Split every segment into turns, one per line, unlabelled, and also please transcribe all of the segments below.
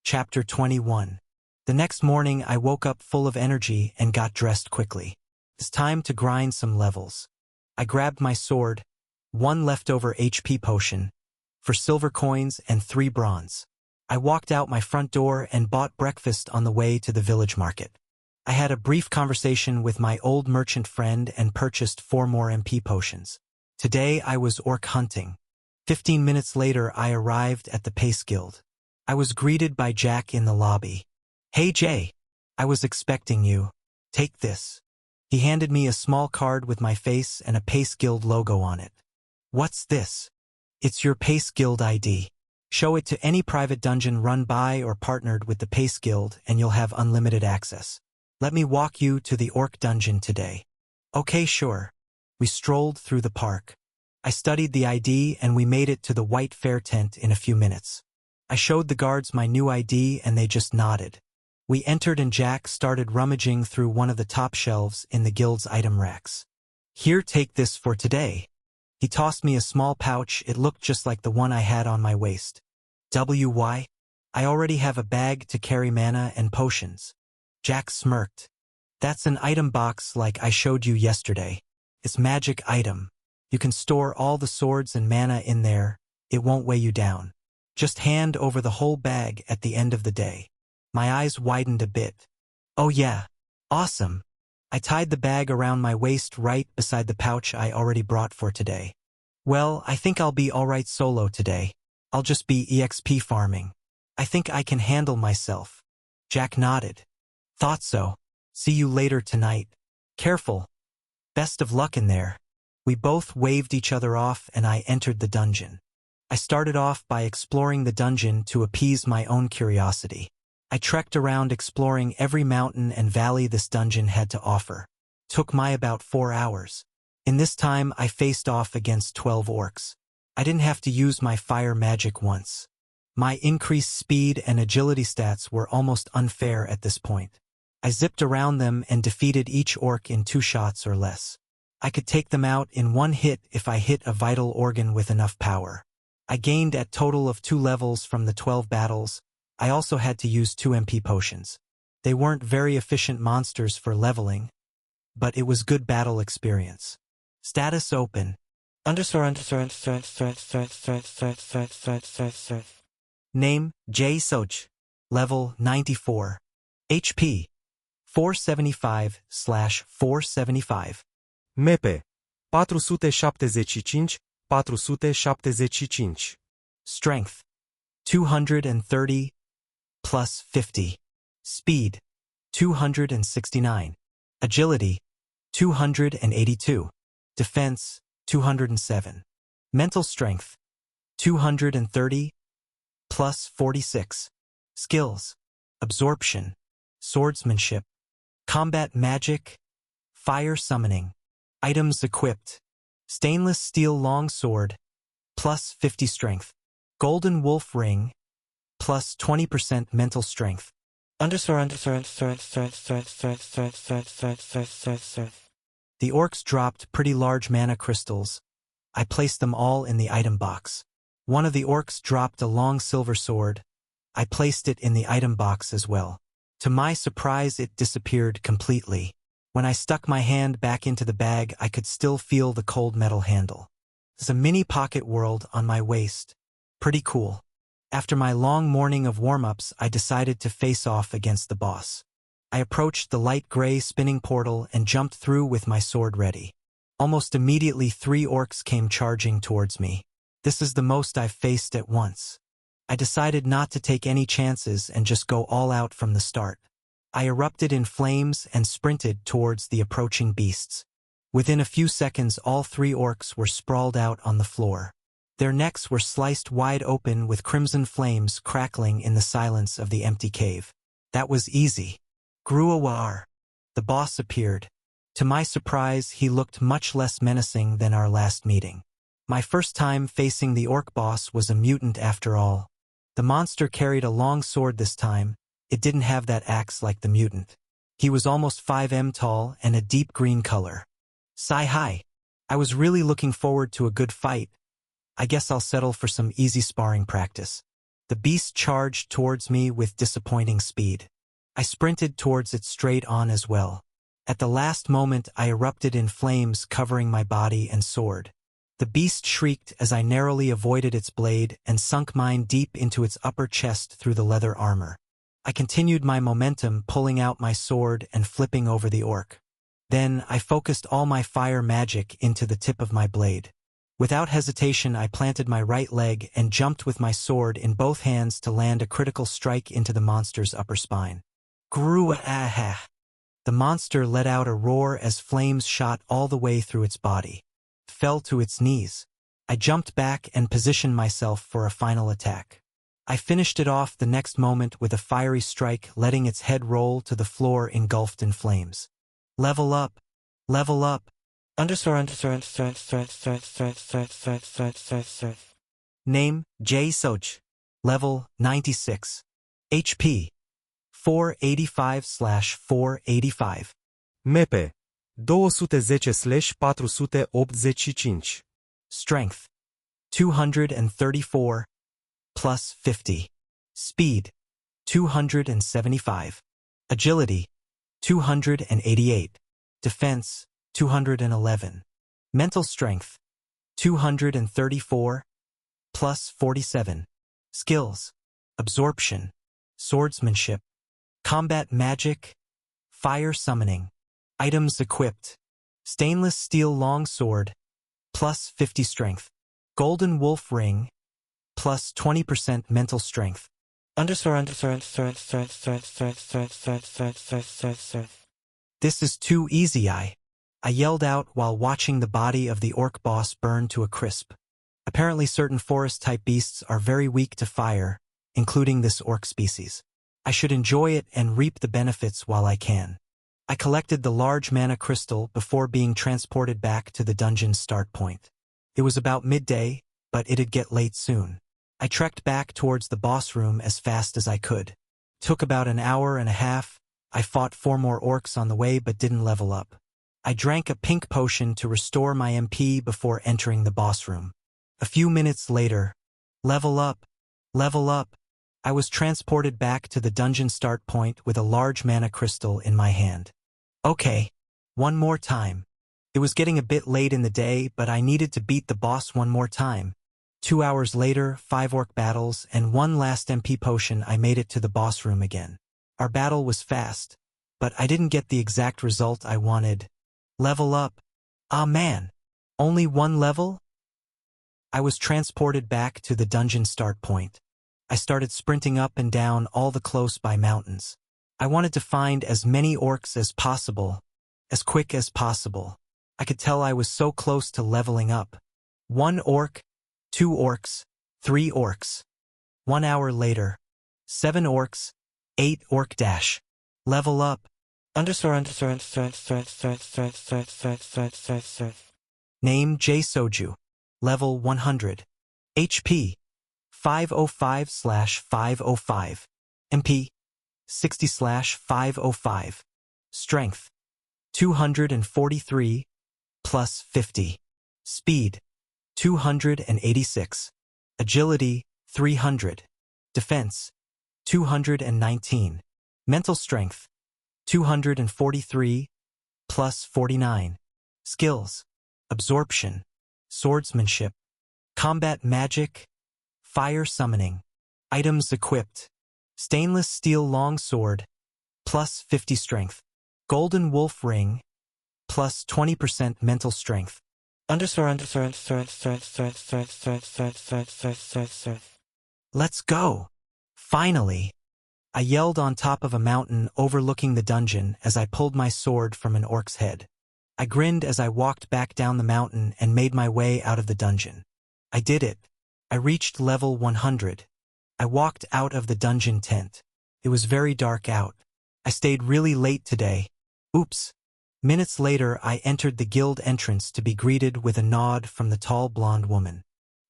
Chapter 21. The next morning I woke up full of energy and got dressed quickly. It's time to grind some levels. I grabbed my sword, 1 leftover HP potion, for silver coins and 3 bronze. I walked out my front door and bought breakfast on the way to the village market. I had a brief conversation with my old merchant friend and purchased 4 more MP potions. Today I was orc hunting. 15 minutes later I arrived at the Pace Guild. I was greeted by Jack in the lobby. "Hey Jay, I was expecting you. Take this." He handed me a small card with my face and a Pace Guild logo on it. "What's this?" "It's your Pace Guild ID. Show it to any private dungeon run by or partnered with the Pace Guild and you'll have unlimited access. Let me walk you to the orc dungeon today." "Okay, sure." We strolled through the park. I studied the ID and we made it to the White Fair tent in a few minutes. I showed the guards my new ID and they just nodded. We entered and Jack started rummaging through one of the top shelves in the guild's item racks. "Here, take this for today." He tossed me a small pouch. It looked just like the one I had on my waist. "Why? I already have a bag to carry mana and potions." Jack smirked. "That's an item box like I showed you yesterday. It's magic item. You can store all the swords and mana in there. It won't weigh you down. Just hand over the whole bag at the end of the day." My eyes widened a bit. "Oh yeah. Awesome." I tied the bag around my waist right beside the pouch I already brought for today. "Well, I think I'll be alright solo today. I'll just be EXP farming. I think I can handle myself." Jack nodded. "Thought so. See you later tonight. Careful. Best of luck in there." We both waved each other off and I entered the dungeon. I started off by exploring the dungeon to appease my own curiosity. I trekked around exploring every mountain and valley this dungeon had to offer. Took my about 4 hours. In this time I faced off against 12 orcs. I didn't have to use my fire magic once. My increased speed and agility stats were almost unfair at this point. I zipped around them and defeated each orc in 2 shots or less. I could take them out in 1 hit if I hit a vital organ with enough power. I gained a total of 2 levels from the 12 battles. I also had to use 2 MP potions. They weren't very efficient monsters for leveling, but it was good battle experience. Status open. Name, Jay Soj. Level 94. HP 475/475.
MP 475/475.
Strength 230 plus 50. Speed 269. Agility 282. Defense 207. Mental strength 230 plus 46. Skills: absorption, swordsmanship, combat magic, fire summoning. Items equipped: stainless steel long sword plus 50 strength, golden wolf ring plus 20% mental strength. The orcs dropped pretty large mana crystals. I placed them all in the item box. One of the orcs dropped a long silver sword. I placed it in the item box as well. To my surprise, it disappeared completely. When I stuck my hand back into the bag, I could still feel the cold metal handle. There's a mini pocket world on my waist. Pretty cool. After my long morning of warm-ups, I decided to face off against the boss. I approached the light gray spinning portal and jumped through with my sword ready. Almost immediately 3 orcs came charging towards me. This is the most I've faced at once. I decided not to take any chances and just go all out from the start. I erupted in flames and sprinted towards the approaching beasts. Within a few seconds, all 3 orcs were sprawled out on the floor. Their necks were sliced wide open with crimson flames crackling in the silence of the empty cave. That was easy. Gruawar. The boss appeared. To my surprise, he looked much less menacing than our last meeting. My first time facing the orc boss was a mutant after all. The monster carried a long sword this time. It didn't have that axe like the mutant. He was almost 5 m tall and a deep green color. Hi. I was really looking forward to a good fight. I guess I'll settle for some easy sparring practice. The beast charged towards me with disappointing speed. I sprinted towards it straight on as well. At the last moment I erupted in flames covering my body and sword. The beast shrieked as I narrowly avoided its blade and sunk mine deep into its upper chest through the leather armor. I continued my momentum, pulling out my sword and flipping over the orc. Then I focused all my fire magic into the tip of my blade. Without hesitation I planted my right leg and jumped with my sword in both hands to land a critical strike into the monster's upper spine. Grua-ah-ha! The monster let out a roar as flames shot all the way through its body. It fell to its knees. I jumped back and positioned myself for a final attack. I finished it off the next moment with a fiery strike, letting its head roll to the floor engulfed in flames. Level up! Level up! Name, J. Soj. Level, 96. HP, 485/485.
MP 210/485.
Strength, 234 plus 50. Speed, 275. Agility, 288. Defense, 211. Mental strength, 234 plus 47. Skills, absorption, swordsmanship, combat magic, fire summoning. Items equipped: stainless steel long sword, plus 50 strength. Golden wolf ring, plus 20% mental strength. This is too easy, I yelled out while watching the body of the orc boss burn to a crisp. Apparently certain forest-type beasts are very weak to fire, including this orc species. I should enjoy it and reap the benefits while I can. I collected the large mana crystal before being transported back to the dungeon's start point. It was about midday, but it'd get late soon. I trekked back towards the boss room as fast as I could. It took about an hour and a half. I fought 4 more orcs on the way but didn't level up. I drank a pink potion to restore my MP before entering the boss room. A few minutes later, level up, level up. I was transported back to the dungeon start point with a large mana crystal in my hand. Okay, one more time. It was getting a bit late in the day, but I needed to beat the boss one more time. 2 hours later, 5 orc battles, and one last MP potion, I made it to the boss room again. Our battle was fast, but I didn't get the exact result I wanted. Level up. Ah man, only 1 level? I was transported back to the dungeon start point. I started sprinting up and down all the close-by mountains. I wanted to find as many orcs as possible, as quick as possible. I could tell I was so close to leveling up. 1 orc, 2 orcs, 3 orcs. 1 hour later, 7 orcs, 8 orc dash. Level up. Name, J. Soju. Level 100. HP, 505/505. MP, 60/505. Strength, 243 plus 50. Speed, 286. Agility, 300. Defense, 219. Mental strength, 243 plus 49. Skills, absorption, swordsmanship, combat magic, fire summoning. Items equipped: stainless steel long sword, plus 50 strength. Golden wolf ring, plus 20% mental strength. Let's go! Finally! I yelled on top of a mountain overlooking the dungeon as I pulled my sword from an orc's head. I grinned as I walked back down the mountain and made my way out of the dungeon. I did it. I reached level 100. I walked out of the dungeon tent. It was very dark out. I stayed really late today. Oops. Minutes later, I entered the guild entrance to be greeted with a nod from the tall blonde woman.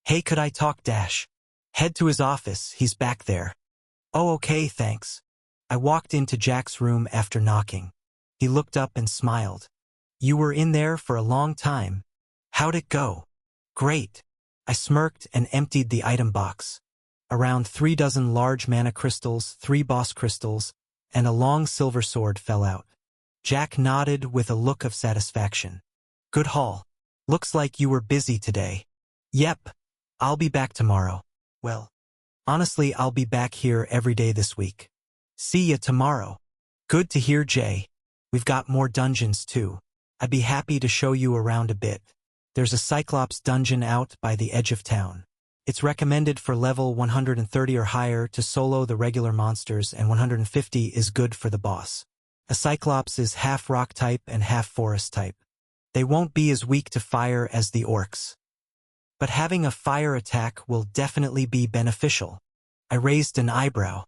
Hey, could I talk Dash? Head to his office, he's back there. Oh, okay, thanks. I walked into Jack's room after knocking. He looked up and smiled. You were in there for a long time. How'd it go? Great. I smirked and emptied the item box. Around 3 dozen large mana crystals, 3 boss crystals, and a long silver sword fell out. Jack nodded with a look of satisfaction. Good haul. Looks like you were busy today. Yep. I'll be back tomorrow. Well, honestly, I'll be back here every day this week. See ya tomorrow. Good to hear, Jay. We've got more dungeons too. I'd be happy to show you around a bit. There's a Cyclops dungeon out by the edge of town. It's recommended for level 130 or higher to solo the regular monsters, and 150 is good for the boss. A Cyclops is half rock type and half forest type. They won't be as weak to fire as the orcs, but having a fire attack will definitely be beneficial. I raised an eyebrow.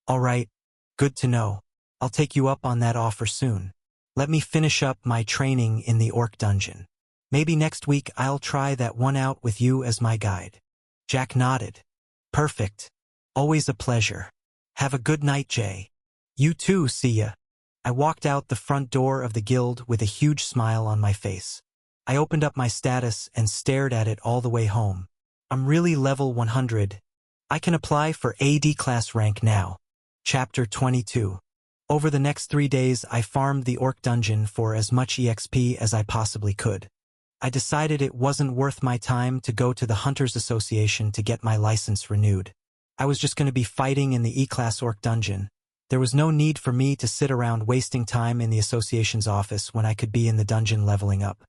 All right, good to know. I'll take you up on that offer soon. Let me finish up my training in the orc dungeon. Maybe next week I'll try that one out with you as my guide. Jack nodded. Perfect. Always a pleasure. Have a good night, Jay. You too, see ya. I walked out the front door of the guild with a huge smile on my face. I opened up my status and stared at it all the way home. I'm really level 100. I can apply for AD class rank now. Chapter 22. Over the next 3 days I farmed the orc dungeon for as much EXP as I possibly could. I decided it wasn't worth my time to go to the Hunters Association to get my license renewed. I was just going to be fighting in the E-class orc dungeon. There was no need for me to sit around wasting time in the association's office when I could be in the dungeon leveling up.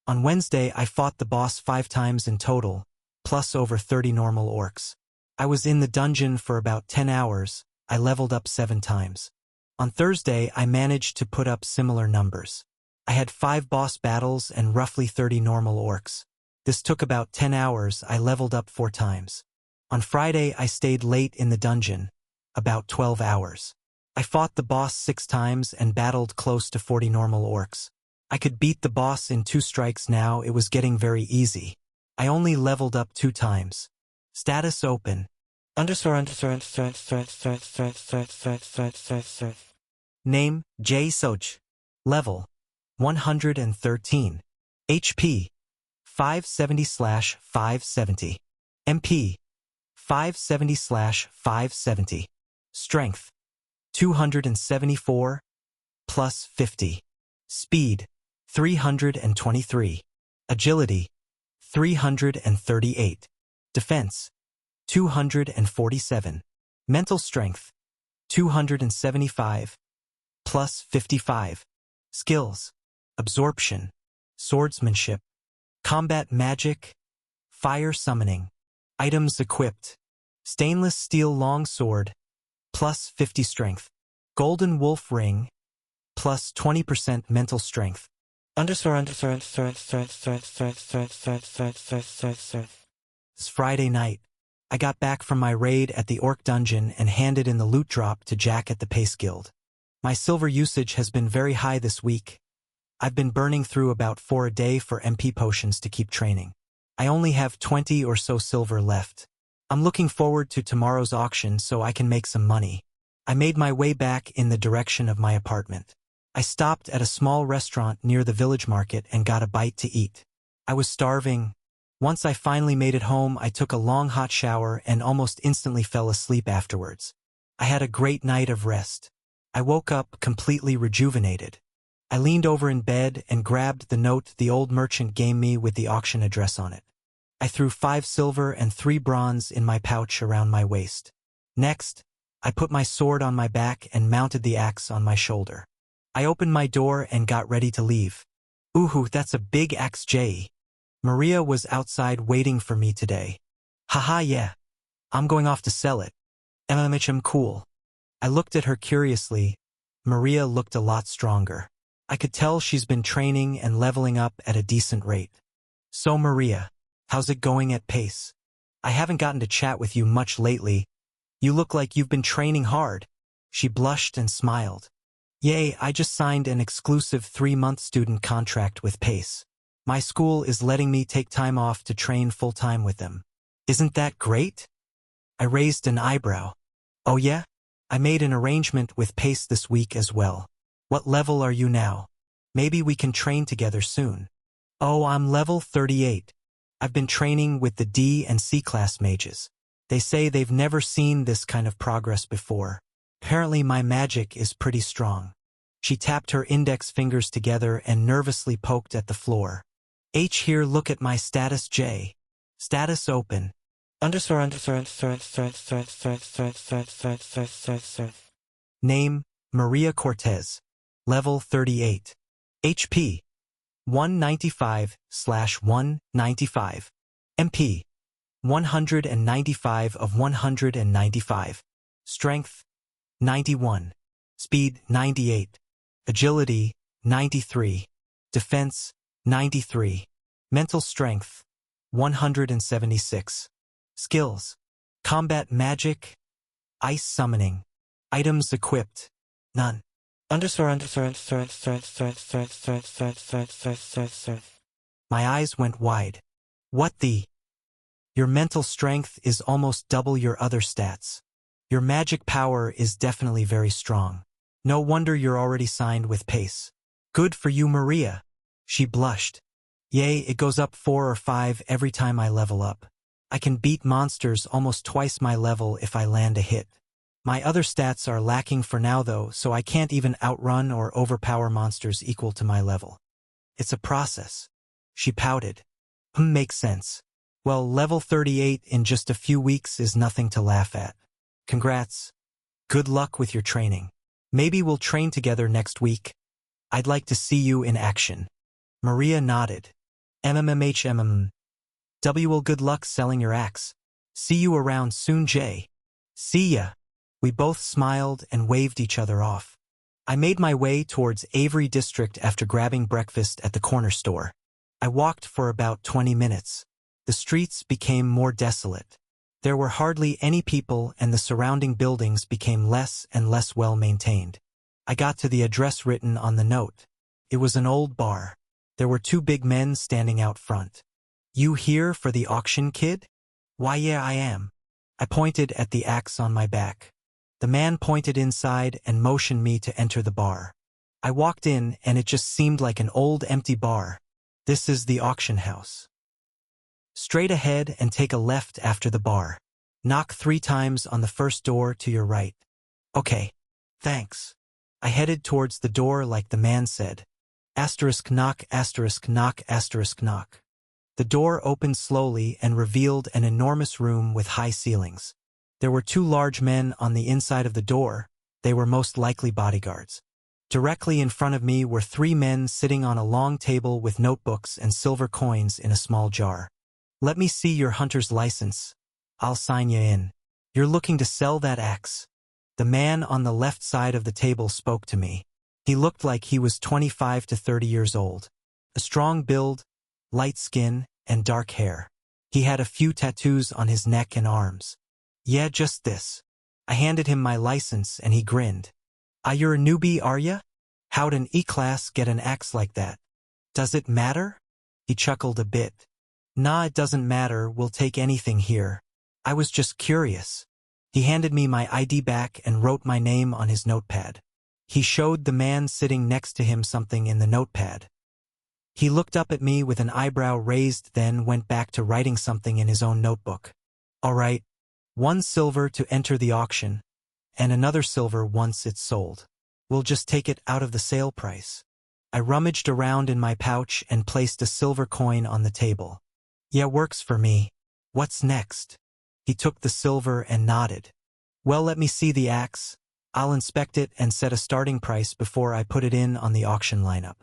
On Wednesday I fought the boss 5 times in total, plus over 30 normal orcs. I was in the dungeon for about 10 hours. I leveled up 7 times. On Thursday I managed to put up similar numbers. I had 5 boss battles and roughly 30 normal orcs. This took about 10 hours. I leveled up 4 times. On Friday I stayed late in the dungeon, about 12 hours. I fought the boss 6 times and battled close to 40 normal orcs. I could beat the boss in 2 strikes now. It was getting very easy. I only leveled up 2 times. Status open. Name, Jay Soch. Level, 113. HP, 570/570. MP, 570/570. Strength, 274, plus 50. Speed, 323. Agility, 338. Defense, 247. Mental strength, 275, plus 55. Skills, absorption, swordsmanship, combat magic, fire summoning. Items equipped, stainless steel long sword, plus 50 strength. Golden wolf ring, plus 20% mental strength. It's Friday night. I got back from my raid at the orc dungeon and handed in the loot drop to Jack at the Pace Guild. My silver usage has been very high this week. I've been burning through about 4 a day for MP potions to keep training. I only have 20 or so silver left. I'm looking forward to tomorrow's auction so I can make some money. I made my way back in the direction of my apartment. I stopped at a small restaurant near the village market and got a bite to eat. I was starving. Once I finally made it home, I took a long hot shower and almost instantly fell asleep afterwards. I had a great night of rest. I woke up completely rejuvenated. I leaned over in bed and grabbed the note the old merchant gave me with the auction address on it. I threw 5 silver and 3 bronze in my pouch around my waist. Next, I put my sword on my back and mounted the axe on my shoulder. I opened my door and got ready to leave. Ooh, that's a big axe, Jay. Maria was outside waiting for me today. Haha, yeah. I'm going off to sell it. MMHM cool. I looked at her curiously. Maria looked a lot stronger. I could tell she's been training and leveling up at a decent rate. So Maria, how's it going at Pace? I haven't gotten to chat with you much lately. You look like you've been training hard. She blushed and smiled. Yay, I just signed an exclusive 3-month student contract with Pace. My school is letting me take time off to train full-time with them. Isn't that great? I raised an eyebrow. Oh yeah? I made an arrangement with Pace this week as well. What level are you now? Maybe we can train together soon. Oh, I'm level 38. I've been training with the D and C class mages. They say they've never seen this kind of progress before. Apparently my magic is pretty strong. She tapped her index fingers together and nervously poked at the floor. H here, look at my status J. Status open. Name, Maria Cortez. Level 38. HP. 195/195. MP. 195 of 195. Strength. 91. Speed. 98. Agility. 93. Defense. 93. Mental strength. 176. Skills. Combat magic. Ice summoning. Items equipped. None. My eyes went wide. What the? Your mental strength is almost double your other stats. Your magic power is definitely very strong. No wonder you're already signed with Pace. Good for you, Maria. She blushed. Yay, it goes up 4 or 5 every time I level up. I can beat monsters almost twice my level if I land a hit. My other stats are lacking for now though, so I can't even outrun or overpower monsters equal to my level. It's a process. She pouted. Makes sense. Well, level 38 in just a few weeks is nothing to laugh at. Congrats. Good luck with your training. Maybe we'll train together next week. I'd like to see you in action. Maria nodded. Well, good luck selling your axe. See you around soon, Jay. See ya. We both smiled and waved each other off. I made my way towards Avery District after grabbing breakfast at the corner store. I walked for about 20 minutes. The streets became more desolate. There were hardly any people and the surrounding buildings became less and less well maintained. I got to the address written on the note. It was an old bar. There were 2 big men standing out front. You here for the auction, kid? Why, yeah, I am. I pointed at the axe on my back. The man pointed inside and motioned me to enter the bar. I walked in and it just seemed like an old empty bar. This is the auction house. Straight ahead and take a left after the bar. Knock 3 times on the first door to your right. Okay. Thanks. I headed towards the door like the man said. Asterisk knock, asterisk knock, asterisk knock. The door opened slowly and revealed an enormous room with high ceilings. There were 2 large men on the inside of the door. They were most likely bodyguards. Directly in front of me were 3 men sitting on a long table with notebooks and silver coins in a small jar. Let me see your hunter's license. I'll sign you in. You're looking to sell that axe. The man on the left side of the table spoke to me. He looked like he was 25 to 30 years old. A strong build, light skin, and dark hair. He had a few tattoos on his neck and arms. Yeah, just this. I handed him my license and he grinned. You're a newbie, are ya? How'd an E-class get an axe like that? Does it matter? He chuckled a bit. Nah, it doesn't matter, we'll take anything here. I was just curious. He handed me my ID back and wrote my name on his notepad. He showed the man sitting next to him something in the notepad. He looked up at me with an eyebrow raised, then went back to writing something in his own notebook. All right. 1 silver to enter the auction, and another silver once it's sold. We'll just take it out of the sale price. I rummaged around in my pouch and placed a silver coin on the table. Yeah, works for me. What's next? He took the silver and nodded. Well, let me see the axe. I'll inspect it and set a starting price before I put it in on the auction lineup.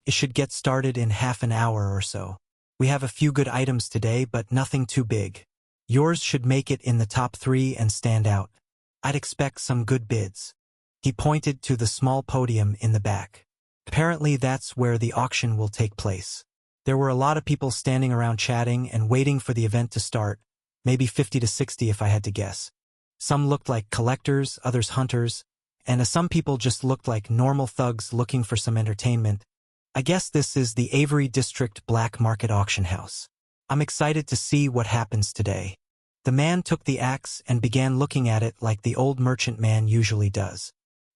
It should get started in half an hour or so. We have a few good items today, but nothing too big. Yours should make it in the top 3 and stand out. I'd expect some good bids. He pointed to the small podium in the back. Apparently that's where the auction will take place. There were a lot of people standing around chatting and waiting for the event to start, maybe 50 to 60 if I had to guess. Some looked like collectors, others hunters, and some people just looked like normal thugs looking for some entertainment. I guess this is the Avery District Black Market Auction House. I'm excited to see what happens today. The man took the axe and began looking at it like the old merchant man usually does.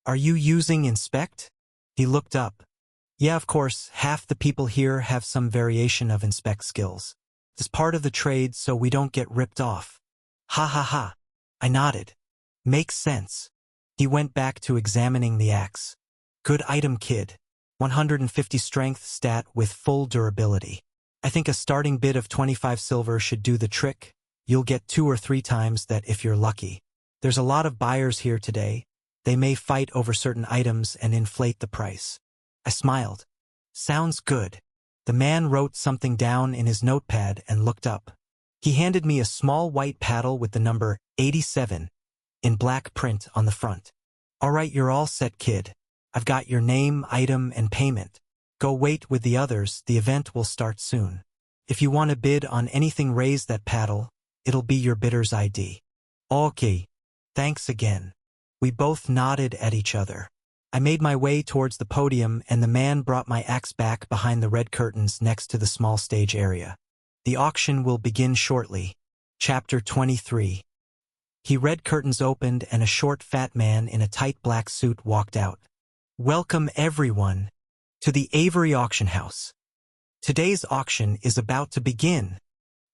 Are you using inspect? He looked up. Yeah, of course, half the people here have some variation of inspect skills. It's part of the trade so we don't get ripped off. Ha ha ha. I nodded. Makes sense. He went back to examining the axe. Good item, kid. 150 strength stat with full durability. I think a starting bid of 25 silver should do the trick. You'll get 2 or 3 times that if you're lucky. There's a lot of buyers here today. They may fight over certain items and inflate the price. I smiled. Sounds good. The man wrote something down in his notepad and looked up. He handed me a small white paddle with the number 87 in black print on the front. All right, you're all set, kid. I've got your name, item, and payment. Go wait with the others, the event will start soon. If you want to bid on anything, raise that paddle. It'll be your bidder's ID. Okay. Thanks again. We both nodded at each other. I made my way towards the podium and the man brought my axe back behind the red curtains next to the small stage area. The auction will begin shortly. Chapter 23. He red curtains opened and a short fat man in a tight black suit walked out. Welcome everyone to the Avery Auction House. Today's auction is about to begin.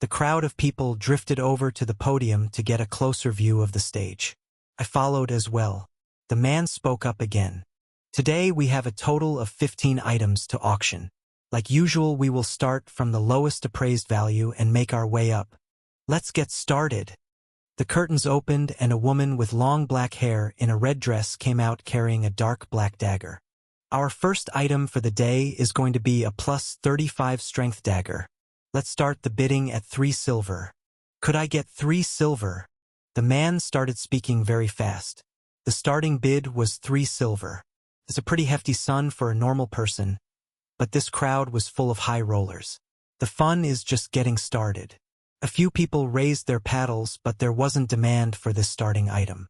The crowd of people drifted over to the podium to get a closer view of the stage. I followed as well. The man spoke up again. Today we have a total of 15 items to auction. Like usual, we will start from the lowest appraised value and make our way up. Let's get started. The curtains opened and a woman with long black hair in a red dress came out carrying a dark black dagger. Our first item for the day is going to be a plus 35 strength dagger. Let's start the bidding at 3 silver. Could I get 3 silver? The man started speaking very fast. The starting bid was 3 silver. It's a pretty hefty sum for a normal person, but this crowd was full of high rollers. The fun is just getting started. A few people raised their paddles, but there wasn't demand for this starting item.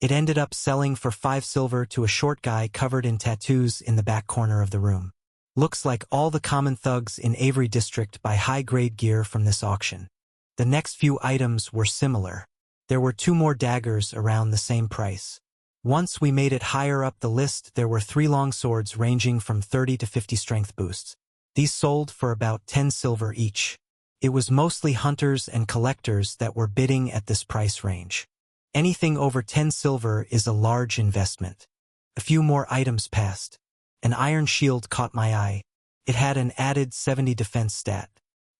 It ended up selling for 5 silver to a short guy covered in tattoos in the back corner of the room. Looks like all the common thugs in Avery District buy high-grade gear from this auction. The next few items were similar. There were 2 more daggers around the same price. Once we made it higher up the list, there were 3 long swords ranging from 30 to 50 strength boosts. These sold for about 10 silver each. It was mostly hunters and collectors that were bidding at this price range. Anything over 10 silver is a large investment. A few more items passed. An iron shield caught my eye. It had an added 70 defense stat.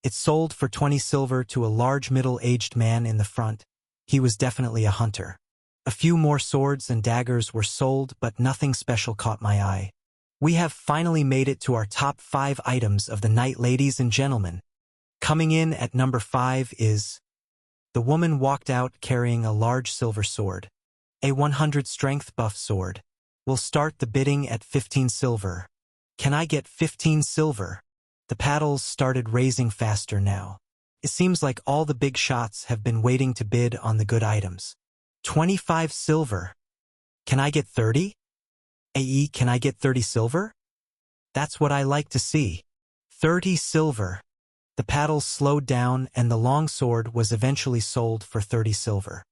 It sold for 20 silver to a large middle-aged man in the front. He was definitely a hunter. A few more swords and daggers were sold, but nothing special caught my eye. We have finally made it to our top 5 items of the night, ladies and gentlemen. Coming in at number 5 is... The woman walked out carrying a large silver sword. A 100 strength buff sword. We'll start the bidding at 15 silver. Can I get 15 silver? The paddles started raising faster now. It seems like all the big shots have been waiting to bid on the good items. 25 silver. Can I get 30? AE, can I get 30 silver? That's what I like to see. 30 silver. The paddles slowed down and the long sword was eventually sold for 30 silver.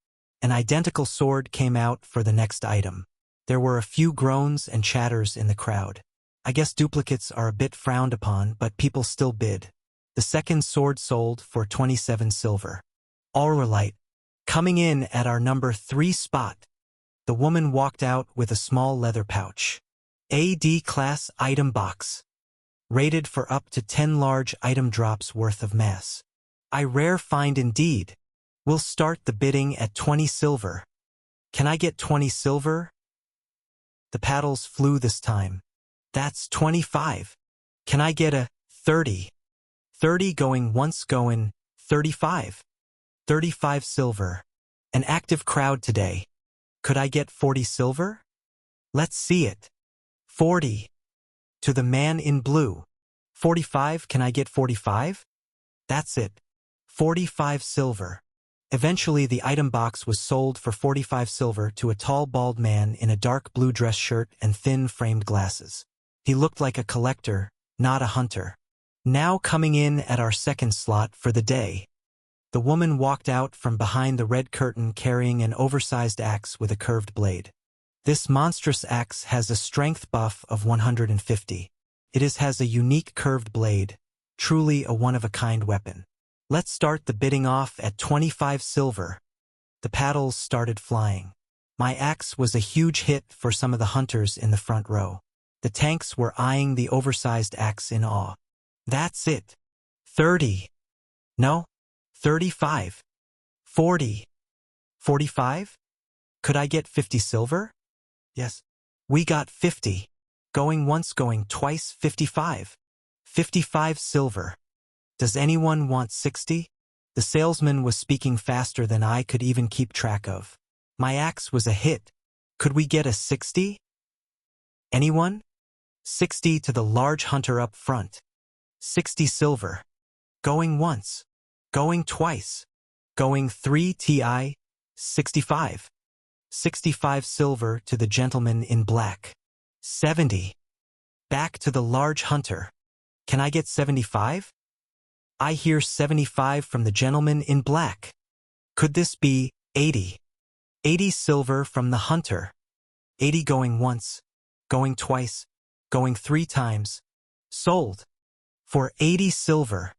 An identical sword came out for the next item. There were a few groans and chatters in the crowd. I guess duplicates are a bit frowned upon, but people still bid. The second sword sold for 27 silver. Alright. Coming in at our number 3 spot. The woman walked out with a small leather pouch. AD class item box. Rated for up to 10 large item drops worth of mass. A rare find indeed. We'll start the bidding at 20 silver. Can I get 20 silver? The paddles flew this time. That's 25. Can I get a 30? 30 going once, going 35. 35 silver. An active crowd today. Could I get 40 silver? Let's see it. 40. To the man in blue. 45, can I get 45? That's it. 45 silver. Eventually the item box was sold for 45 silver to a tall bald man in a dark blue dress shirt and thin framed glasses. He looked like a collector, not a hunter. Now coming in at our second slot for the day. The woman walked out from behind the red curtain carrying an oversized axe with a curved blade. This monstrous axe has a strength buff of 150. It has a unique curved blade, truly a one-of-a-kind weapon. Let's start the bidding off at 25 silver. The paddles started flying. My axe was a huge hit for some of the hunters in the front row. The tanks were eyeing the oversized axe in awe. That's it. 30. No. 35. 40. 45? Could I get 50 silver? Yes. We got 50. Going once, going twice, 55. 55 silver. Does anyone want 60? The salesman was speaking faster than I could even keep track of. My axe was a hit. Could we get a 60? Anyone? 60 to the large hunter up front. 60 silver. Going once. Going twice. Going 3 TI. 65. 65 silver to the gentleman in black. 70. Back to the large hunter. Can I get 75? I hear 75 from the gentleman in black. Could this be 80? 80 silver from the hunter. 80 going once, going twice, going 3 times. Sold. For 80 silver.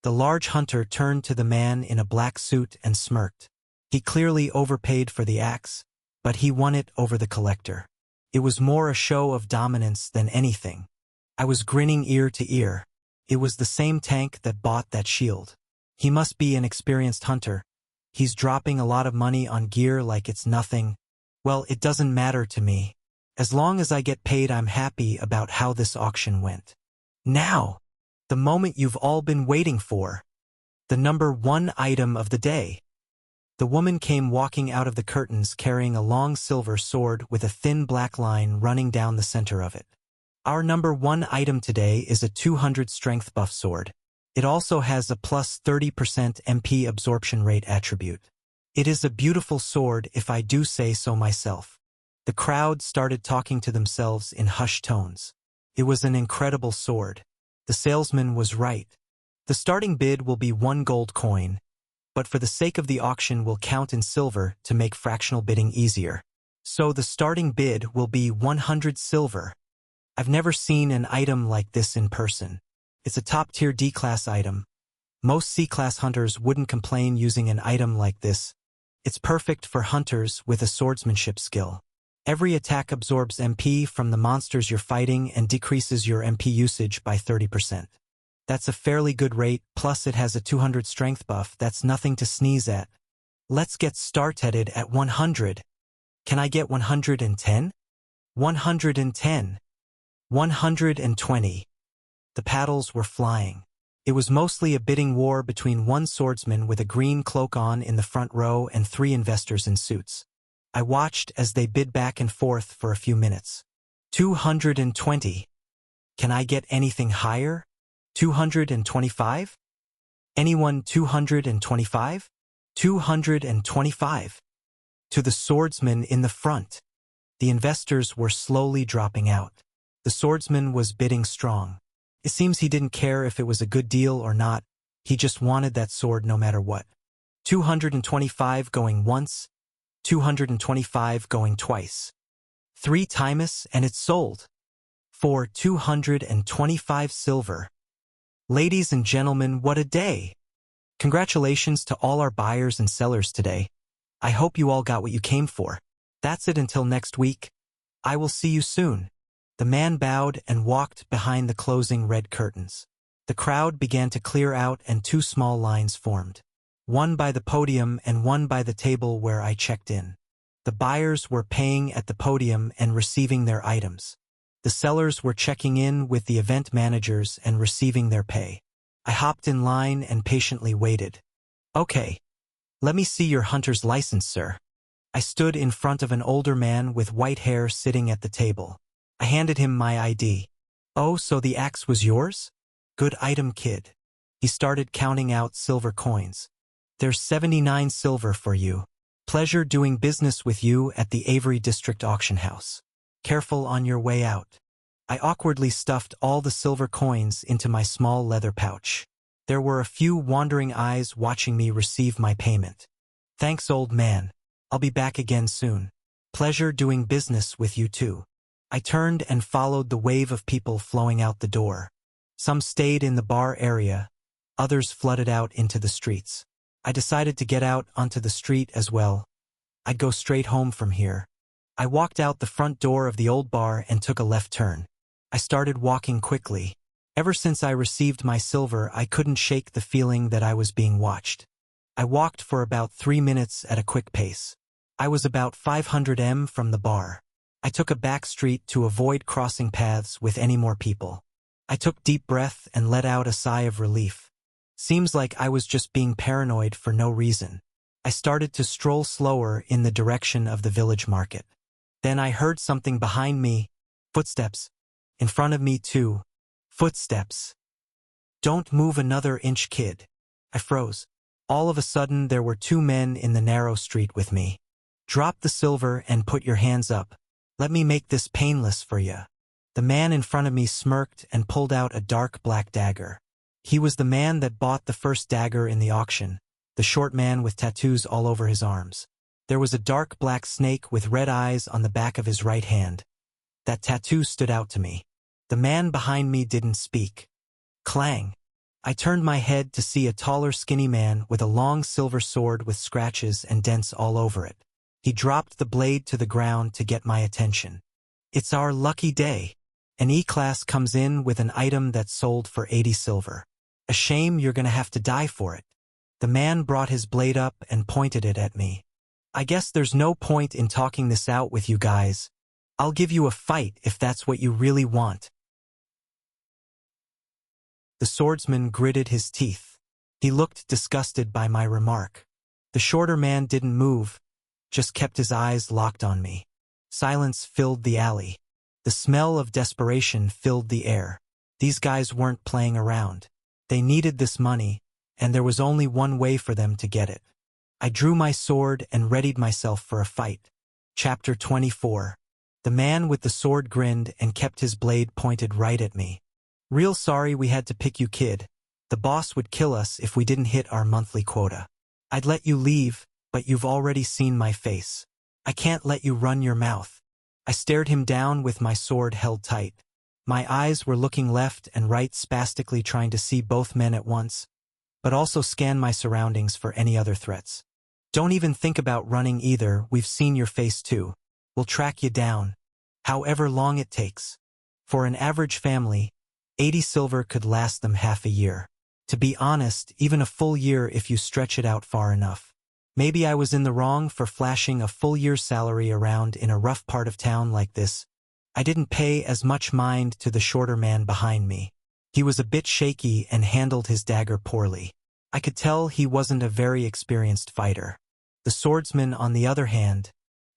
The large hunter turned to the man in a black suit and smirked. He clearly overpaid for the axe, but he won it over the collector. It was more a show of dominance than anything. I was grinning ear to ear. It was the same tank that bought that shield. He must be an experienced hunter. He's dropping a lot of money on gear like it's nothing. Well, it doesn't matter to me. As long as I get paid, I'm happy about how this auction went. Now, the moment you've all been waiting for. The number 1 item of the day. The woman came walking out of the curtains carrying a long silver sword with a thin black line running down the center of it. Our number 1 item today is a 200 strength buff sword. It also has a plus 30% MP absorption rate attribute. It is a beautiful sword if I do say so myself. The crowd started talking to themselves in hushed tones. It was an incredible sword. The salesman was right. The starting bid will be 1 gold coin, but for the sake of the auction will count in silver to make fractional bidding easier. So the starting bid will be 100 silver. I've never seen an item like this in person. It's a top-tier D-class item. Most C-class hunters wouldn't complain using an item like this. It's perfect for hunters with a swordsmanship skill. Every attack absorbs MP from the monsters you're fighting and decreases your MP usage by 30%. That's a fairly good rate, plus it has a 200 strength buff. That's nothing to sneeze at. Let's get started at 100. Can I get 110? 110. 120. The paddles were flying. It was mostly a bidding war between one swordsman with a green cloak on in the front row and 3 investors in suits. I watched as they bid back and forth for a few minutes. 220. Can I get anything higher? 225? Anyone 225? 225. To the swordsman in the front. The investors were slowly dropping out. The swordsman was bidding strong. It seems he didn't care if it was a good deal or not. He just wanted that sword no matter what. 225 going once. 225 going twice. 3 times and it's sold. For 225 silver. Ladies and gentlemen, what a day! Congratulations to all our buyers and sellers today. I hope you all got what you came for. That's it until next week. I will see you soon. The man bowed and walked behind the closing red curtains. The crowd began to clear out and 2 small lines formed. One by the podium and one by the table where I checked in. The buyers were paying at the podium and receiving their items. The sellers were checking in with the event managers and receiving their pay. I hopped in line and patiently waited. Okay. Let me see your hunter's license, sir. I stood in front of an older man with white hair sitting at the table. I handed him my ID. Oh, so the axe was yours? Good item, kid. He started counting out silver coins. There's 79 silver for you. Pleasure doing business with you at the Avery District Auction House. Careful on your way out. I awkwardly stuffed all the silver coins into my small leather pouch. There were a few wandering eyes watching me receive my payment. Thanks, old man. I'll be back again soon. Pleasure doing business with you too. I turned and followed the wave of people flowing out the door. Some stayed in the bar area. Others flooded out into the streets. I decided to get out onto the street as well. I'd go straight home from here. I walked out the front door of the old bar and took a left turn. I started walking quickly. Ever since I received my silver, I couldn't shake the feeling that I was being watched. I walked for about 3 minutes at a quick pace. I was about 500 m from the bar. I took a back street to avoid crossing paths with any more people. I took deep breath and let out a sigh of relief. Seems like I was just being paranoid for no reason. I started to stroll slower in the direction of the village market. Then I heard something behind me. Footsteps. In front of me too. Footsteps. Don't move another inch, kid. I froze. All of a sudden there were 2 men in the narrow street with me. Drop the silver and put your hands up. Let me make this painless for you. The man in front of me smirked and pulled out a dark black dagger. He was the man that bought the first dagger in the auction, the short man with tattoos all over his arms. There was a dark black snake with red eyes on the back of his right hand. That tattoo stood out to me. The man behind me didn't speak. Clang. I turned my head to see a taller, skinny man with a long silver sword with scratches and dents all over it. He dropped the blade to the ground to get my attention. It's our lucky day. An E-class comes in with an item that sold for 80 silver. A shame you're gonna have to die for it. The man brought his blade up and pointed it at me. I guess there's no point in talking this out with you guys. I'll give you a fight if that's what you really want. The swordsman gritted his teeth. He looked disgusted by my remark. The shorter man didn't move, just kept his eyes locked on me. Silence filled the alley. The smell of desperation filled the air. These guys weren't playing around. They needed this money, and there was only one way for them to get it. I drew my sword and readied myself for a fight. Chapter 24. The man with the sword grinned and kept his blade pointed right at me. Real sorry we had to pick you, kid. The boss would kill us if we didn't hit our monthly quota. I'd let you leave, but you've already seen my face. I can't let you run your mouth. I stared him down with my sword held tight. My eyes were looking left and right, spastically trying to see both men at once, but also scan my surroundings for any other threats. Don't even think about running either, we've seen your face too. We'll track you down, however long it takes. For an average family, 80 silver could last them half a year. To be honest, even a full year if you stretch it out far enough. Maybe I was in the wrong for flashing a full year's salary around in a rough part of town like this. I didn't pay as much mind to the shorter man behind me. He was a bit shaky and handled his dagger poorly. I could tell he wasn't a very experienced fighter. The swordsman, on the other hand,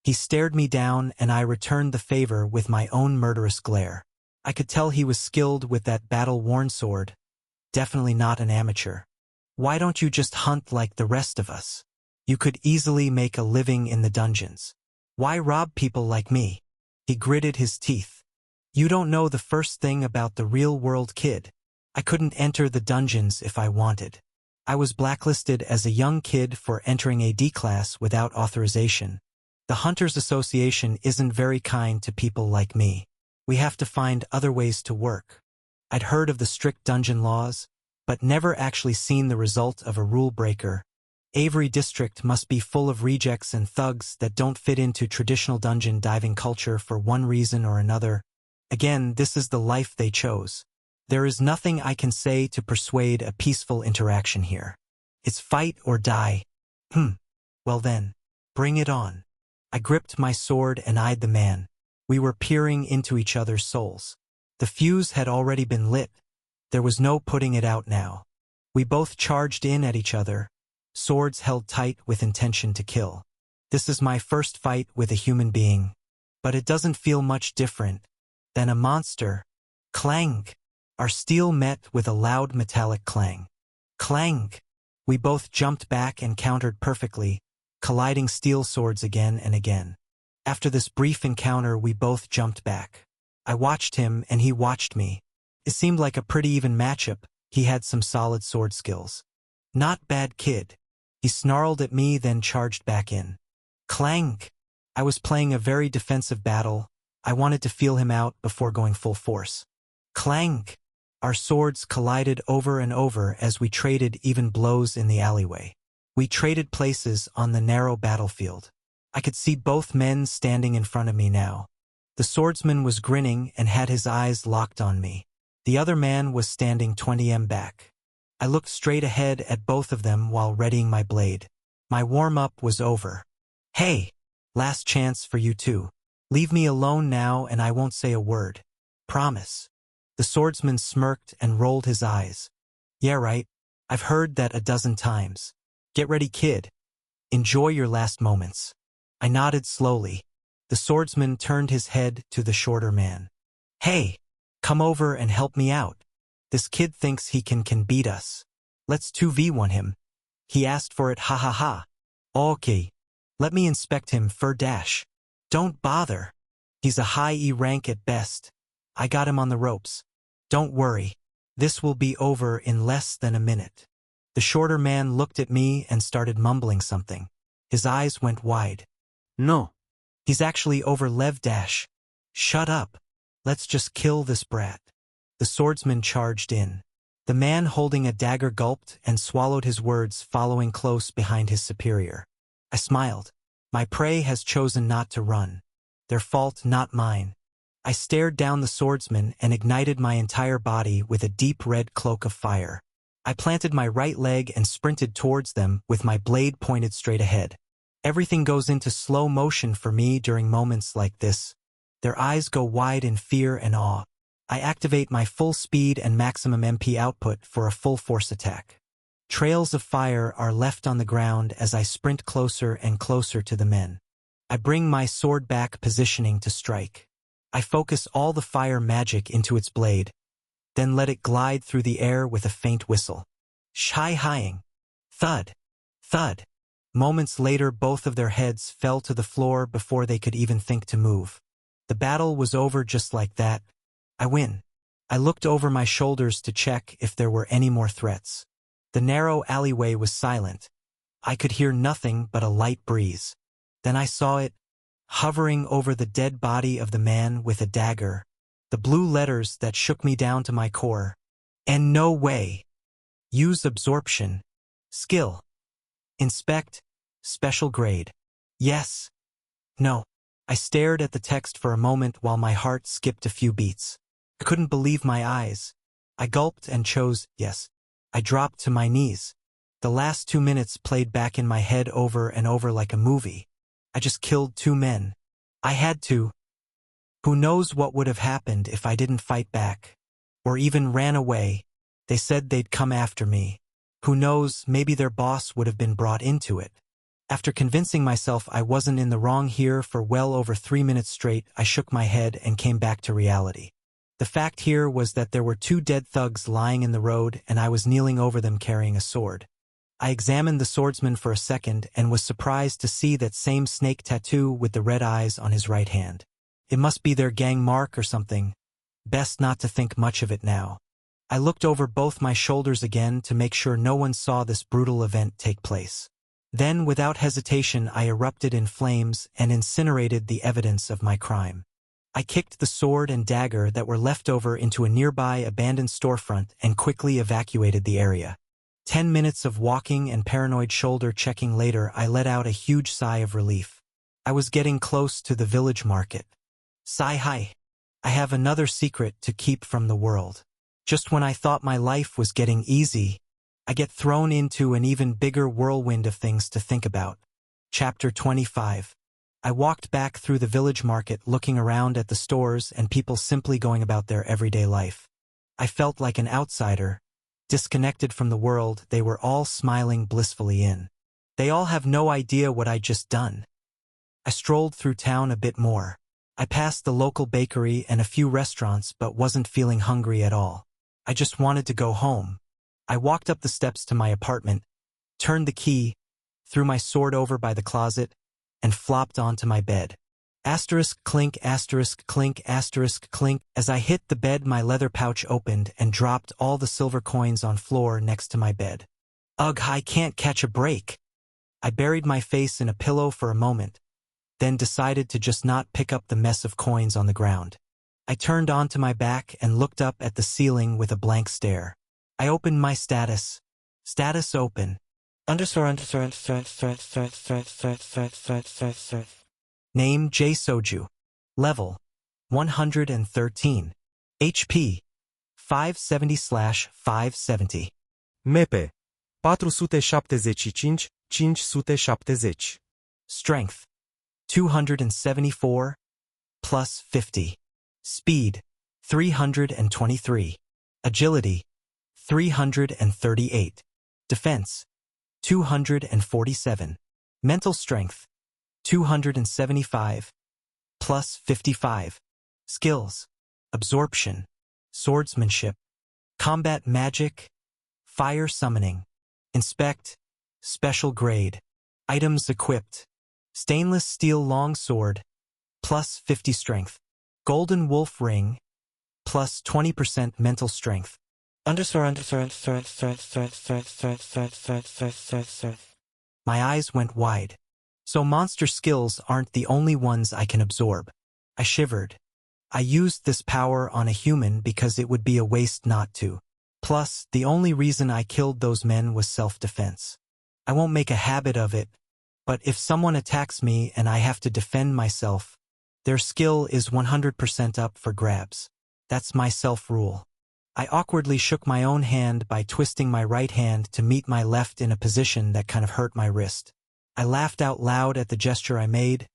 he stared me down and I returned the favor with my own murderous glare. I could tell he was skilled with that battle-worn sword. Definitely not an amateur. Why don't you just hunt like the rest of us? You could easily make a living in the dungeons. Why rob people like me? He gritted his teeth. You don't know the first thing about the real-world, kid. I couldn't enter the dungeons if I wanted. I was blacklisted as a young kid for entering a D-class without authorization. The Hunters Association isn't very kind to people like me. We have to find other ways to work. I'd heard of the strict dungeon laws, but never actually seen the result of a rule breaker. Avery District must be full of rejects and thugs that don't fit into traditional dungeon diving culture for one reason or another. Again, this is the life they chose. There is nothing I can say to persuade a peaceful interaction here. It's fight or die. Well then, bring it on. I gripped my sword and eyed the man. We were peering into each other's souls. The fuse had already been lit. There was no putting it out now. We both charged in at each other, swords held tight with intention to kill. This is my first fight with a human being, but it doesn't feel much different than a monster. Clang! Our steel met with a loud metallic clang. Clang! We both jumped back and countered perfectly, colliding steel swords again and again. After this brief encounter, we both jumped back. I watched him and he watched me. It seemed like a pretty even matchup. He had some solid sword skills. Not bad, kid. He snarled at me, then charged back in. Clang! I was playing a very defensive battle. I wanted to feel him out before going full force. Clang! Our swords collided over and over as we traded even blows in the alleyway. We traded places on the narrow battlefield. I could see both men standing in front of me now. The swordsman was grinning and had his eyes locked on me. The other man was standing 20 m back. I looked straight ahead at both of them while readying my blade. My warm-up was over. Hey! Last chance for you two. Leave me alone now and I won't say a word. Promise. The swordsman smirked and rolled his eyes. Yeah, right. I've heard that a dozen times. Get ready, kid. Enjoy your last moments. I nodded slowly. The swordsman turned his head to the shorter man. Hey, come over and help me out. This kid thinks he can beat us. Let's 2v1 him. He asked for it, ha ha ha. Okay. Let me inspect him for dash. Don't bother. He's a high E rank at best. I got him on the ropes. Don't worry. This will be over in less than a minute. The shorter man looked at me and started mumbling something. His eyes went wide. No. He's actually over Lev dash. Shut up. Let's just kill this brat. The swordsman charged in. The man holding a dagger gulped and swallowed his words, following close behind his superior. I smiled. My prey has chosen not to run. Their fault, not mine. I stared down the swordsman and ignited my entire body with a deep red cloak of fire. I planted my right leg and sprinted towards them with my blade pointed straight ahead. Everything goes into slow motion for me during moments like this. Their eyes go wide in fear and awe. I activate my full speed and maximum MP output for a full force attack. Trails of fire are left on the ground as I sprint closer and closer to the men. I bring my sword back, positioning to strike. I focus all the fire magic into its blade, then let it glide through the air with a faint whistle. Shai-hiing. Thud. Thud. Moments later, both of their heads fell to the floor before they could even think to move. The battle was over just like that. I win. I looked over my shoulders to check if there were any more threats. The narrow alleyway was silent. I could hear nothing but a light breeze. Then I saw it, hovering over the dead body of the man with a dagger. The blue letters that shook me down to my core. And no way. Use absorption. Skill. Inspect. Special grade. Yes. No. I stared at the text for a moment while my heart skipped a few beats. I couldn't believe my eyes. I gulped and chose yes. I dropped to my knees. The last 2 minutes played back in my head over and over like a movie. I just killed 2 men. I had to. Who knows what would have happened if I didn't fight back? Or even ran away. They said they'd come after me. Who knows, maybe their boss would have been brought into it. After convincing myself I wasn't in the wrong here for well over 3 minutes straight, I shook my head and came back to reality. The fact here was that there were 2 dead thugs lying in the road and I was kneeling over them carrying a sword. I examined the swordsman for a second and was surprised to see that same snake tattoo with the red eyes on his right hand. It must be their gang mark or something. Best not to think much of it now. I looked over both my shoulders again to make sure no one saw this brutal event take place. Then, without hesitation, I erupted in flames and incinerated the evidence of my crime. I kicked the sword and dagger that were left over into a nearby abandoned storefront and quickly evacuated the area. 10 minutes of walking and paranoid shoulder checking later, I let out a huge sigh of relief. I was getting close to the village market. Sigh-hi. I have another secret to keep from the world. Just when I thought my life was getting easy, I get thrown into an even bigger whirlwind of things to think about. Chapter 25. I walked back through the village market looking around at the stores and people simply going about their everyday life. I felt like an outsider, disconnected from the world they were all smiling blissfully in. They all have no idea what I just done. I strolled through town a bit more. I passed the local bakery and a few restaurants but wasn't feeling hungry at all. I just wanted to go home. I walked up the steps to my apartment, turned the key, threw my sword over by the closet, and flopped onto my bed. Asterisk clink, asterisk clink, asterisk clink. As I hit the bed, my leather pouch opened and dropped all the silver coins on floor next to my bed. Ugh, I can't catch a break. I buried my face in a pillow for a moment, then decided to just not pick up the mess of coins on the ground. I turned onto my back and looked up at the ceiling with a blank stare. I opened my status. Status open. Name J Soju. Level 113. HP 570/570.
Mepe. 475-570.
Strength 274 plus 50. Speed 323. Agility 338. Defense 247. Mental strength 275 plus 55. Skills: absorption, swordsmanship, combat magic, fire summoning, inspect, special grade, items equipped, stainless steel long sword, plus 50 strength, golden wolf ring, plus 20% mental strength. My eyes went wide. So monster skills aren't the only ones I can absorb. I shivered. I used this power on a human because it would be a waste not to. Plus, the only reason I killed those men was self-defense. I won't make a habit of it, but if someone attacks me and I have to defend myself, their skill is 100% up for grabs. That's my self-rule. I awkwardly shook my own hand by twisting my right hand to meet my left in a position that kind of hurt my wrist. I laughed out loud at the gesture I made,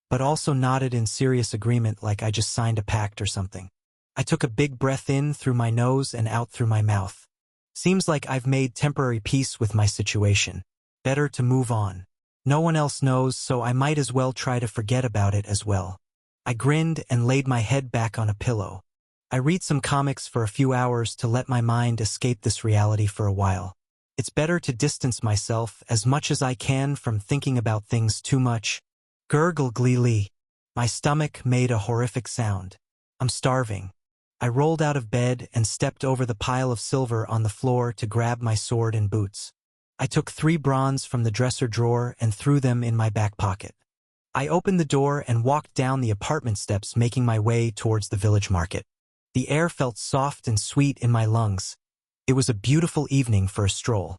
but also nodded in serious agreement like I just signed a pact or something. I took a big breath in through my nose and out through my mouth. Seems like I've made temporary peace with my situation. Better to move on. No one else knows, so I might as well try to forget about it as well. I grinned and laid my head back on a pillow. I read some comics for a few hours to let my mind escape this reality for a while. It's better to distance myself as much as I can from thinking about things too much. Gurgle-glee-lee. My stomach made a horrific sound. I'm starving. I rolled out of bed and stepped over the pile of silver on the floor to grab my sword and boots. I took 3 bronze from the dresser drawer and threw them in my back pocket. I opened the door and walked down the apartment steps, making my way towards the village market. The air felt soft and sweet in my lungs. It was a beautiful evening for a stroll.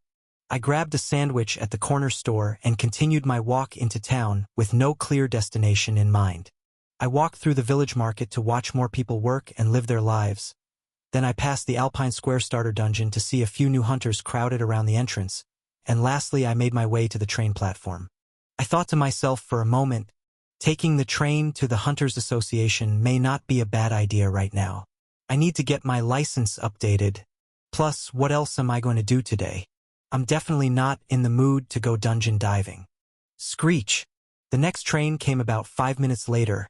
I grabbed a sandwich at the corner store and continued my walk into town with no clear destination in mind. I walked through the village market to watch more people work and live their lives. Then I passed the Alpine Square starter dungeon to see a few new hunters crowded around the entrance, and lastly I made my way to the train platform. I thought to myself for a moment, taking the train to the Hunters Association may not be a bad idea right now. I need to get my license updated. Plus, what else am I going to do today? I'm definitely not in the mood to go dungeon diving. Screech! The next train came about 5 minutes later.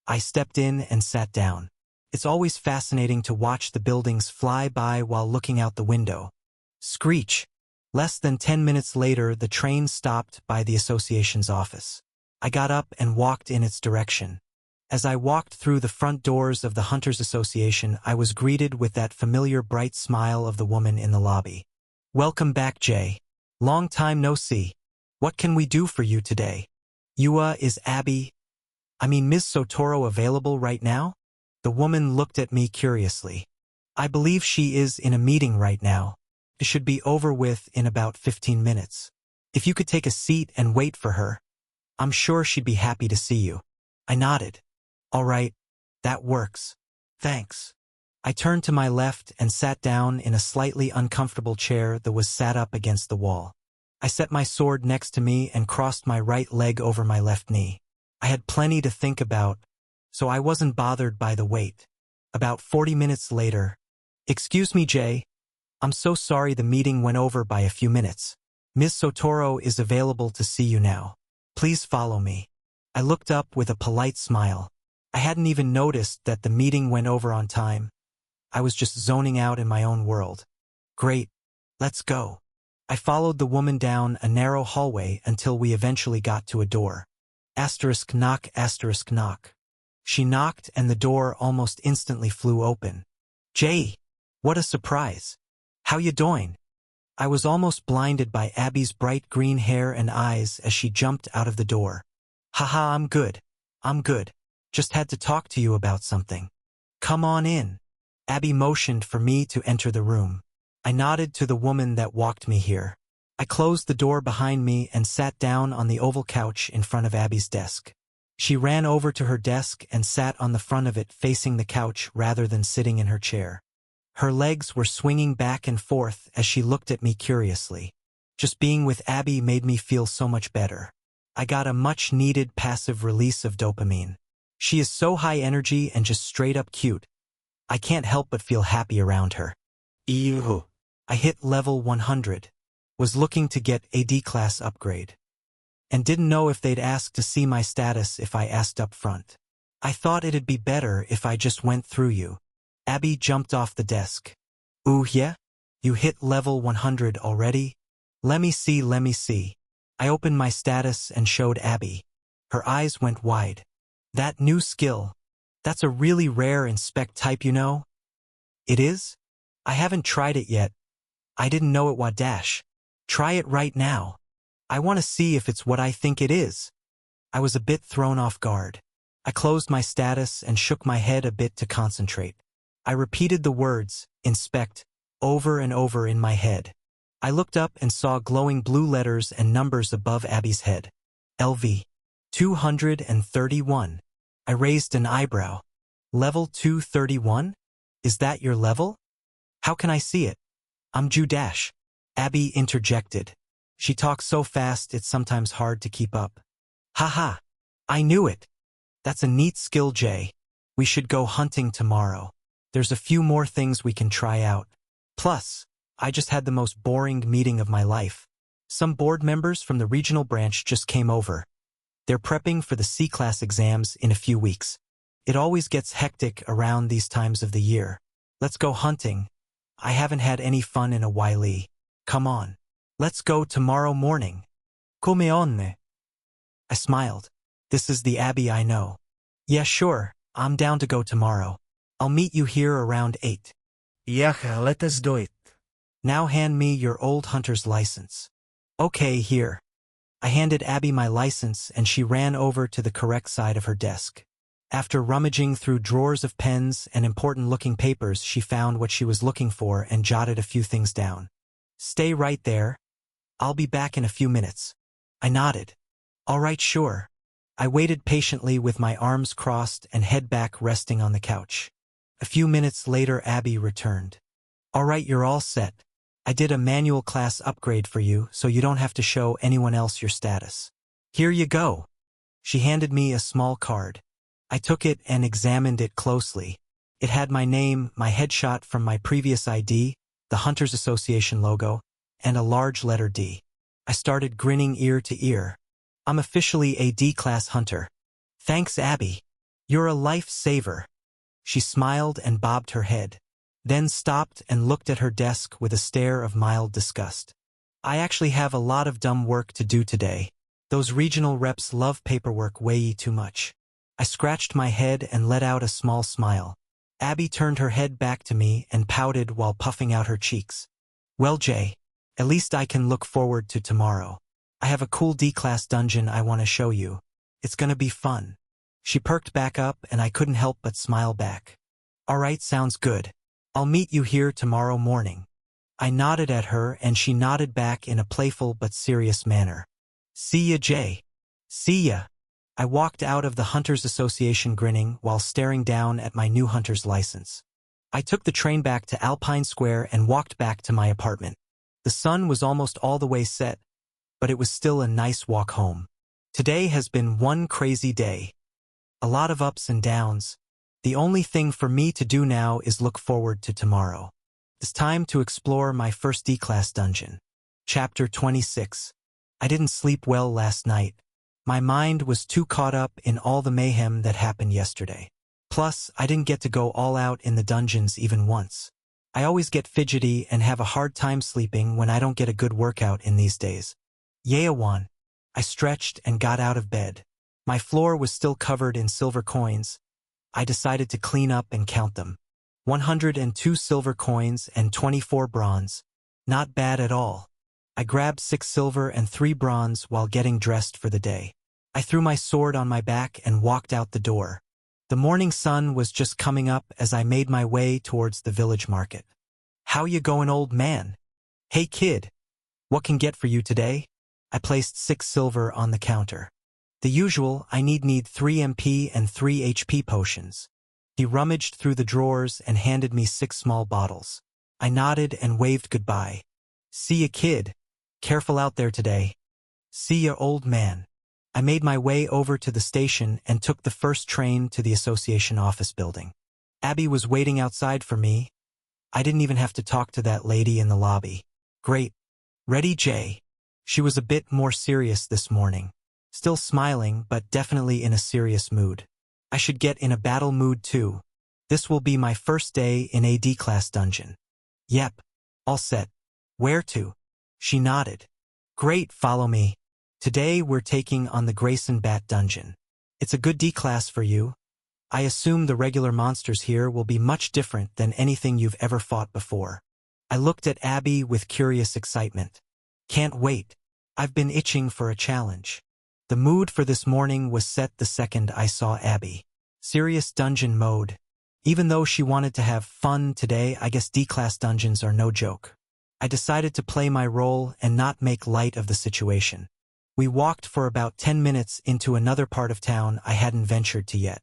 I stepped in and sat down. It's always fascinating to watch the buildings fly by while looking out the window. Screech! Less than 10 minutes later, the train stopped by the association's office. I got up and walked in its direction. As I walked through the front doors of the Hunters Association, I was greeted with that familiar bright smile of the woman in the lobby. Welcome back, Jay. Long time no see. What can we do for you today? Is Ms. Sotoro available right now? The woman looked at me curiously. I believe she is in a meeting right now. It should be over with in about 15 minutes. If you could take a seat and wait for her, I'm sure she'd be happy to see you. I nodded. All right, that works. Thanks. I turned to my left and sat down in a slightly uncomfortable chair that was sat up against the wall. I set my sword next to me and crossed my right leg over my left knee. I had plenty to think about, so I wasn't bothered by the wait. About 40 minutes later, "Excuse me, Jay. I'm so sorry the meeting went over by a few minutes. Ms. Sotoro is available to see you now. Please follow me." I looked up with a polite smile. I hadn't even noticed that the meeting went over on time. I was just zoning out in my own world. Great. Let's go. I followed the woman down a narrow hallway until we eventually got to a door. Knock, knock. She knocked and the door almost instantly flew open. Jay, what a surprise. How you doing? I was almost blinded by Abby's bright green hair and eyes as she jumped out of the door. Haha, I'm good. Just had to talk to you about something. Come on in. Abby motioned for me to enter the room. I nodded to the woman that walked me here. I closed the door behind me and sat down on the oval couch in front of Abby's desk. She ran over to her desk and sat on the front of it facing the couch rather than sitting in her chair. Her legs were swinging back and forth as she looked at me curiously. Just being with Abby made me feel so much better. I got a much-needed passive release of dopamine. She is so high energy and just straight up cute. I can't help but feel happy around her. Ew. I hit level 100. Was looking to get a D-class upgrade. And didn't know if they'd ask to see my status if I asked up front. I thought it'd be better if I just went through you. Abby jumped off the desk. Ooh yeah? You hit level 100 already? Let me see. I opened my status and showed Abby. Her eyes went wide. That new skill. That's a really rare inspect type, you know? It is? I haven't tried it yet. I didn't know it would dash. Try it right now. I want to see if it's what I think it is. I was a bit thrown off guard. I closed my status and shook my head a bit to concentrate. I repeated the words, inspect, over and over in my head. I looked up and saw glowing blue letters and numbers above Abby's head. LV. 231. I raised an eyebrow. Level 231? Is that your level? How can I see it? I'm Judash. Abby interjected. She talks so fast it's sometimes hard to keep up. Haha. I knew it. That's a neat skill, Jay. We should go hunting tomorrow. There's a few more things we can try out. Plus, I just had the most boring meeting of my life. Some board members from the regional branch just came over. They're prepping for the C-class exams in a few weeks. It always gets hectic around these times of the year. Let's go hunting. I haven't had any fun in a while. Come on. Let's go tomorrow morning. Come on. I smiled. This is the Abby I know. Yeah, sure. I'm down to go tomorrow. I'll meet you here around 8.
Yeah, let us do it.
Now hand me your old hunter's license. Okay, here. I handed Abby my license and she ran over to the correct side of her desk. After rummaging through drawers of pens and important-looking papers, she found what she was looking for and jotted a few things down. Stay right there. I'll be back in a few minutes. I nodded. All right, sure. I waited patiently with my arms crossed and head back resting on the couch. A few minutes later, Abby returned. All right, you're all set. I did a manual class upgrade for you so you don't have to show anyone else your status. Here you go. She handed me a small card. I took it and examined it closely. It had my name, my headshot from my previous ID, the Hunters Association logo, and a large letter D. I started grinning ear to ear. I'm officially a D-class hunter. Thanks, Abby. You're a lifesaver. She smiled and bobbed her head, then stopped and looked at her desk with a stare of mild disgust. I actually have a lot of dumb work to do today. Those regional reps love paperwork way too much. I scratched my head and let out a small smile. Abby turned her head back to me and pouted while puffing out her cheeks. Well, Jay, at least I can look forward to tomorrow. I have a cool D-class dungeon I want to show you. It's gonna be fun. She perked back up and I couldn't help but smile back. All right, sounds good. I'll meet you here tomorrow morning. I nodded at her and she nodded back in a playful but serious manner. See ya, Jay. See ya. I walked out of the Hunters Association grinning while staring down at my new hunter's license. I took the train back to Alpine Square and walked back to my apartment. The sun was almost all the way set, but it was still a nice walk home. Today has been one crazy day. A lot of ups and downs. The only thing for me to do now is look forward to tomorrow. It's time to explore my first D-class dungeon. Chapter 26. I didn't sleep well last night. My mind was too caught up in all the mayhem that happened yesterday. Plus, I didn't get to go all out in the dungeons even once. I always get fidgety and have a hard time sleeping when I don't get a good workout in these days. Yeawan. I stretched and got out of bed. My floor was still covered in silver coins. I decided to clean up and count them. 102 silver coins and 24 bronze. Not bad at all. I grabbed 6 silver and 3 bronze while getting dressed for the day. I threw my sword on my back and walked out the door. The morning sun was just coming up as I made my way towards the village market. How you going, old man? Hey, kid. What can get for you today? I placed 6 silver on the counter. The usual, I need 3 MP and 3 HP potions. He rummaged through the drawers and handed me 6 small bottles. I nodded and waved goodbye. See ya, kid. Careful out there today. See ya, old man. I made my way over to the station and took the first train to the association office building. Abby was waiting outside for me. I didn't even have to talk to that lady in the lobby. Great. Ready, Jay? She was a bit more serious this morning. Still smiling, but definitely in a serious mood. I should get in a battle mood too. This will be my first day in AD class dungeon. Yep. All set. Where to? She nodded. Great, follow me. Today we're taking on the Grayson Bat dungeon. It's a good D class for you. I assume the regular monsters here will be much different than anything you've ever fought before. I looked at Abby with curious excitement. Can't wait. I've been itching for a challenge. The mood for this morning was set the second I saw Abby. Serious dungeon mode. Even though she wanted to have fun today, I guess D-class dungeons are no joke. I decided to play my role and not make light of the situation. We walked for about 10 minutes into another part of town I hadn't ventured to yet.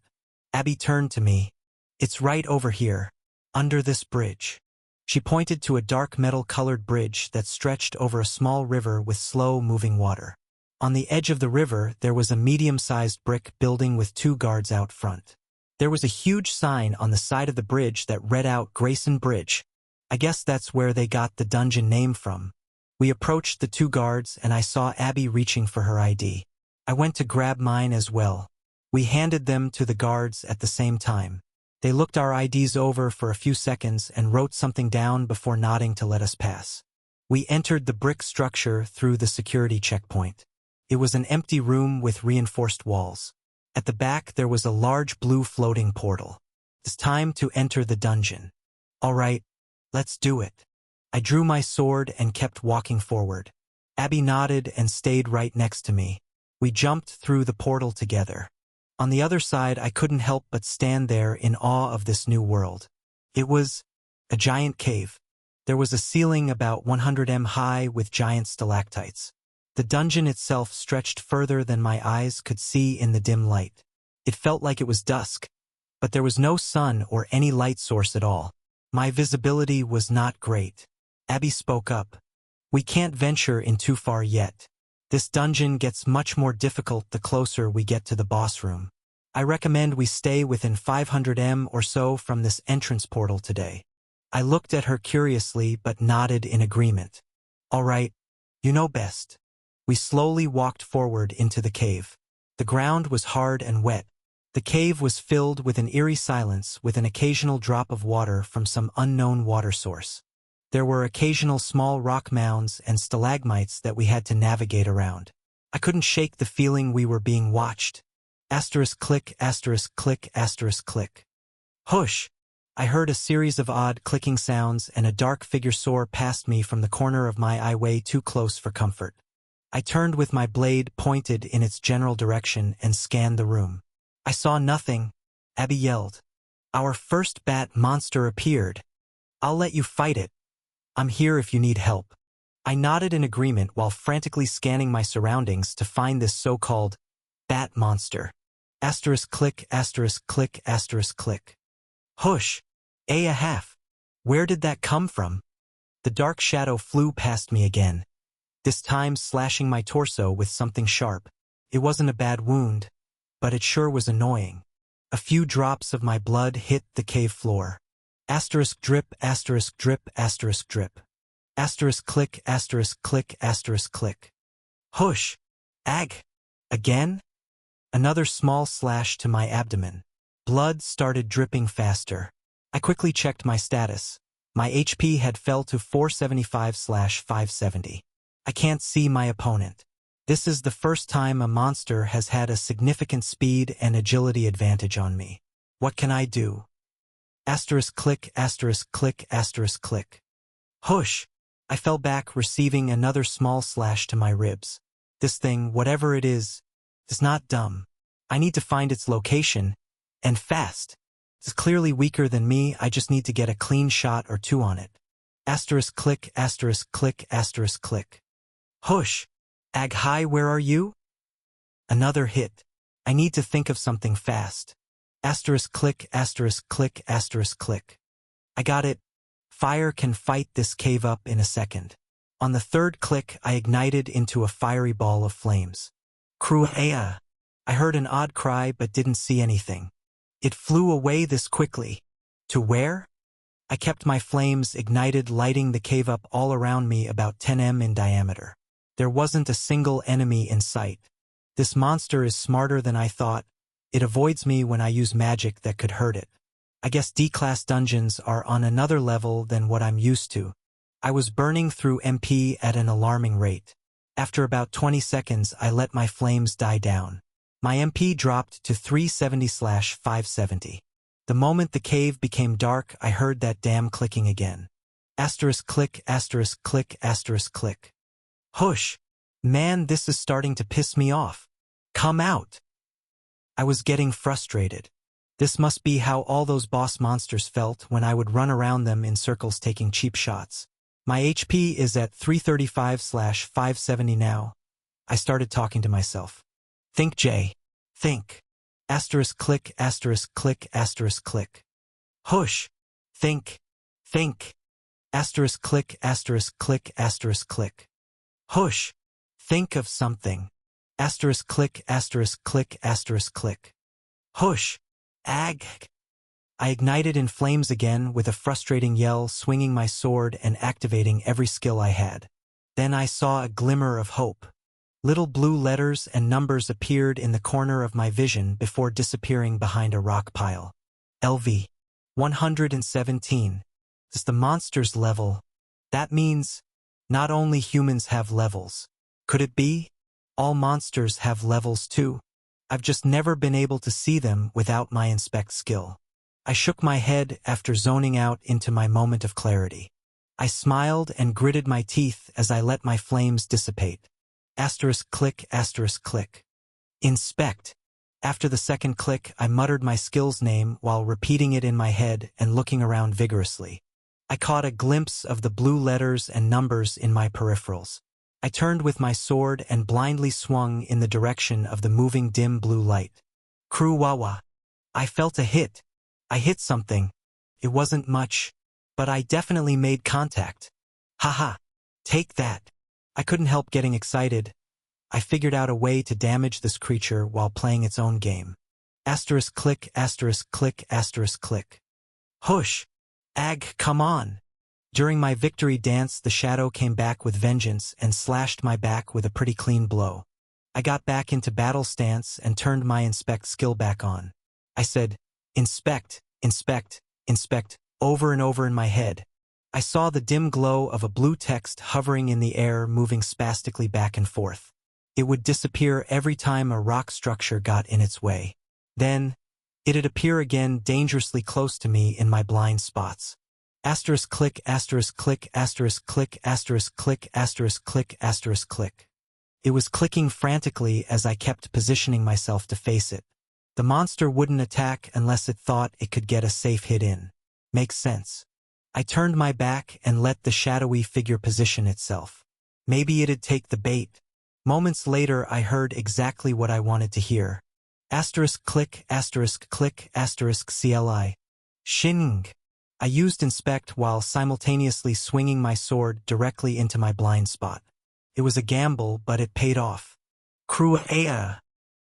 Abby turned to me. It's right over here, under this bridge. She pointed to a dark metal-colored bridge that stretched over a small river with slow-moving water. On the edge of the river, there was a medium-sized brick building with 2 guards out front. There was a huge sign on the side of the bridge that read out Grayson Bridge. I guess that's where they got the dungeon name from. We approached the 2 guards and I saw Abby reaching for her ID. I went to grab mine as well. We handed them to the guards at the same time. They looked our IDs over for a few seconds and wrote something down before nodding to let us pass. We entered the brick structure through the security checkpoint. It was an empty room with reinforced walls. At the back there was a large blue floating portal. It's time to enter the dungeon. All right, let's do it. I drew my sword and kept walking forward. Abby nodded and stayed right next to me. We jumped through the portal together. On the other side, I couldn't help but stand there in awe of this new world. It was a giant cave. There was a ceiling about 100 m high with giant stalactites. The dungeon itself stretched further than my eyes could see in the dim light. It felt like it was dusk, but there was no sun or any light source at all. My visibility was not great. Abby spoke up. We can't venture in too far yet. This dungeon gets much more difficult the closer we get to the boss room. I recommend we stay within 500 m or so from this entrance portal today. I looked at her curiously but nodded in agreement. All right, you know best. We slowly walked forward into the cave. The ground was hard and wet. The cave was filled with an eerie silence with an occasional drop of water from some unknown water source. There were occasional small rock mounds and stalagmites that we had to navigate around. I couldn't shake the feeling we were being watched. Asterisk click, asterisk click, asterisk click. Hush! I heard a series of odd clicking sounds and a dark figure soar past me from the corner of my eye way too close for comfort. I turned with my blade pointed in its general direction and scanned the room. I saw nothing. Abby yelled. Our first bat monster appeared. I'll let you fight it. I'm here if you need help. I nodded in agreement while frantically scanning my surroundings to find this so-called bat monster. Asterisk click, asterisk click, asterisk click. Hush! A half. Where did that come from? The dark shadow flew past me again, this time slashing my torso with something sharp. It wasn't a bad wound, but it sure was annoying. A few drops of my blood hit the cave floor. Asterisk drip, asterisk drip, asterisk drip. Asterisk click, asterisk click, asterisk click. Hush! Ag! Again? Another small slash to my abdomen. Blood started dripping faster. I quickly checked my status. My HP had fell to 475/570. I can't see my opponent. This is the first time a monster has had a significant speed and agility advantage on me. What can I do? Asterisk click, asterisk click, asterisk click. Hush! I fell back, receiving another small slash to my ribs. This thing, whatever it is not dumb. I need to find its location, and fast. It's clearly weaker than me, I just need to get a clean shot or two on it. Asterisk click, asterisk click, asterisk click. Hush! Ag hi, where are you? Another hit. I need to think of something fast. Asterisk click, asterisk click, asterisk click. I got it. Fire can fight this cave up in a second. On the third click, I ignited into a fiery ball of flames. Cruella! I heard an odd cry but didn't see anything. It flew away this quickly. To where? I kept my flames ignited, lighting the cave up all around me about 10 m in diameter. There wasn't a single enemy in sight. This monster is smarter than I thought. It avoids me when I use magic that could hurt it. I guess D-class dungeons are on another level than what I'm used to. I was burning through MP at an alarming rate. After about 20 seconds, I let my flames die down. My MP dropped to 370/570. The moment the cave became dark, I heard that damn clicking again. Asterisk click, asterisk click, asterisk click. Hush! Man, this is starting to piss me off. Come out! I was getting frustrated. This must be how all those boss monsters felt when I would run around them in circles taking cheap shots. My HP is at 335/570 now. I started talking to myself. Think, Jay. Think. Asterisk click, asterisk click, asterisk click. Hush! Think. Think. Asterisk click, asterisk click, asterisk click. Hush! Think of something. Asterisk click, asterisk click, asterisk click. Hush! Ag! I ignited in flames again with a frustrating yell, swinging my sword and activating every skill I had. Then I saw a glimmer of hope. Little blue letters and numbers appeared in the corner of my vision before disappearing behind a rock pile. LV 117. It's the monster's level. That means not only humans have levels. Could it be? All monsters have levels too. I've just never been able to see them without my inspect skill. I shook my head after zoning out into my moment of clarity. I smiled and gritted my teeth as I let my flames dissipate. Asterisk click, asterisk click. Inspect. After the second click, I muttered my skill's name while repeating it in my head and looking around vigorously. I caught a glimpse of the blue letters and numbers in my peripherals. I turned with my sword and blindly swung in the direction of the moving dim blue light. Cruella. I felt a hit. I hit something. It wasn't much, but I definitely made contact. Haha. Take that. I couldn't help getting excited. I figured out a way to damage this creature while playing its own game. Asterisk click, asterisk click, asterisk click. Hush! Ag, come on! During my victory dance, the shadow came back with vengeance and slashed my back with a pretty clean blow. I got back into battle stance and turned my inspect skill back on. I said, inspect, inspect, inspect, over and over in my head. I saw the dim glow of a blue text hovering in the air, moving spastically back and forth. It would disappear every time a rock structure got in its way. Then, it'd appear again dangerously close to me in my blind spots. Asterisk click, asterisk click, asterisk click, asterisk click, asterisk click, asterisk click. It was clicking frantically as I kept positioning myself to face it. The monster wouldn't attack unless it thought it could get a safe hit in. Makes sense. I turned my back and let the shadowy figure position itself. Maybe it'd take the bait. Moments later, I heard exactly what I wanted to hear. Asterisk click, asterisk click, asterisk CLI. Shing. I used inspect while simultaneously swinging my sword directly into my blind spot. It was a gamble, but it paid off. Cruella.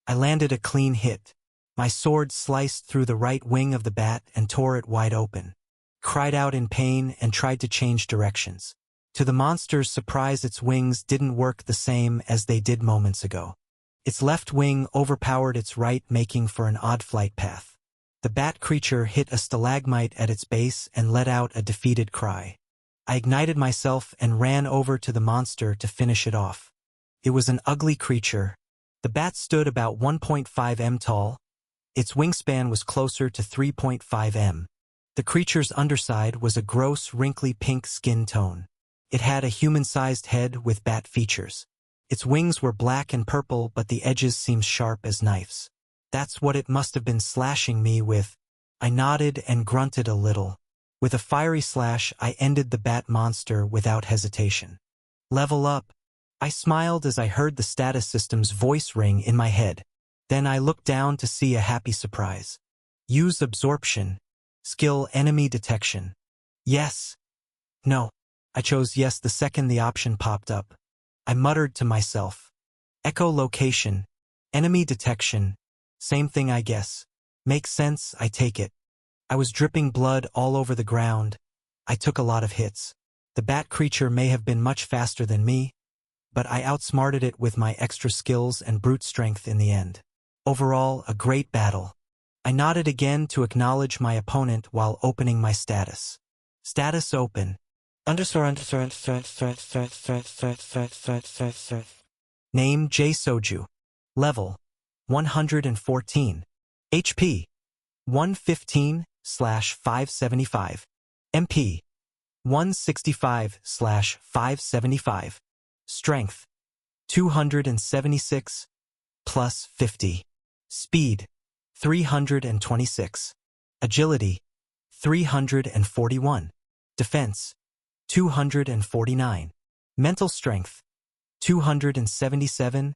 I landed a clean hit. My sword sliced through the right wing of the bat and tore it wide open. Cried out in pain and tried to change directions. To the monster's surprise, its wings didn't work the same as they did moments ago. Its left wing overpowered its right, making for an odd flight path. The bat creature hit a stalagmite at its base and let out a defeated cry. I ignited myself and ran over to the monster to finish it off. It was an ugly creature. The bat stood about 1.5 m tall. Its wingspan was closer to 3.5 m. The creature's underside was a gross, wrinkly pink skin tone. It had a human-sized head with bat features. Its wings were black and purple, but the edges seemed sharp as knives. That's what it must have been slashing me with. I nodded and grunted a little. With a fiery slash, I ended the bat monster without hesitation. Level up. I smiled as I heard the status system's voice ring in my head. Then I looked down to see a happy surprise. Use absorption. Skill enemy detection. Yes. No. I chose yes the second the option popped up. I muttered to myself. Echolocation. Enemy detection. Same thing I guess. Makes sense, I take it. I was dripping blood all over the ground. I took a lot of hits. The bat creature may have been much faster than me, but I outsmarted it with my extra skills and brute strength in the end. Overall, a great battle. I nodded again to acknowledge my opponent while opening my status. Status open. Name J Soju. Level 114. HP 115/575. MP 165/575. Strength 276 plus 50. Speed 326. Agility 341. Defense 249. Mental strength 277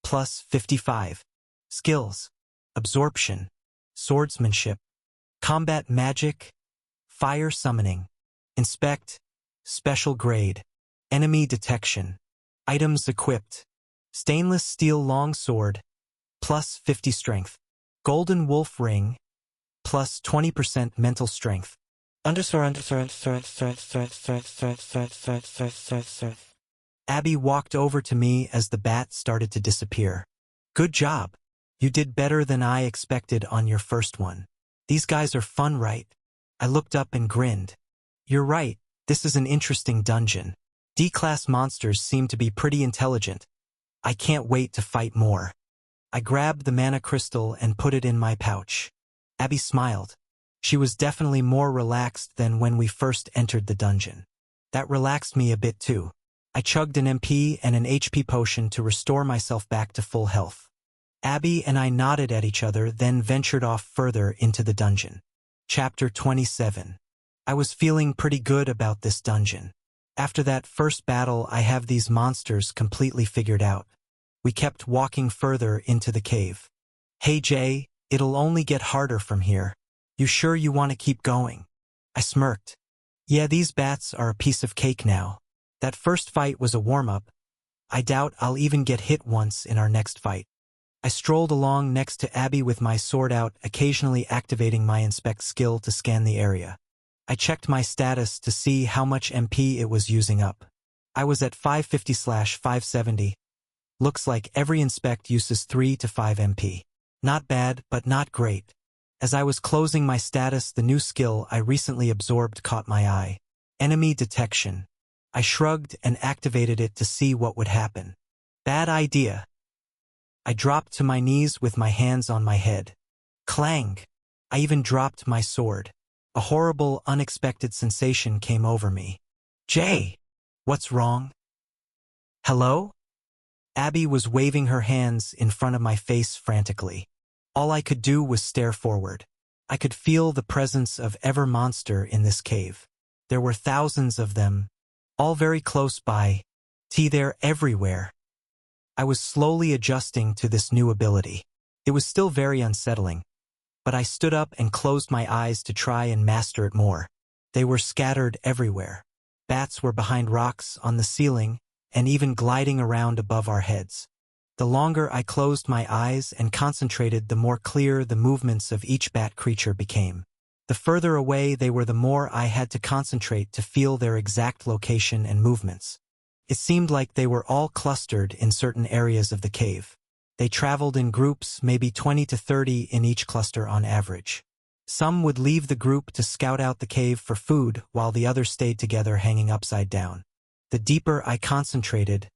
plus 55. Skills: absorption, swordsmanship, combat magic, fire summoning, inspect, special grade, enemy detection, items equipped, stainless steel longsword, plus 50 strength, golden wolf ring, plus 20% mental strength. Abby walked over to me as the bat started to disappear. Good job. You did better than I expected on your first one. These guys are fun, right? I looked up and grinned. You're right, this is an interesting dungeon. D-class monsters seem to be pretty intelligent. I can't wait to fight more. I grabbed the mana crystal and put it in my pouch. Abby smiled. She was definitely more relaxed than when we first entered the dungeon. That relaxed me a bit too. I chugged an MP and an HP potion to restore myself back to full health. Abby and I nodded at each other, then ventured off further into the dungeon. Chapter 27. I was feeling pretty good about this dungeon. After that first battle, I have these monsters completely figured out. We kept walking further into the cave. Hey Jay, it'll only get harder from here. You sure you want to keep going? I smirked. Yeah, these bats are a piece of cake now. That first fight was a warm-up. I doubt I'll even get hit once in our next fight. I strolled along next to Abby with my sword out, occasionally activating my inspect skill to scan the area. I checked my status to see how much MP it was using up. I was at 550/570. Looks like every inspect uses 3 to 5 MP. Not bad, but not great. As I was closing my status, the new skill I recently absorbed caught my eye. Enemy detection. I shrugged and activated it to see what would happen. Bad idea. I dropped to my knees with my hands on my head. Clang! I even dropped my sword. A horrible, unexpected sensation came over me. Jay! What's wrong? Hello? Abby was waving her hands in front of my face frantically. All I could do was stare forward. I could feel the presence of every monster in this cave. There were thousands of them, all very close by. They're everywhere. I was slowly adjusting to this new ability. It was still very unsettling, but I stood up and closed my eyes to try and master it more. They were scattered everywhere. Bats were behind rocks, on the ceiling, and even gliding around above our heads. The longer I closed my eyes and concentrated, the more clear the movements of each bat creature became. The further away they were, the more I had to concentrate to feel their exact location and movements. It seemed like they were all clustered in certain areas of the cave. They traveled in groups, maybe 20 to 30 in each cluster on average. Some would leave the group to scout out the cave for food, while the others stayed together hanging upside down. The deeper I concentrated,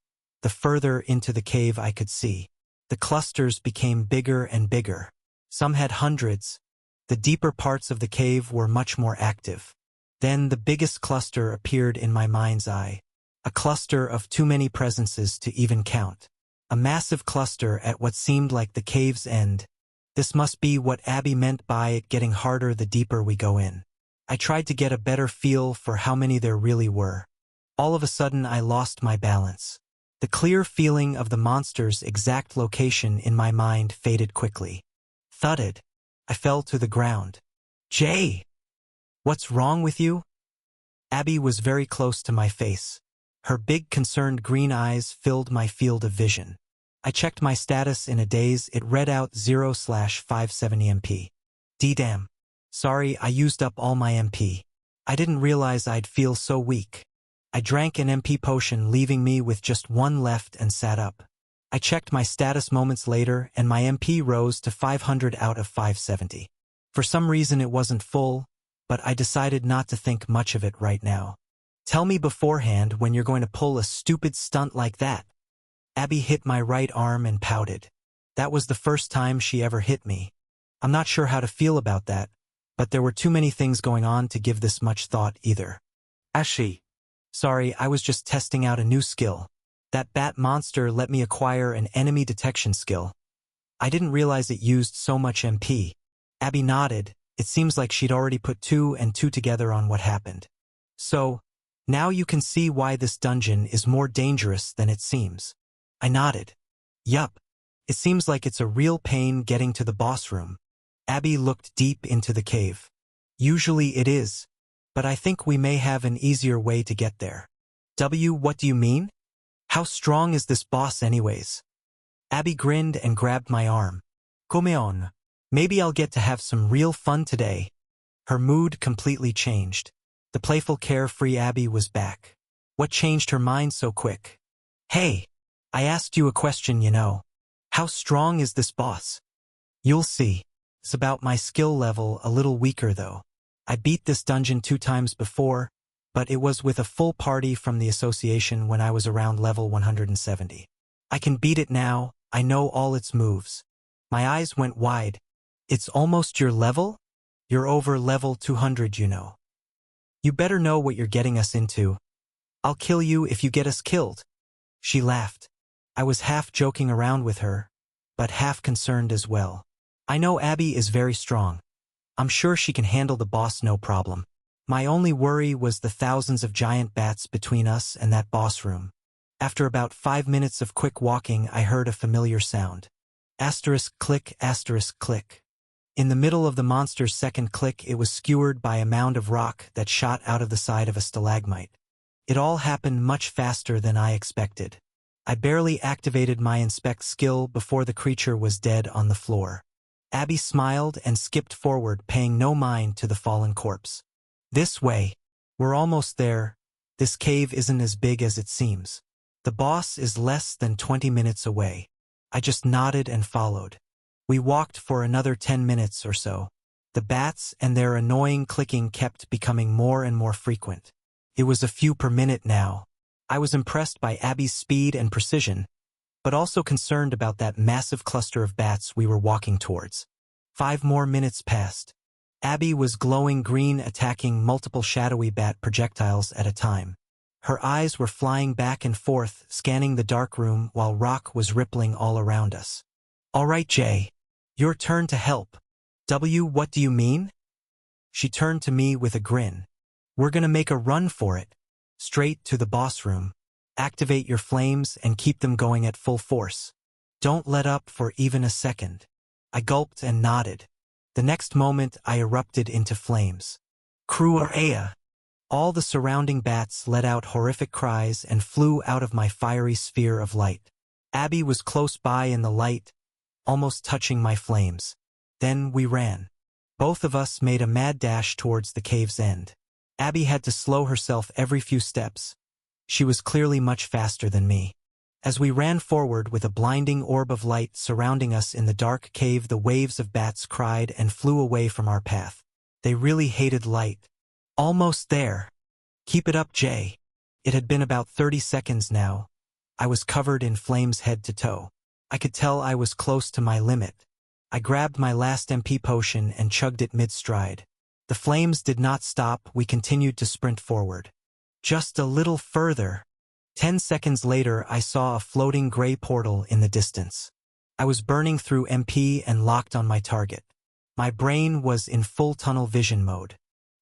the further into the cave I could see. The clusters became bigger and bigger. Some had hundreds. The deeper parts of the cave were much more active. Then the biggest cluster appeared in my mind's eye. A cluster of too many presences to even count. A massive cluster at what seemed like the cave's end. This must be what Abby meant by it getting harder the deeper we go in. I tried to get a better feel for how many there really were. All of a sudden I lost my balance. The clear feeling of the monster's exact location in my mind faded quickly. Thudded. I fell to the ground. Jay! What's wrong with you? Abby was very close to my face. Her big concerned green eyes filled my field of vision. I checked my status in a daze. It read out 0/570 MP. D-damn. Sorry, I used up all my MP. I didn't realize I'd feel so weak. I drank an MP potion, leaving me with just one left, and sat up. I checked my status moments later, and my MP rose to 500 out of 570. For some reason it wasn't full, but I decided not to think much of it right now. Tell me beforehand when you're going to pull a stupid stunt like that. Abby hit my right arm and pouted. That was the first time she ever hit me. I'm not sure how to feel about that, but there were too many things going on to give this much thought either. Ashi. Sorry, I was just testing out a new skill. That bat monster let me acquire an enemy detection skill. I didn't realize it used so much MP. Abby nodded. It seems like she'd already put 2 and 2 together on what happened. So, now you can see why this dungeon is more dangerous than it seems. I nodded. Yup. It seems like it's a real pain getting to the boss room. Abby looked deep into the cave. Usually it is, but I think we may have an easier way to get there. What do you mean? How strong is this boss anyways? Abby grinned and grabbed my arm. Come on. Maybe I'll get to have some real fun today. Her mood completely changed. The playful, carefree Abby was back. What changed her mind so quick? Hey, I asked you a question, you know. How strong is this boss? You'll see. It's about my skill level, a little weaker though. I beat this dungeon 2 times before, but it was with a full party from the association when I was around level 170. I can beat it now. I know all its moves. My eyes went wide. It's almost your level? You're over level 200, you know. You better know what you're getting us into. I'll kill you if you get us killed. She laughed. I was half joking around with her, but half concerned as well. I know Abby is very strong. I'm sure she can handle the boss no problem. My only worry was the thousands of giant bats between us and that boss room. After about 5 minutes of quick walking, I heard a familiar sound. Asterisk click, asterisk click. In the middle of the monster's second click, it was skewered by a mound of rock that shot out of the side of a stalagmite. It all happened much faster than I expected. I barely activated my inspect skill before the creature was dead on the floor. Abby smiled and skipped forward, paying no mind to the fallen corpse. This way. We're almost there. This cave isn't as big as it seems. The boss is less than 20 minutes away. I just nodded and followed. We walked for another 10 minutes or so. The bats and their annoying clicking kept becoming more and more frequent. It was a few per minute now. I was impressed by Abby's speed and precision, but also concerned about that massive cluster of bats we were walking towards. 5 more minutes passed. Abby was glowing green, attacking multiple shadowy bat projectiles at a time. Her eyes were flying back and forth, scanning the dark room while rock was rippling all around us. All right, Jay. Your turn to help. What do you mean? She turned to me with a grin. We're gonna make a run for it. Straight to the boss room. Activate your flames and keep them going at full force. Don't let up for even a second. I gulped and nodded. The next moment I erupted into flames. Cruarea! All the surrounding bats let out horrific cries and flew out of my fiery sphere of light. Abby was close by in the light, almost touching my flames. Then we ran. Both of us made a mad dash towards the cave's end. Abby had to slow herself every few steps. She was clearly much faster than me. As we ran forward with a blinding orb of light surrounding us in the dark cave, the waves of bats cried and flew away from our path. They really hated light. Almost there. Keep it up, Jay. It had been about 30 seconds now. I was covered in flames head to toe. I could tell I was close to my limit. I grabbed my last MP potion and chugged it mid-stride. The flames did not stop. We continued to sprint forward. Just a little further. 10 seconds later, I saw a floating gray portal in the distance. I was burning through MP and locked on my target. My brain was in full tunnel vision mode.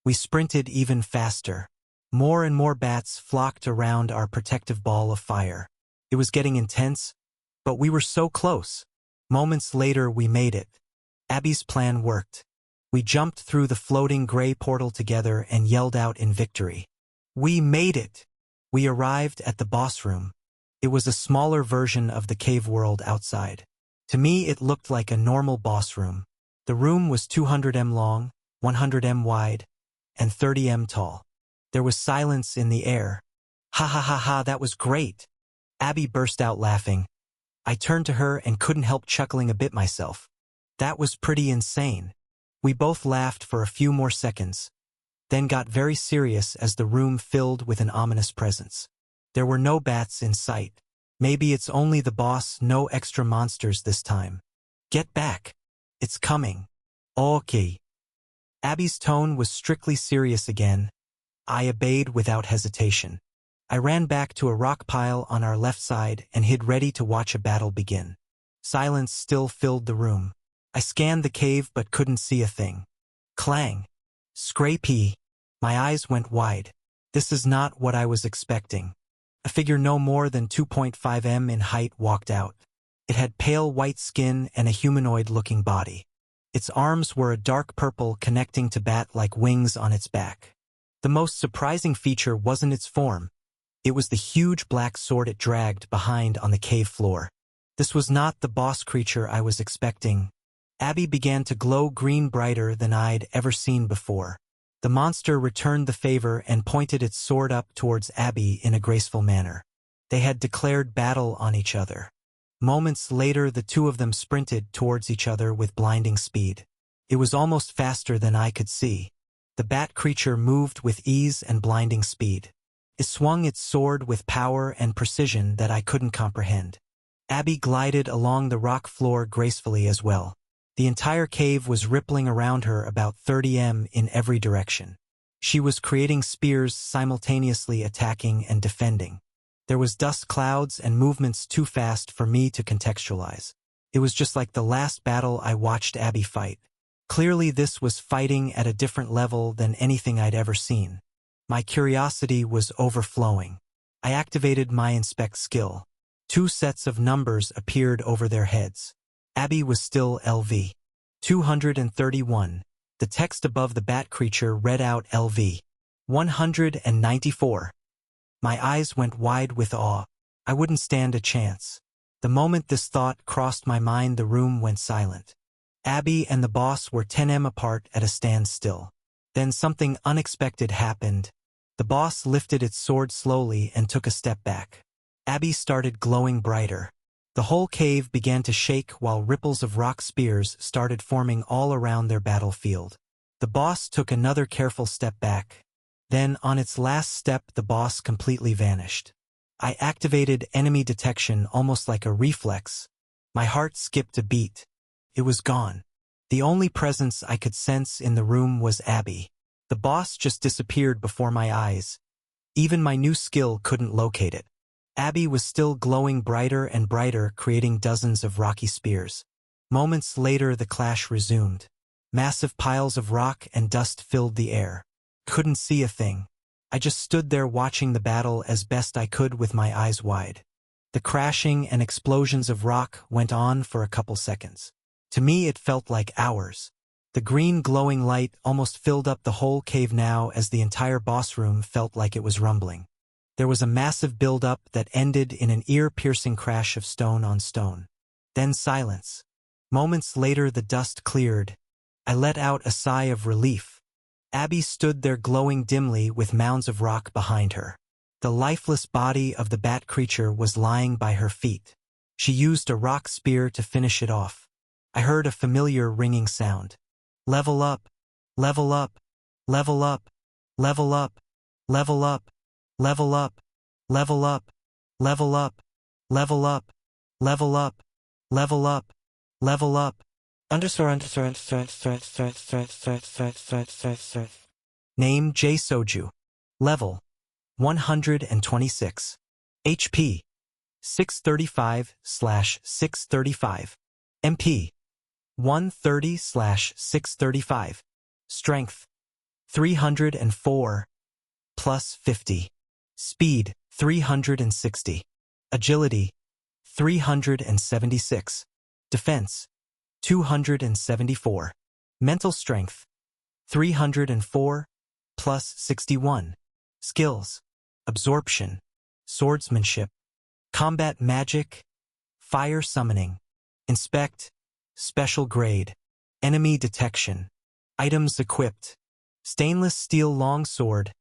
We sprinted even faster. More and more bats flocked around our protective ball of fire. It was getting intense, but we were so close. Moments later, we made it. Abby's plan worked. We jumped through the floating gray portal together and yelled out in victory. We made it! We arrived at the boss room. It was a smaller version of the cave world outside. To me, it looked like a normal boss room. The room was 200 m long, 100 m wide, and 30 m tall. There was silence in the air. Ha ha ha ha, that was great! Abby burst out laughing. I turned to her and couldn't help chuckling a bit myself. That was pretty insane. We both laughed for a few more seconds, then got very serious as the room filled with an ominous presence. There were no bats in sight. Maybe it's only the boss, no extra monsters this time. Get back. It's coming. Okay. Abby's tone was strictly serious again. I obeyed without hesitation. I ran back to a rock pile on our left side and hid ready to watch a battle begin. Silence still filled the room. I scanned the cave but couldn't see a thing. Clang. Scrapey. My eyes went wide. This is not what I was expecting. A figure no more than 2.5 m in height walked out. It had pale white skin and a humanoid-looking body. Its arms were a dark purple connecting to bat-like wings on its back. The most surprising feature wasn't its form. It was the huge black sword it dragged behind on the cave floor. This was not the boss creature I was expecting. Abby began to glow green brighter than I'd ever seen before. The monster returned the favor and pointed its sword up towards Abby in a graceful manner. They had declared battle on each other. Moments later, the two of them sprinted towards each other with blinding speed. It was almost faster than I could see. The bat creature moved with ease and blinding speed. It swung its sword with power and precision that I couldn't comprehend. Abby glided along the rock floor gracefully as well. The entire cave was rippling around her about 30 m in every direction. She was creating spears simultaneously attacking and defending. There was dust clouds and movements too fast for me to contextualize. It was just like the last battle I watched Abby fight. Clearly this was fighting at a different level than anything I'd ever seen. My curiosity was overflowing. I activated my inspect skill. 2 sets of numbers appeared over their heads. Abby was still LV 231. The text above the bat creature read out LV 194. My eyes went wide with awe. I wouldn't stand a chance. The moment this thought crossed my mind, the room went silent. Abby and the boss were 10 m apart at a standstill. Then something unexpected happened. The boss lifted its sword slowly and took a step back. Abby started glowing brighter. The whole cave began to shake while ripples of rock spears started forming all around their battlefield. The boss took another careful step back. Then, on its last step, the boss completely vanished. I activated enemy detection almost like a reflex. My heart skipped a beat. It was gone. The only presence I could sense in the room was Abby. The boss just disappeared before my eyes. Even my new skill couldn't locate it. Abby was still glowing brighter and brighter, creating dozens of rocky spears. Moments later, the clash resumed. Massive piles of rock and dust filled the air. Couldn't see a thing. I just stood there watching the battle as best I could with my eyes wide. The crashing and explosions of rock went on for a couple seconds. To me, it felt like hours. The green glowing light almost filled up the whole cave now as the entire boss room felt like it was rumbling. There was a massive build-up that ended in an ear-piercing crash of stone on stone. Then silence. Moments later, the dust cleared. I let out a sigh of relief. Abby stood there glowing dimly with mounds of rock behind her. The lifeless body of the bat creature was lying by her feet. She used a rock spear to finish it off. I heard a familiar ringing sound. Level up, level up, level up, level up, level up. Level up, level up, level up, level up, level up, level up, level up. Name J Soju. Level 126. HP 635/635. MP 130/635. Strength 304 plus 50. Speed 360. Agility, 376. Defense, 274. Mental strength, 304, plus 61. Skills, absorption, swordsmanship, combat magic, fire summoning, inspect, special grade, enemy detection, items equipped, stainless steel longsword,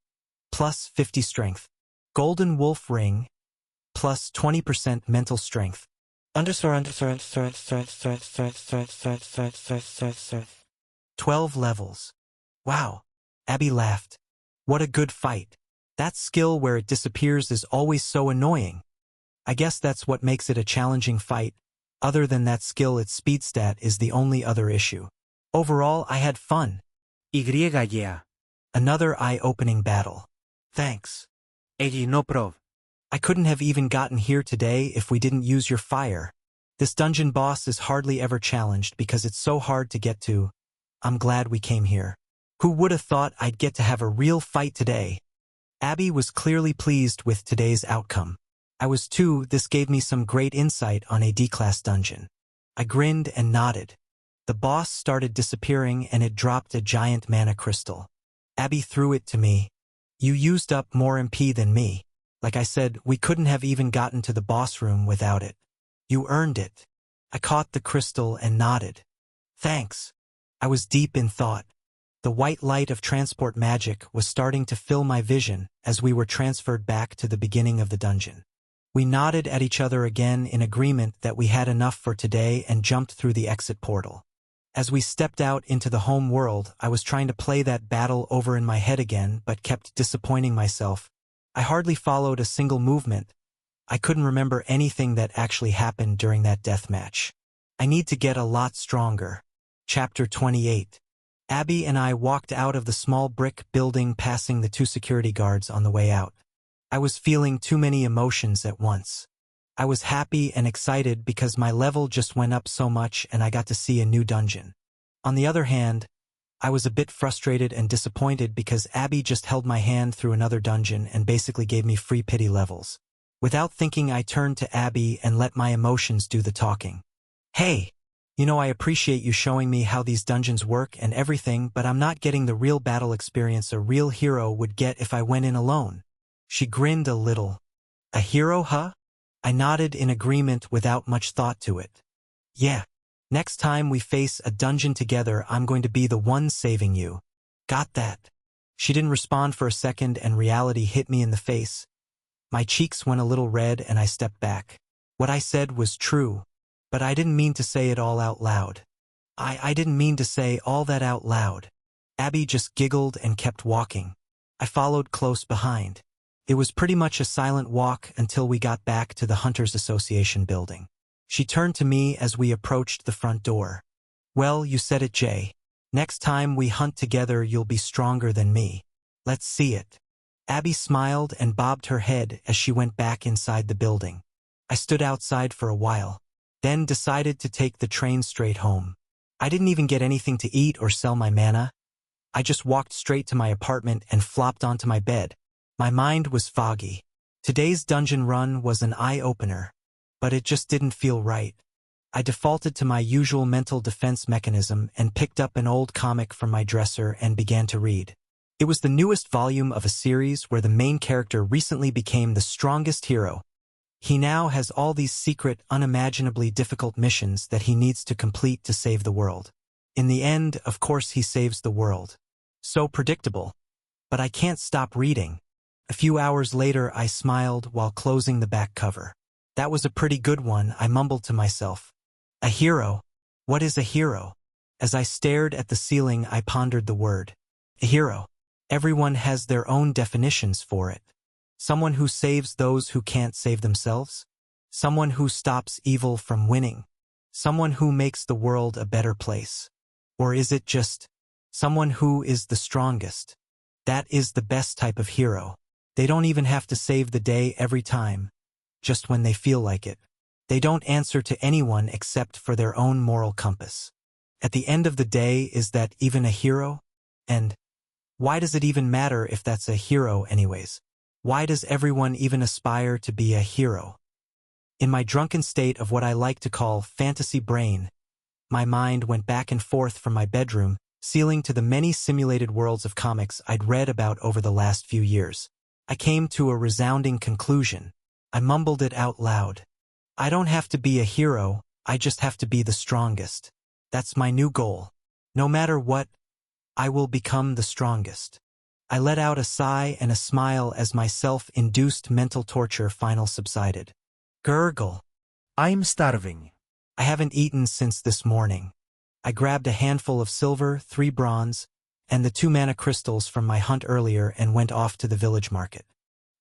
plus 50 strength, golden wolf ring, plus 20% mental strength. Undersword. 12 levels. Wow. Abby laughed. What a good fight. That skill where it disappears is always so annoying. I guess that's what makes it a challenging fight. Other than that skill, its speed stat is the only other issue. Overall, I had fun.
Yeah.
Another eye-opening battle. Thanks.
No prob.
I couldn't have even gotten here today if we didn't use your fire. This dungeon boss is hardly ever challenged because it's so hard to get to. I'm glad we came here. Who would have thought I'd get to have a real fight today? Abby was clearly pleased with today's outcome. I was too. This gave me some great insight on a D-class dungeon. I grinned and nodded. The boss started disappearing and it dropped a giant mana crystal. Abby threw it to me. You used up more MP than me. Like I said, we couldn't have even gotten to the boss room without it. You earned it. I caught the crystal and nodded. Thanks. I was deep in thought. The white light of transport magic was starting to fill my vision as we were transferred back to the beginning of the dungeon. We nodded at each other again in agreement that we had enough for today and jumped through the exit portal. As we stepped out into the home world, I was trying to play that battle over in my head again, but kept disappointing myself. I hardly followed a single movement. I couldn't remember anything that actually happened during that death match. I need to get a lot stronger. Chapter 28. Abby and I walked out of the small brick building, passing the 2 security guards on the way out. I was feeling too many emotions at once. I was happy and excited because my level just went up so much and I got to see a new dungeon. On the other hand, I was a bit frustrated and disappointed because Abby just held my hand through another dungeon and basically gave me free pity levels. Without thinking, I turned to Abby and let my emotions do the talking. Hey! I appreciate you showing me how these dungeons work and everything, but I'm not getting the real battle experience a real hero would get if I went in alone. She grinned a little. A hero, huh? I nodded in agreement without much thought to it. Yeah. Next time we face a dungeon together, I'm going to be the one saving you. Got that? She didn't respond for a second and reality hit me in the face. My cheeks went a little red and I stepped back. What I said was true. But I didn't mean to say it all out loud. I didn't mean to say all that out loud. Abby just giggled and kept walking. I followed close behind. It was pretty much a silent walk until we got back to the Hunters Association building. She turned to me as we approached the front door. Well, you said it, Jay. Next time we hunt together, you'll be stronger than me. Let's see it. Abby smiled and bobbed her head as she went back inside the building. I stood outside for a while, then decided to take the train straight home. I didn't even get anything to eat or sell my mana. I just walked straight to my apartment and flopped onto my bed. My mind was foggy. Today's dungeon run was an eye-opener, but it just didn't feel right. I defaulted to my usual mental defense mechanism and picked up an old comic from my dresser and began to read. It was the newest volume of a series where the main character recently became the strongest hero. He now has all these secret, unimaginably difficult missions that he needs to complete to save the world. In the end, of course, he saves the world. So predictable. But I can't stop reading. A few hours later, I smiled while closing the back cover. That was a pretty good one, I mumbled to myself. A hero? What is a hero? As I stared at the ceiling, I pondered the word. A hero. Everyone has their own definitions for it. Someone who saves those who can't save themselves? Someone who stops evil from winning? Someone who makes the world a better place? Or is it just someone who is the strongest? That is the best type of hero. They don't even have to save the day every time, just when they feel like it. They don't answer to anyone except for their own moral compass. At the end of the day, is that even a hero? And why does it even matter if that's a hero anyways? Why does everyone even aspire to be a hero? In my drunken state of what I like to call fantasy brain, my mind went back and forth from my bedroom, sealing to the many simulated worlds of comics I'd read about over the last few years. I came to a resounding conclusion. I mumbled it out loud. I don't have to be a hero, I just have to be the strongest. That's my new goal. No matter what, I will become the strongest. I let out a sigh and a smile as my self-induced mental torture finally subsided. Gurgle.
I'm starving.
I haven't eaten since this morning. I grabbed a handful of silver, 3 bronze, and the 2 mana crystals from my hunt earlier and went off to the village market.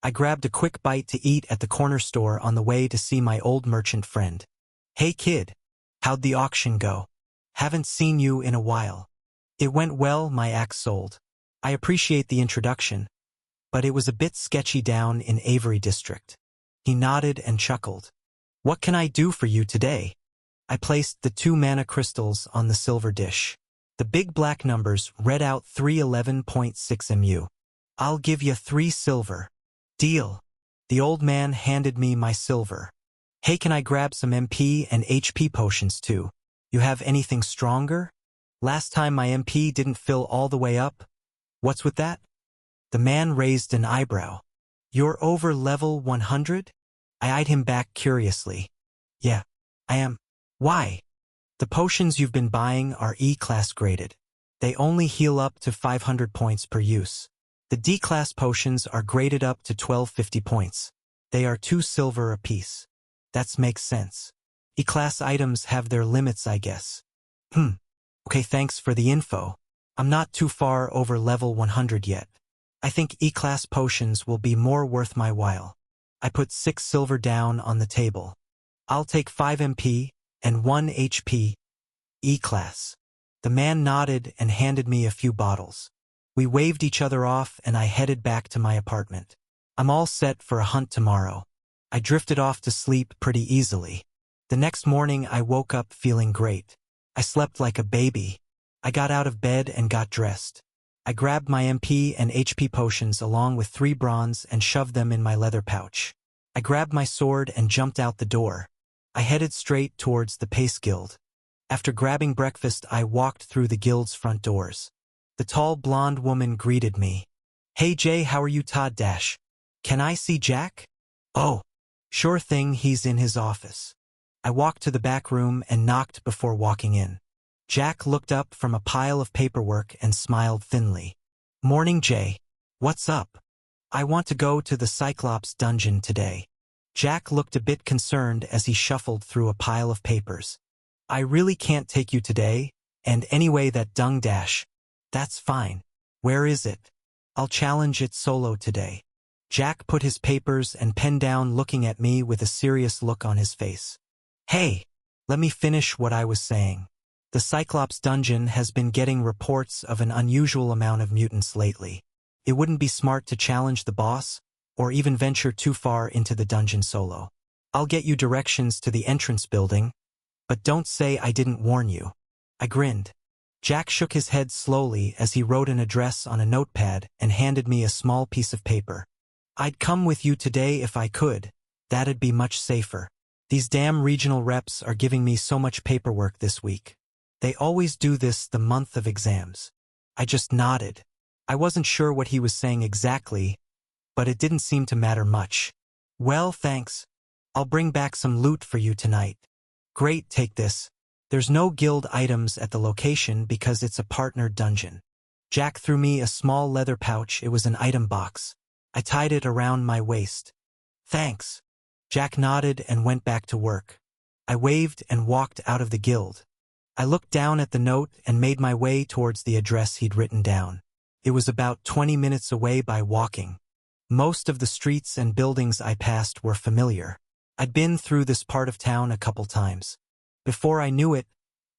I grabbed a quick bite to eat at the corner store on the way to see my old merchant friend. Hey kid, how'd the auction go? Haven't seen you in a while. It went well, my axe sold. I appreciate the introduction, but it was a bit sketchy down in Avery District. He nodded and chuckled. What can I do for you today? I placed the 2 mana crystals on the silver dish. The big black numbers read out 311.6 MU. I'll give you 3 silver. Deal. The old man handed me my silver. Hey, can I grab some MP and HP potions too? You have anything stronger? Last time my MP didn't fill all the way up. What's with that? The man raised an eyebrow. You're over level 100? I eyed him back curiously. Yeah, I am. Why? The potions you've been buying are E-class graded. They only heal up to 500 points per use. The D-class potions are graded up to 1250 points. They are 2 silver apiece. That makes sense. E-class items have their limits, I guess. Okay, thanks for the info. I'm not too far over level 100 yet. I think E-class potions will be more worth my while. I put 6 silver down on the table. I'll take 5 MP and 1 HP. E-class. The man nodded and handed me a few bottles. We waved each other off and I headed back to my apartment. I'm all set for a hunt tomorrow. I drifted off to sleep pretty easily. The next morning I woke up feeling great. I slept like a baby. I got out of bed and got dressed. I grabbed my MP and HP potions along with 3 bronze and shoved them in my leather pouch. I grabbed my sword and jumped out the door. I headed straight towards the Pace Guild. After grabbing breakfast, I walked through the guild's front doors. The tall blonde woman greeted me. Hey Jay, how are you, Todd Dash? Can I see Jack? Oh, sure thing, he's in his office. I walked to the back room and knocked before walking in. Jack looked up from a pile of paperwork and smiled thinly. Morning, Jay. What's up? I want to go to the Cyclops dungeon today. Jack looked a bit concerned as he shuffled through a pile of papers. I really can't take you today, and anyway that dung dash. That's fine. Where is it? I'll challenge it solo today. Jack put his papers and pen down, looking at me with a serious look on his face. Hey, let me finish what I was saying. The Cyclops dungeon has been getting reports of an unusual amount of mutants lately. It wouldn't be smart to challenge the boss, or even venture too far into the dungeon solo. I'll get you directions to the entrance building, but don't say I didn't warn you. I grinned. Jack shook his head slowly as he wrote an address on a notepad and handed me a small piece of paper. I'd come with you today if I could. That'd be much safer. These damn regional reps are giving me so much paperwork this week. They always do this the month of exams. I just nodded. I wasn't sure what he was saying exactly, but it didn't seem to matter much. Well, thanks. I'll bring back some loot for you tonight. Great, take this. There's no guild items at the location because it's a partnered dungeon. Jack threw me a small leather pouch. It was an item box. I tied it around my waist. Thanks. Jack nodded and went back to work. I waved and walked out of the guild. I looked down at the note and made my way towards the address he'd written down. It was about 20 minutes away by walking. Most of the streets and buildings I passed were familiar. I'd been through this part of town a couple times. Before I knew it,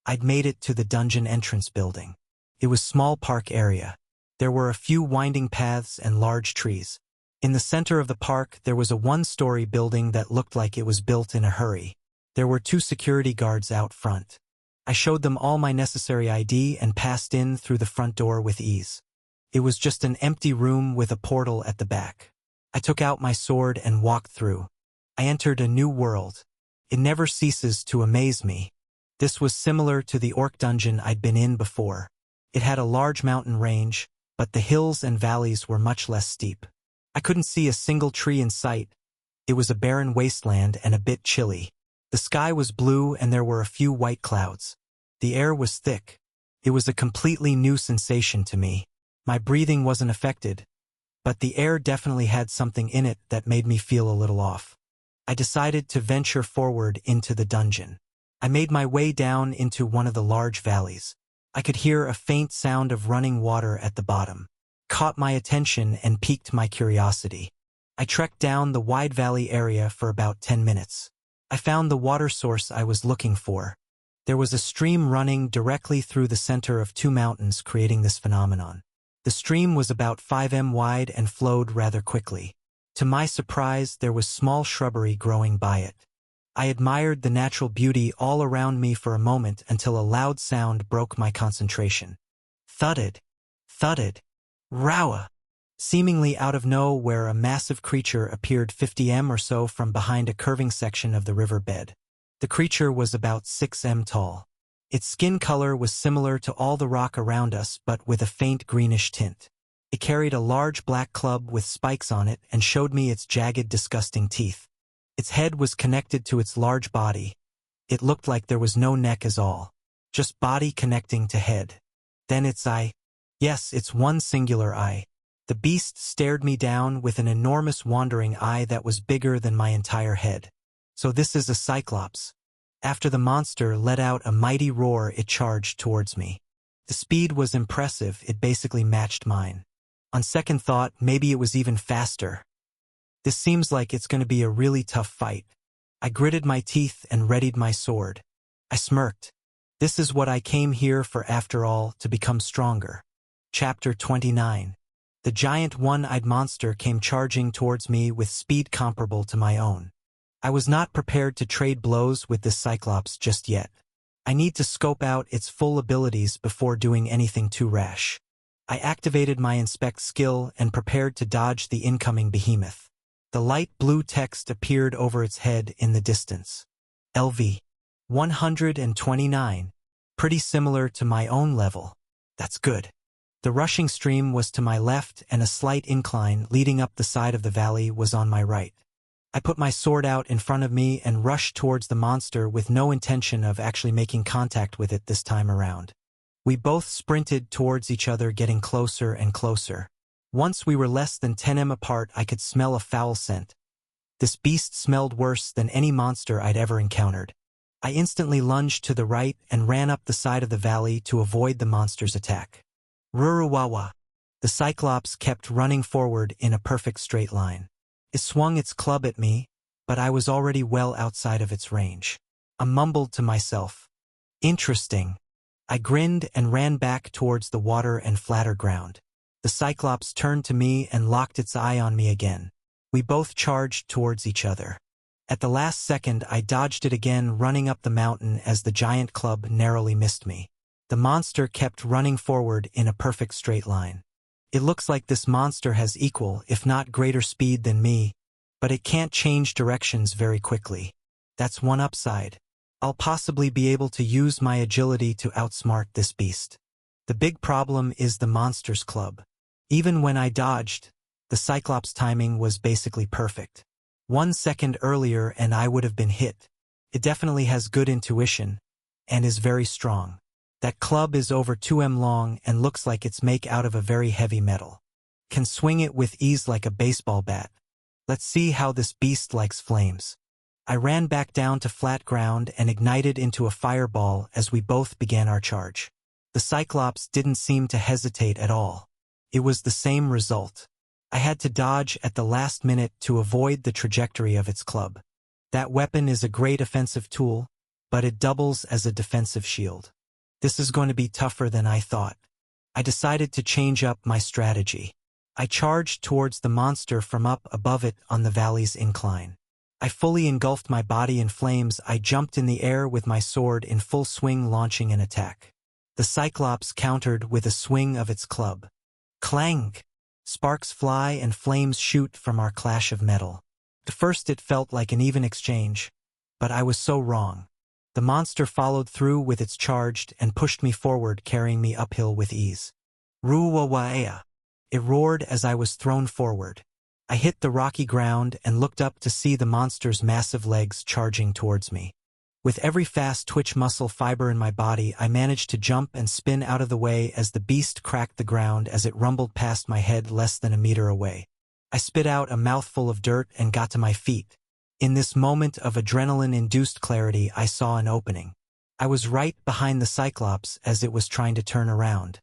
I'd made it to the dungeon entrance building. It was a small park area. There were a few winding paths and large trees. In the center of the park, there was a 1-story building that looked like it was built in a hurry. There were 2 security guards out front. I showed them all my necessary ID and passed in through the front door with ease. It was just an empty room with a portal at the back. I took out my sword and walked through. I entered a new world. It never ceases to amaze me. This was similar to the orc dungeon I'd been in before. It had a large mountain range, but the hills and valleys were much less steep. I couldn't see a single tree in sight. It was a barren wasteland and a bit chilly. The sky was blue and there were a few white clouds. The air was thick. It was a completely new sensation to me. My breathing wasn't affected, but the air definitely had something in it that made me feel a little off. I decided to venture forward into the dungeon. I made my way down into one of the large valleys. I could hear a faint sound of running water at the bottom. Caught my attention and piqued my curiosity. I trekked down the wide valley area for about 10 minutes. I found the water source I was looking for. There was a stream running directly through the center of two mountains, creating this phenomenon. The stream was about 5 m wide and flowed rather quickly. To my surprise, there was small shrubbery growing by it. I admired the natural beauty all around me for a moment until a loud sound broke my concentration. Thudded. Thudded. Rowa! Seemingly out of nowhere, a massive creature appeared 50 m or so from behind a curving section of the river bed. The creature was about 6 m tall. Its skin color was similar to all the rock around us, but with a faint greenish tint. It carried a large black club with spikes on it and showed me its jagged, disgusting teeth. Its head was connected to its large body. It looked like there was no neck at all. Just body connecting to head. Then its eye. Yes, it's one singular eye. The beast stared me down with an enormous wandering eye that was bigger than my entire head. So this is a cyclops. After the monster let out a mighty roar, it charged towards me. The speed was impressive, it basically matched mine. On second thought, maybe it was even faster. This seems like it's going to be a really tough fight. I gritted my teeth and readied my sword. I smirked. This is what I came here for after all, to become stronger. Chapter 29. The giant one-eyed monster came charging towards me with speed comparable to my own. I was not prepared to trade blows with this cyclops just yet. I need to scope out its full abilities before doing anything too rash. I activated my inspect skill and prepared to dodge the incoming behemoth. The light blue text appeared over its head in the distance. LV 129. Pretty similar to my own level. That's good. The rushing stream was to my left and a slight incline leading up the side of the valley was on my right. I put my sword out in front of me and rushed towards the monster with no intention of actually making contact with it this time around. We both sprinted towards each other, getting closer and closer. Once we were less than 10 m apart, I could smell a foul scent. This beast smelled worse than any monster I'd ever encountered. I instantly lunged to the right and ran up the side of the valley to avoid the monster's attack. Ruruwawa. The cyclops kept running forward in a perfect straight line. It swung its club at me, but I was already well outside of its range. I mumbled to myself. Interesting. I grinned and ran back towards the water and flatter ground. The cyclops turned to me and locked its eye on me again. We both charged towards each other. At the last second, I dodged it again, running up the mountain as the giant club narrowly missed me. The monster kept running forward in a perfect straight line. It looks like this monster has equal, if not greater speed than me, but it can't change directions very quickly. That's one upside. I'll possibly be able to use my agility to outsmart this beast. The big problem is the monster's club. Even when I dodged, the cyclops' timing was basically perfect. 1 second earlier and I would have been hit. It definitely has good intuition, and is very strong. That club is over 2 m long and looks like it's made out of a very heavy metal. Can swing it with ease like a baseball bat. Let's see how this beast likes flames. I ran back down to flat ground and ignited into a fireball as we both began our charge. The cyclops didn't seem to hesitate at all. It was the same result. I had to dodge at the last minute to avoid the trajectory of its club. That weapon is a great offensive tool, but it doubles as a defensive shield. This is going to be tougher than I thought. I decided to change up my strategy. I charged towards the monster from up above it on the valley's incline. I fully engulfed my body in flames. I jumped in the air with my sword in full swing, launching an attack. The cyclops countered with a swing of its club. Clang! Sparks fly and flames shoot from our clash of metal. At first it felt like an even exchange, But I was so wrong. The monster followed through with its charge and pushed me forward, carrying me uphill with ease. Ruwawaea. It roared as I was thrown forward. I hit the rocky ground and looked up to see the monster's massive legs charging towards me. With every fast twitch muscle fiber in my body, I managed to jump and spin out of the way as the beast cracked the ground as it rumbled past my head less than a meter away. I spit out a mouthful of dirt and got to my feet. In this moment of adrenaline-induced clarity, I saw an opening. I was right behind the Cyclops as it was trying to turn around.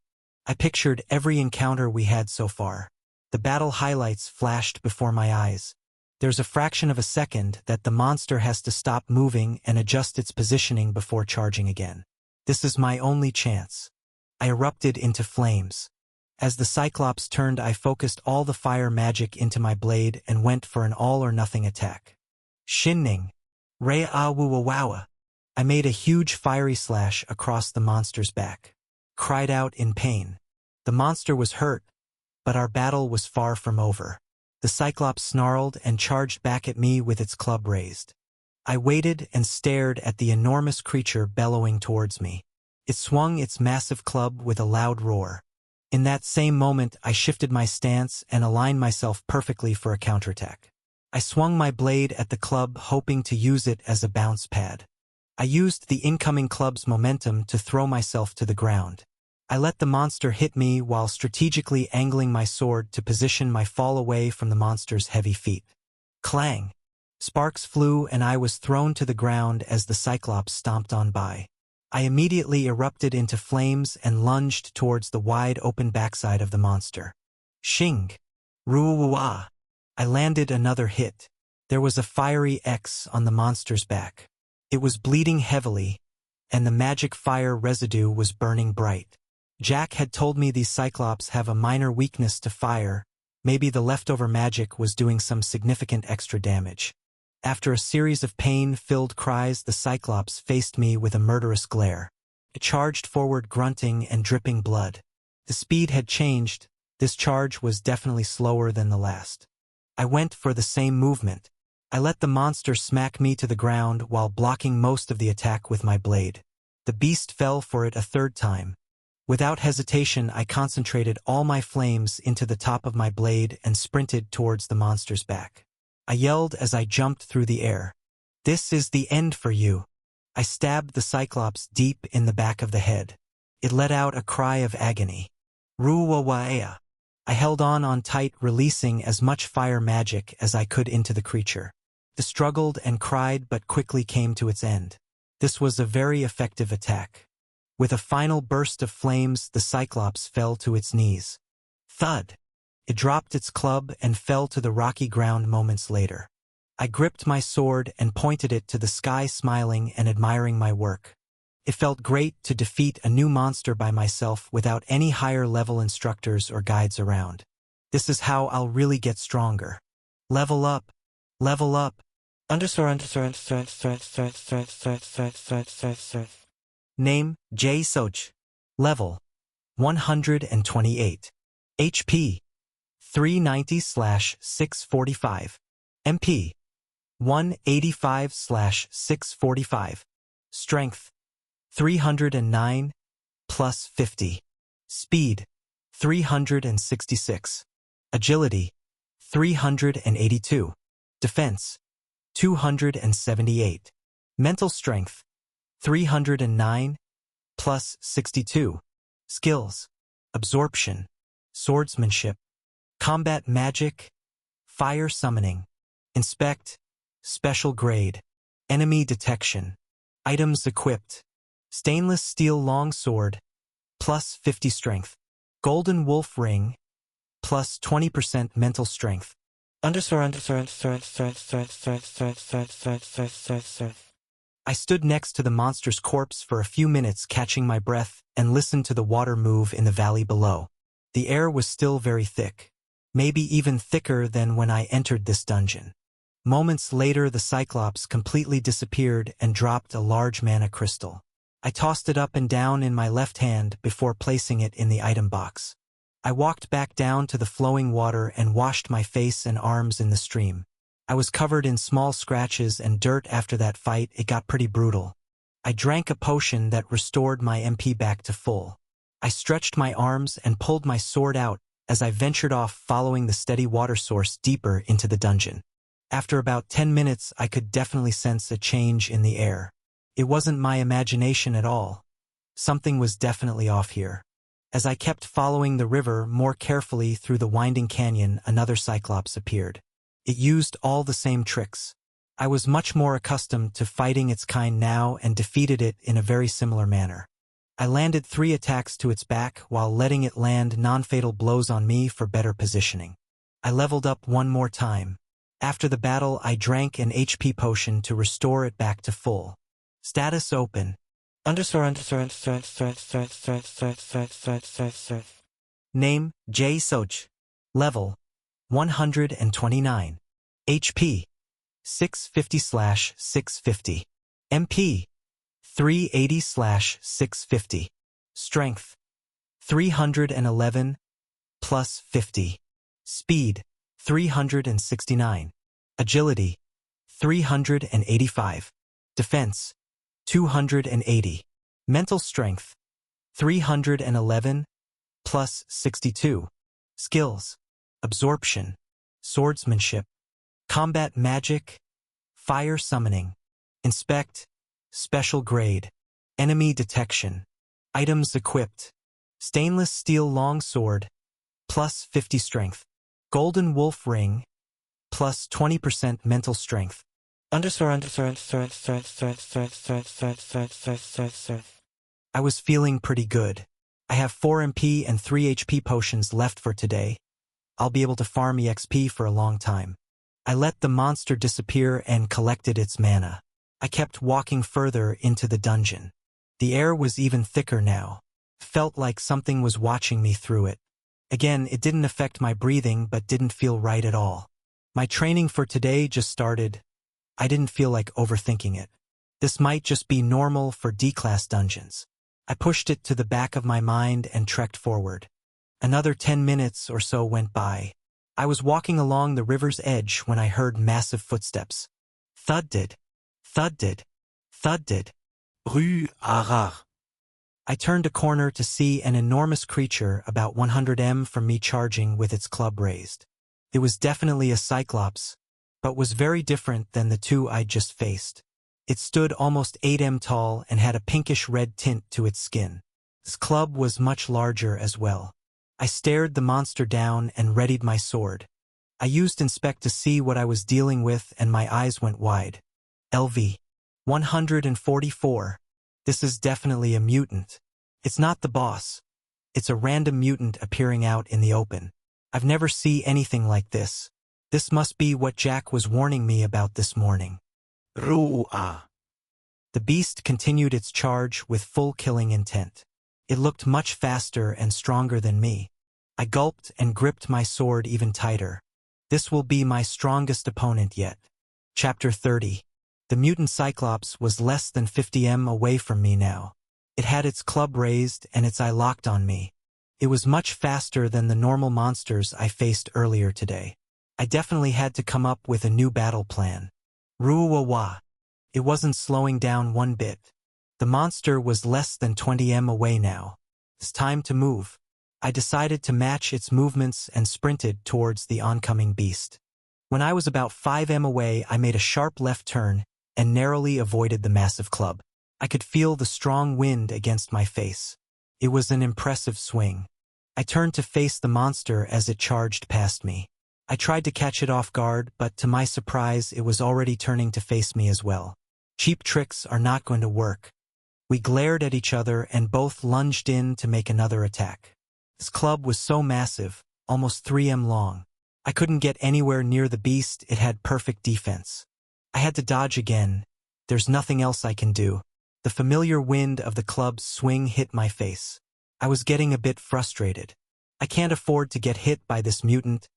I pictured every encounter we had so far. The battle highlights flashed before my eyes. There's a fraction of a second that the monster has to stop moving and adjust its positioning before charging again. This is my only chance. I erupted into flames. As the Cyclops turned, I focused all the fire magic into my blade and went for an all-or-nothing attack. Shinning. Rea-a-wu-wa-wa. I made a huge fiery slash across the monster's back. Cried out in pain. The monster was hurt, but our battle was far from over. The Cyclops snarled and charged back at me with its club raised. I waited and stared at the enormous creature bellowing towards me. It swung its massive club with a loud roar. In that same moment, I shifted my stance and aligned myself perfectly for a counterattack. I swung my blade at the club, hoping to use it as a bounce pad. I used the incoming club's momentum to throw myself to the ground. I let the monster hit me while strategically angling my sword to position my fall away from the monster's heavy feet. Clang! Sparks flew and I was thrown to the ground as the Cyclops stomped on by. I immediately erupted into flames and lunged towards the wide-open backside of the monster. Shing! Ruwa! I landed another hit. There was a fiery X on the monster's back. It was bleeding heavily, and the magic fire residue was burning bright. Jack had told me these Cyclops have a minor weakness to fire. Maybe the leftover magic was doing some significant extra damage. After a series of pain-filled cries, the Cyclops faced me with a murderous glare. It charged forward, grunting and dripping blood. The speed had changed. This charge was definitely slower than the last. I went for the same movement. I let the monster smack me to the ground while blocking most of the attack with my blade. The beast fell for it a third time. Without hesitation, I concentrated all my flames into the top of my blade and sprinted towards the monster's back. I yelled as I jumped through the air. "This is the end for you." I stabbed the Cyclops deep in the back of the head. It let out a cry of agony. Ruwawaea. I held on tight, releasing as much fire magic as I could into the creature. It struggled and cried but quickly came to its end. This was a very effective attack. With a final burst of flames, the Cyclops fell to its knees. Thud! It dropped its club and fell to the rocky ground moments later. I gripped my sword and pointed it to the sky, smiling and admiring my work. It felt great to defeat a new monster by myself without any higher-level instructors or guides around. This is how I'll really get stronger. Level up. Level up. Name, J. Soj. Level, 128. HP, 390/645. MP, 185/645. Strength, 309, plus 50. Speed, 366. Agility, 382. Defense, 278. Mental strength, 309, plus 62. Skills, absorption, swordsmanship, combat magic, fire summoning, inspect, special grade, enemy detection, items equipped, stainless steel long sword, plus 50 strength, golden wolf ring, plus 20% mental strength. I stood next to the monster's corpse for a few minutes, catching my breath, and listened to the water move in the valley below. The air was still very thick, maybe even thicker than when I entered this dungeon. Moments later, the Cyclops completely disappeared and dropped a large mana crystal. I tossed it up and down in my left hand before placing it in the item box. I walked back down to the flowing water and washed my face and arms in the stream. I was covered in small scratches and dirt after that fight. It got pretty brutal. I drank a potion that restored my MP back to full. I stretched my arms and pulled my sword out as I ventured off following the steady water source deeper into the dungeon. After about 10 minutes, I could definitely sense a change in the air. It wasn't my imagination at all. Something was definitely off here. As I kept following the river more carefully through the winding canyon, another Cyclops appeared. It used all the same tricks. I was much more accustomed to fighting its kind now and defeated it in a very similar manner. I landed 3 attacks to its back while letting it land non-fatal blows on me for better positioning. I leveled up one more time. After the battle, I drank an HP potion to restore it back to full. Status open. Name, J. Soch. Level, 129. HP, 650/650. MP, 380/650. Strength, 311 plus 50. Speed, 369. Agility, 385. Defense, 280. Mental strength, 311 plus 62. Skills, absorption, swordsmanship, combat magic, fire summoning, inspect, special grade, enemy detection, items equipped, stainless steel longsword, plus 50 strength, golden wolf ring, plus 20% mental strength. I was feeling pretty good. I have 4 MP and 3 HP potions left for today. I'll be able to farm EXP for a long time. I let the monster disappear and collected its mana. I kept walking further into the dungeon. The air was even thicker now. Felt like something was watching me through it. Again, it didn't affect my breathing but didn't feel right at all. My training for today just started. I didn't feel like overthinking it. This might just be normal for D-class dungeons. I pushed it to the back of my mind and trekked forward. Another 10 minutes or so went by. I was walking along the river's edge when I heard massive footsteps. Thudded, thudded, thudded.
Rue Arar.
I turned a corner to see an enormous creature about 100 m from me charging with its club raised. It was definitely a Cyclops, but was very different than the 2 I'd just faced. It stood almost 8 m tall and had a pinkish-red tint to its skin. Its club was much larger as well. I stared the monster down and readied my sword. I used Inspect to see what I was dealing with and my eyes went wide. LV 144. This is definitely a mutant. It's not the boss. It's a random mutant appearing out in the open. I've never seen anything like this. This must be what Jack was warning me about this morning.
Rua.
The beast continued its charge with full killing intent. It looked much faster and stronger than me. I gulped and gripped my sword even tighter. This will be my strongest opponent yet. Chapter 30. The mutant Cyclops was less than 50 m away from me now. It had its club raised and its eye locked on me. It was much faster than the normal monsters I faced earlier today. I definitely had to come up with a new battle plan. Ruawa. It wasn't slowing down one bit. The monster was less than 20 m away now. It's time to move. I decided to match its movements and sprinted towards the oncoming beast. When I was about 5 m away, I made a sharp left turn and narrowly avoided the massive club. I could feel the strong wind against my face. It was an impressive swing. I turned to face the monster as it charged past me. I tried to catch it off guard, but to my surprise, it was already turning to face me as well. Cheap tricks are not going to work. We glared at each other and both lunged in to make another attack. This club was so massive, almost 3 m long. I couldn't get anywhere near the beast. It had perfect defense. I had to dodge again. There's nothing else I can do. The familiar wind of the club's swing hit my face. I was getting a bit frustrated. I can't afford to get hit by this mutant.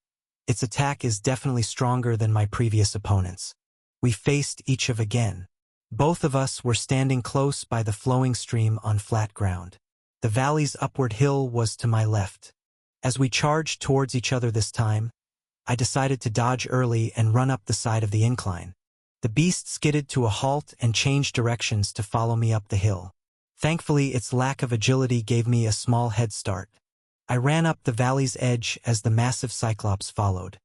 Its attack is definitely stronger than my previous opponents. We faced each of again. Both of us were standing close by the flowing stream on flat ground. The valley's upward hill was to my left. As we charged towards each other this time, I decided to dodge early and run up the side of the incline. The beast skidded to a halt and changed directions to follow me up the hill. Thankfully, its lack of agility gave me a small head start. I ran up the valley's edge as the massive Cyclops followed.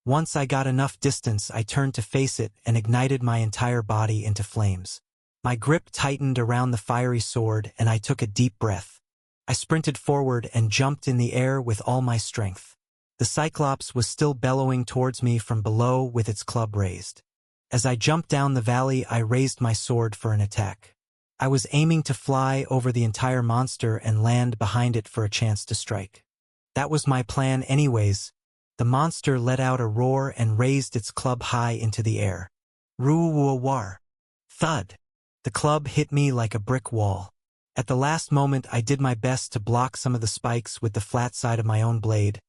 Once I got enough distance, I turned to face it and ignited my entire body into flames. My grip tightened around the fiery sword and I took a deep breath. I sprinted forward and jumped in the air with all my strength. The Cyclops was still bellowing towards me from below with its club raised. As I jumped down the valley, I raised my sword for an attack. I was aiming to fly over the entire monster and land behind it for a chance to strike. That was my plan anyways. The monster let out a roar and raised its club high into the air. Ruuwar. Thud. The club hit me like a brick wall. At the last moment, I did my best to block some of the spikes with the flat side of my own blade,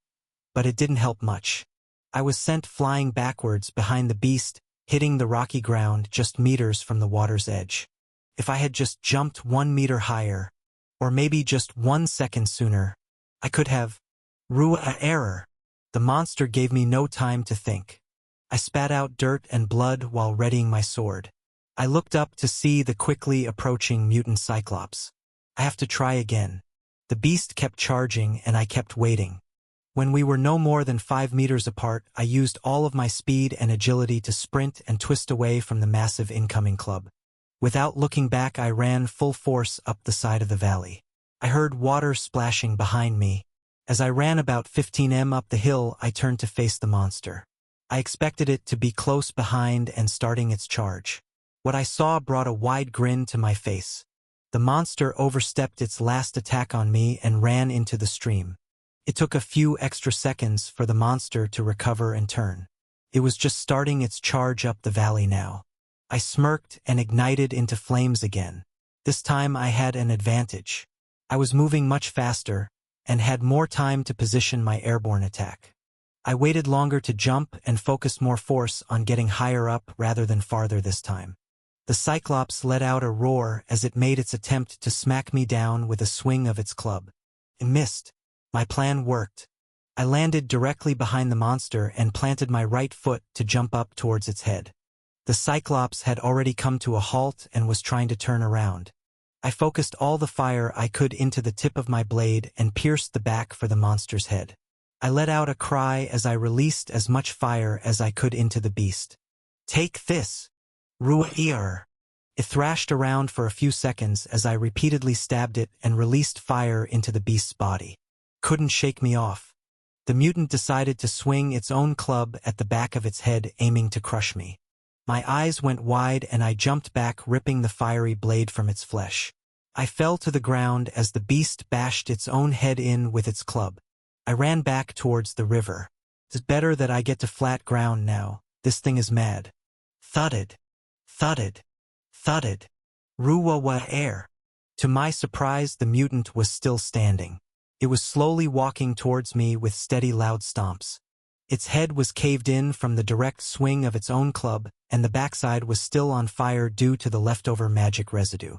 but it didn't help much. I was sent flying backwards behind the beast, hitting the rocky ground just meters from the water's edge. If I had just jumped 1 meter higher, or maybe just 1 second sooner, I could have. Error. The monster gave me no time to think. I spat out dirt and blood while readying my sword. I looked up to see the quickly approaching mutant Cyclops. I have to try again. The beast kept charging and I kept waiting. When we were no more than 5 meters apart, I used all of my speed and agility to sprint and twist away from the massive incoming club. Without looking back, I ran full force up the side of the valley. I heard water splashing behind me. As I ran about 15 m up the hill, I turned to face the monster. I expected it to be close behind and starting its charge. What I saw brought a wide grin to my face. The monster overstepped its last attack on me and ran into the stream. It took a few extra seconds for the monster to recover and turn. It was just starting its charge up the valley now. I smirked and ignited into flames again. This time I had an advantage. I was moving much faster and had more time to position my airborne attack. I waited longer to jump and focused more force on getting higher up rather than farther this time. The Cyclops let out a roar as it made its attempt to smack me down with a swing of its club. It missed. My plan worked. I landed directly behind the monster and planted my right foot to jump up towards its head. The Cyclops had already come to a halt and was trying to turn around. I focused all the fire I could into the tip of my blade and pierced the back for the monster's head. I let out a cry as I released as much fire as I could into the beast. Take this! Ru'ir! It thrashed around for a few seconds as I repeatedly stabbed it and released fire into the beast's body. Couldn't shake me off. The mutant decided to swing its own club at the back of its head, aiming to crush me. My eyes went wide and I jumped back, ripping the fiery blade from its flesh. I fell to the ground as the beast bashed its own head in with its club. I ran back towards the river. It's better that I get to flat ground now. This thing is mad. Thudded. Thudded. Thudded. Ruwawa air. To my surprise, the mutant was still standing. It was slowly walking towards me with steady, loud stomps. Its head was caved in from the direct swing of its own club, and the backside was still on fire due to the leftover magic residue.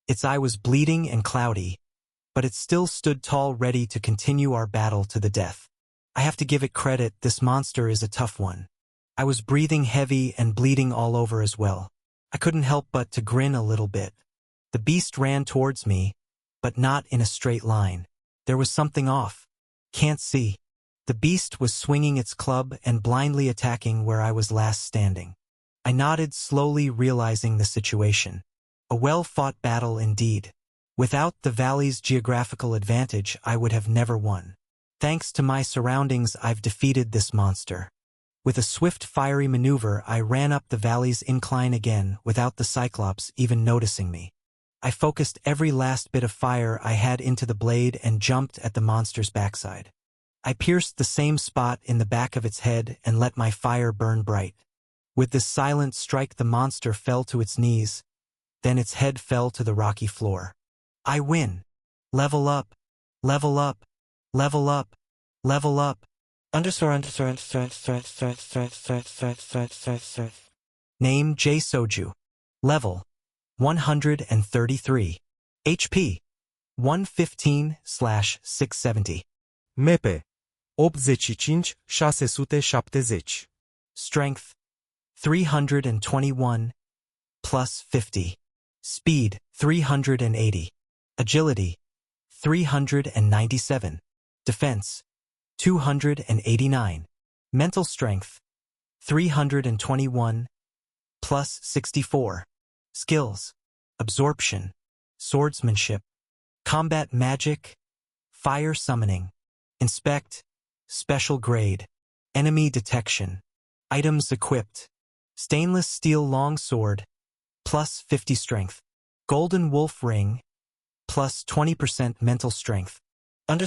Its eye was bleeding and cloudy, but it still stood tall, ready to continue our battle to the death. I have to give it credit, this monster is a tough one. I was breathing heavy and bleeding all over as well. I couldn't help but to grin a little bit. The beast ran towards me, but not in a straight line. There was something off. Can't see. The beast was swinging its club and blindly attacking where I was last standing. I nodded slowly, realizing the situation. A well-fought battle indeed. Without the valley's geographical advantage, I would have never won. Thanks to my surroundings, I've defeated this monster. With a swift, fiery maneuver, I ran up the valley's incline again, without the Cyclops even noticing me. I focused every last bit of fire I had into the blade and jumped at the monster's backside. I pierced the same spot in the back of its head and let my fire burn bright. With this silent strike, the monster fell to its knees, then its head fell to the rocky floor. I win. Level up. Level up. Level up. Level up. Name J Soju. Level 133. HP 115/670.
Mepe. 85-670.
Strength 321 plus 50. Speed 380. Agility 397. Defense 289. Mental strength 321 plus 64. Skills: absorption, swordsmanship, combat magic, fire summoning, inspect, special grade, enemy detection, items equipped, stainless steel longsword, plus 50 strength, golden wolf ring, plus 20% mental strength. I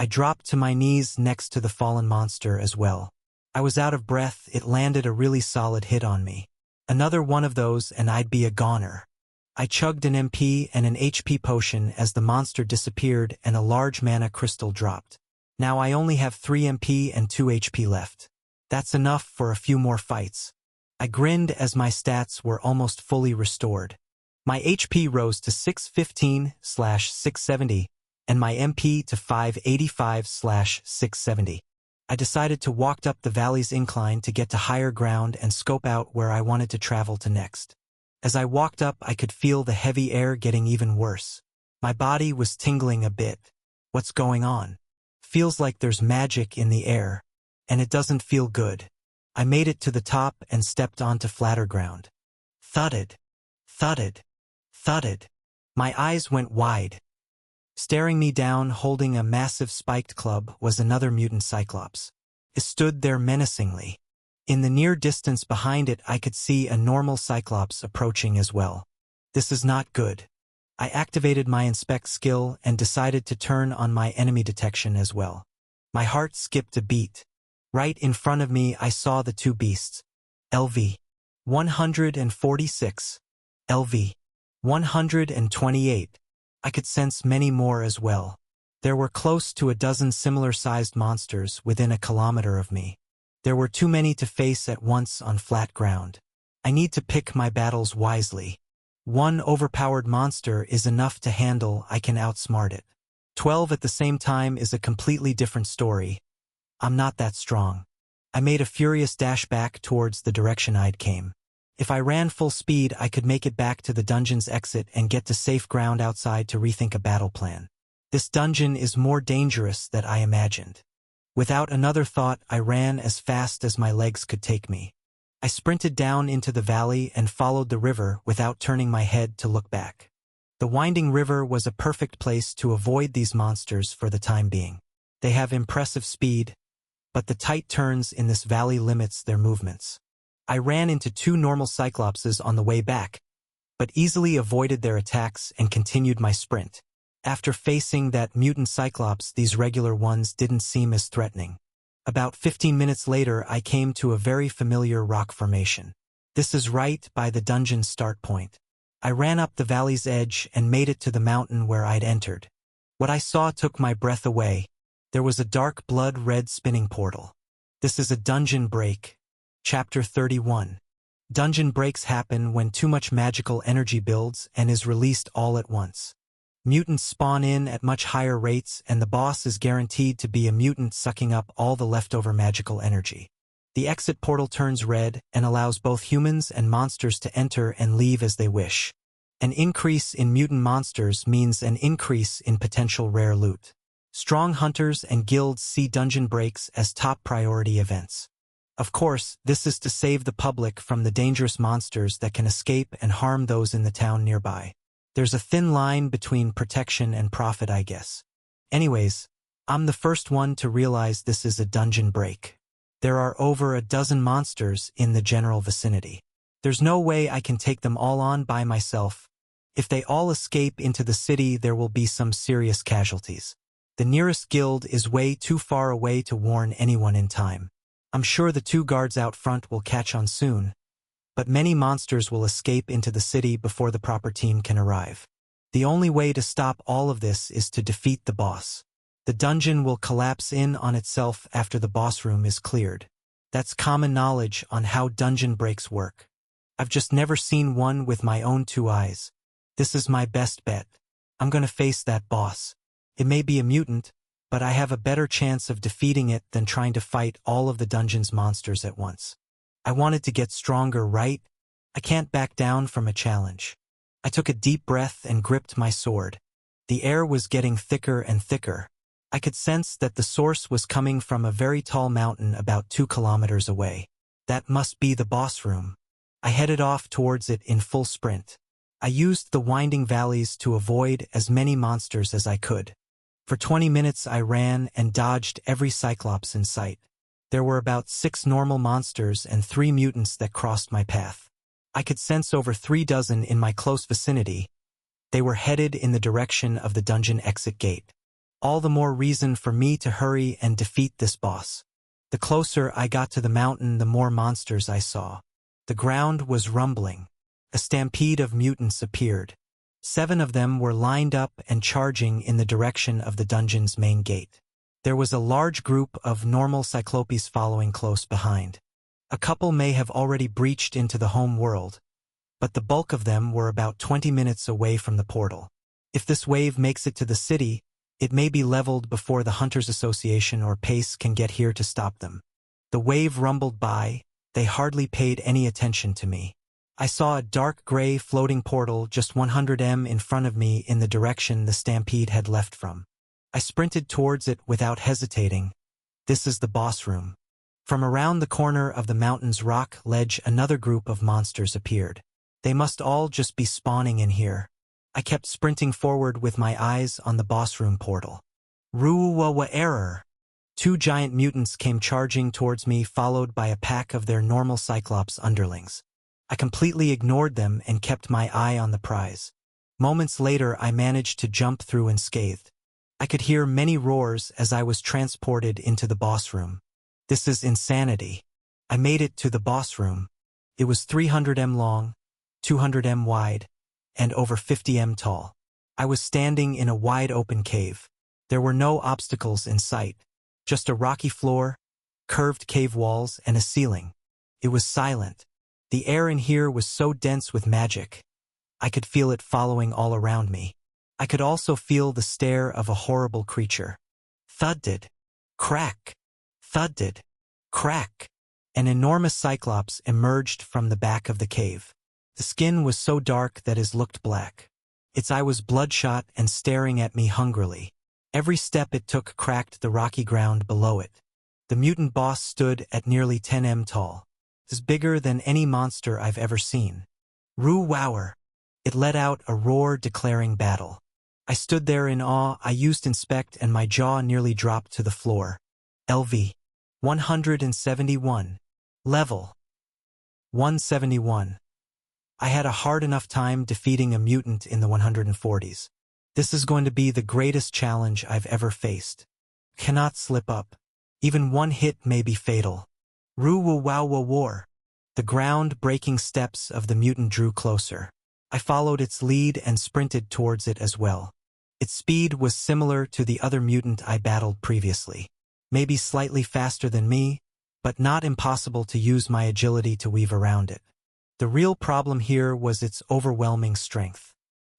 dropped to my knees next to the fallen monster as well. I was out of breath. It landed a really solid hit on me. Another one of those and I'd be a goner. I chugged an MP and an HP potion as the monster disappeared and a large mana crystal dropped. Now I only have 3 MP and 2 HP left. That's enough for a few more fights. I grinned as my stats were almost fully restored. My HP rose to 615/670 and my MP to 585/670. I decided to walk up the valley's incline to get to higher ground and scope out where I wanted to travel to next. As I walked up, I could feel the heavy air getting even worse. My body was tingling a bit. What's going on? Feels like there's magic in the air, and it doesn't feel good. I made it to the top and stepped onto flatter ground. Thudded, thudded, thudded. My eyes went wide. Staring me down, holding a massive spiked club, was another mutant Cyclops. It stood there menacingly. In the near distance behind it, I could see a normal Cyclops approaching as well. This is not good. I activated my inspect skill and decided to turn on my enemy detection as well. My heart skipped a beat. Right in front of me, I saw the two beasts. LV 146. LV 128. I could sense many more as well. There were close to a dozen similar-sized monsters within a kilometer of me. There were too many to face at once on flat ground. I need to pick my battles wisely. One overpowered monster is enough to handle. I can outsmart it. 12 at the same time is a completely different story. I'm not that strong. I made a furious dash back towards the direction I'd came. If I ran full speed, I could make it back to the dungeon's exit and get to safe ground outside to rethink a battle plan. This dungeon is more dangerous than I imagined. Without another thought, I ran as fast as my legs could take me. I sprinted down into the valley and followed the river without turning my head to look back. The winding river was a perfect place to avoid these monsters for the time being. They have impressive speed, but the tight turns in this valley limits their movements. I ran into 2 normal Cyclopses on the way back, but easily avoided their attacks and continued my sprint. After facing that mutant Cyclops, these regular ones didn't seem as threatening. About 15 minutes later, I came to a very familiar rock formation. This is right by the dungeon's start point. I ran up the valley's edge and made it to the mountain where I'd entered. What I saw took my breath away. There was a dark blood-red spinning portal. This is a dungeon break. Chapter 31. Dungeon breaks happen when too much magical energy builds and is released all at once. Mutants spawn in at much higher rates, and the boss is guaranteed to be a mutant sucking up all the leftover magical energy. The exit portal turns red and allows both humans and monsters to enter and leave as they wish. An increase in mutant monsters means an increase in potential rare loot. Strong hunters and guilds see dungeon breaks as top priority events. Of course, this is to save the public from the dangerous monsters that can escape and harm those in the town nearby. There's a thin line between protection and profit, I guess. Anyways, I'm the first one to realize this is a dungeon break. There are over a dozen monsters in the general vicinity. There's no way I can take them all on by myself. If they all escape into the city, there will be some serious casualties. The nearest guild is way too far away to warn anyone in time. I'm sure the 2 guards out front will catch on soon, but many monsters will escape into the city before the proper team can arrive. The only way to stop all of this is to defeat the boss. The dungeon will collapse in on itself after the boss room is cleared. That's common knowledge on how dungeon breaks work. I've just never seen one with my own 2 eyes. This is my best bet. I'm gonna face that boss. It may be a mutant, but I have a better chance of defeating it than trying to fight all of the dungeon's monsters at once. I wanted to get stronger, right? I can't back down from a challenge. I took a deep breath and gripped my sword. The air was getting thicker and thicker. I could sense that the source was coming from a very tall mountain about 2 kilometers away. That must be the boss room. I headed off towards it in full sprint. I used the winding valleys to avoid as many monsters as I could. For 20 minutes I ran and dodged every Cyclops in sight. There were about 6 normal monsters and 3 mutants that crossed my path. I could sense over 3 dozen in my close vicinity. They were headed in the direction of the dungeon exit gate. All the more reason for me to hurry and defeat this boss. The closer I got to the mountain, the more monsters I saw. The ground was rumbling. A stampede of mutants appeared. 7 of them were lined up and charging in the direction of the dungeon's main gate. There was a large group of normal Cyclopes following close behind. A couple may have already breached into the home world, but the bulk of them were about 20 minutes away from the portal. If this wave makes it to the city, it may be leveled before the Hunters Association or Pace can get here to stop them. The wave rumbled by. They hardly paid any attention to me. I saw a dark gray floating portal just 100 m in front of me in the direction the stampede had left from. I sprinted towards it without hesitating. This is the boss room. From around the corner of the mountain's rock ledge, another group of monsters appeared. They must all just be spawning in here. I kept sprinting forward with my eyes on the boss room portal. Ruwawa error. 2 giant mutants came charging towards me, followed by a pack of their normal Cyclops underlings. I completely ignored them and kept my eye on the prize. Moments later, I managed to jump through unscathed. I could hear many roars as I was transported into the boss room. This is insanity. I made it to the boss room. It was 300 m long, 200 m wide, and over 50 m tall. I was standing in a wide-open cave. There were no obstacles in sight, just a rocky floor, curved cave walls, and a ceiling. It was silent. The air in here was so dense with magic. I could feel it following all around me. I could also feel the stare of a horrible creature. Thudded. Crack. Thudded. Crack. An enormous Cyclops emerged from the back of the cave. The skin was so dark that his looked black. Its eye was bloodshot and staring at me hungrily. Every step it took cracked the rocky ground below it. The mutant boss stood at nearly 10 m tall. It was bigger than any monster I've ever seen. Roo-wower! It let out a roar declaring battle. I stood there in awe. I used inspect and my jaw nearly dropped to the floor. LV. 171. Level. 171. I had a hard enough time defeating a mutant in the 140s. This is going to be the greatest challenge I've ever faced. Cannot slip up. Even one hit may be fatal. Roo-wow-wow-war. The ground-breaking steps of the mutant drew closer. I followed its lead and sprinted towards it as well. Its speed was similar to the other mutant I battled previously. Maybe slightly faster than me, but not impossible to use my agility to weave around it. The real problem here was its overwhelming strength.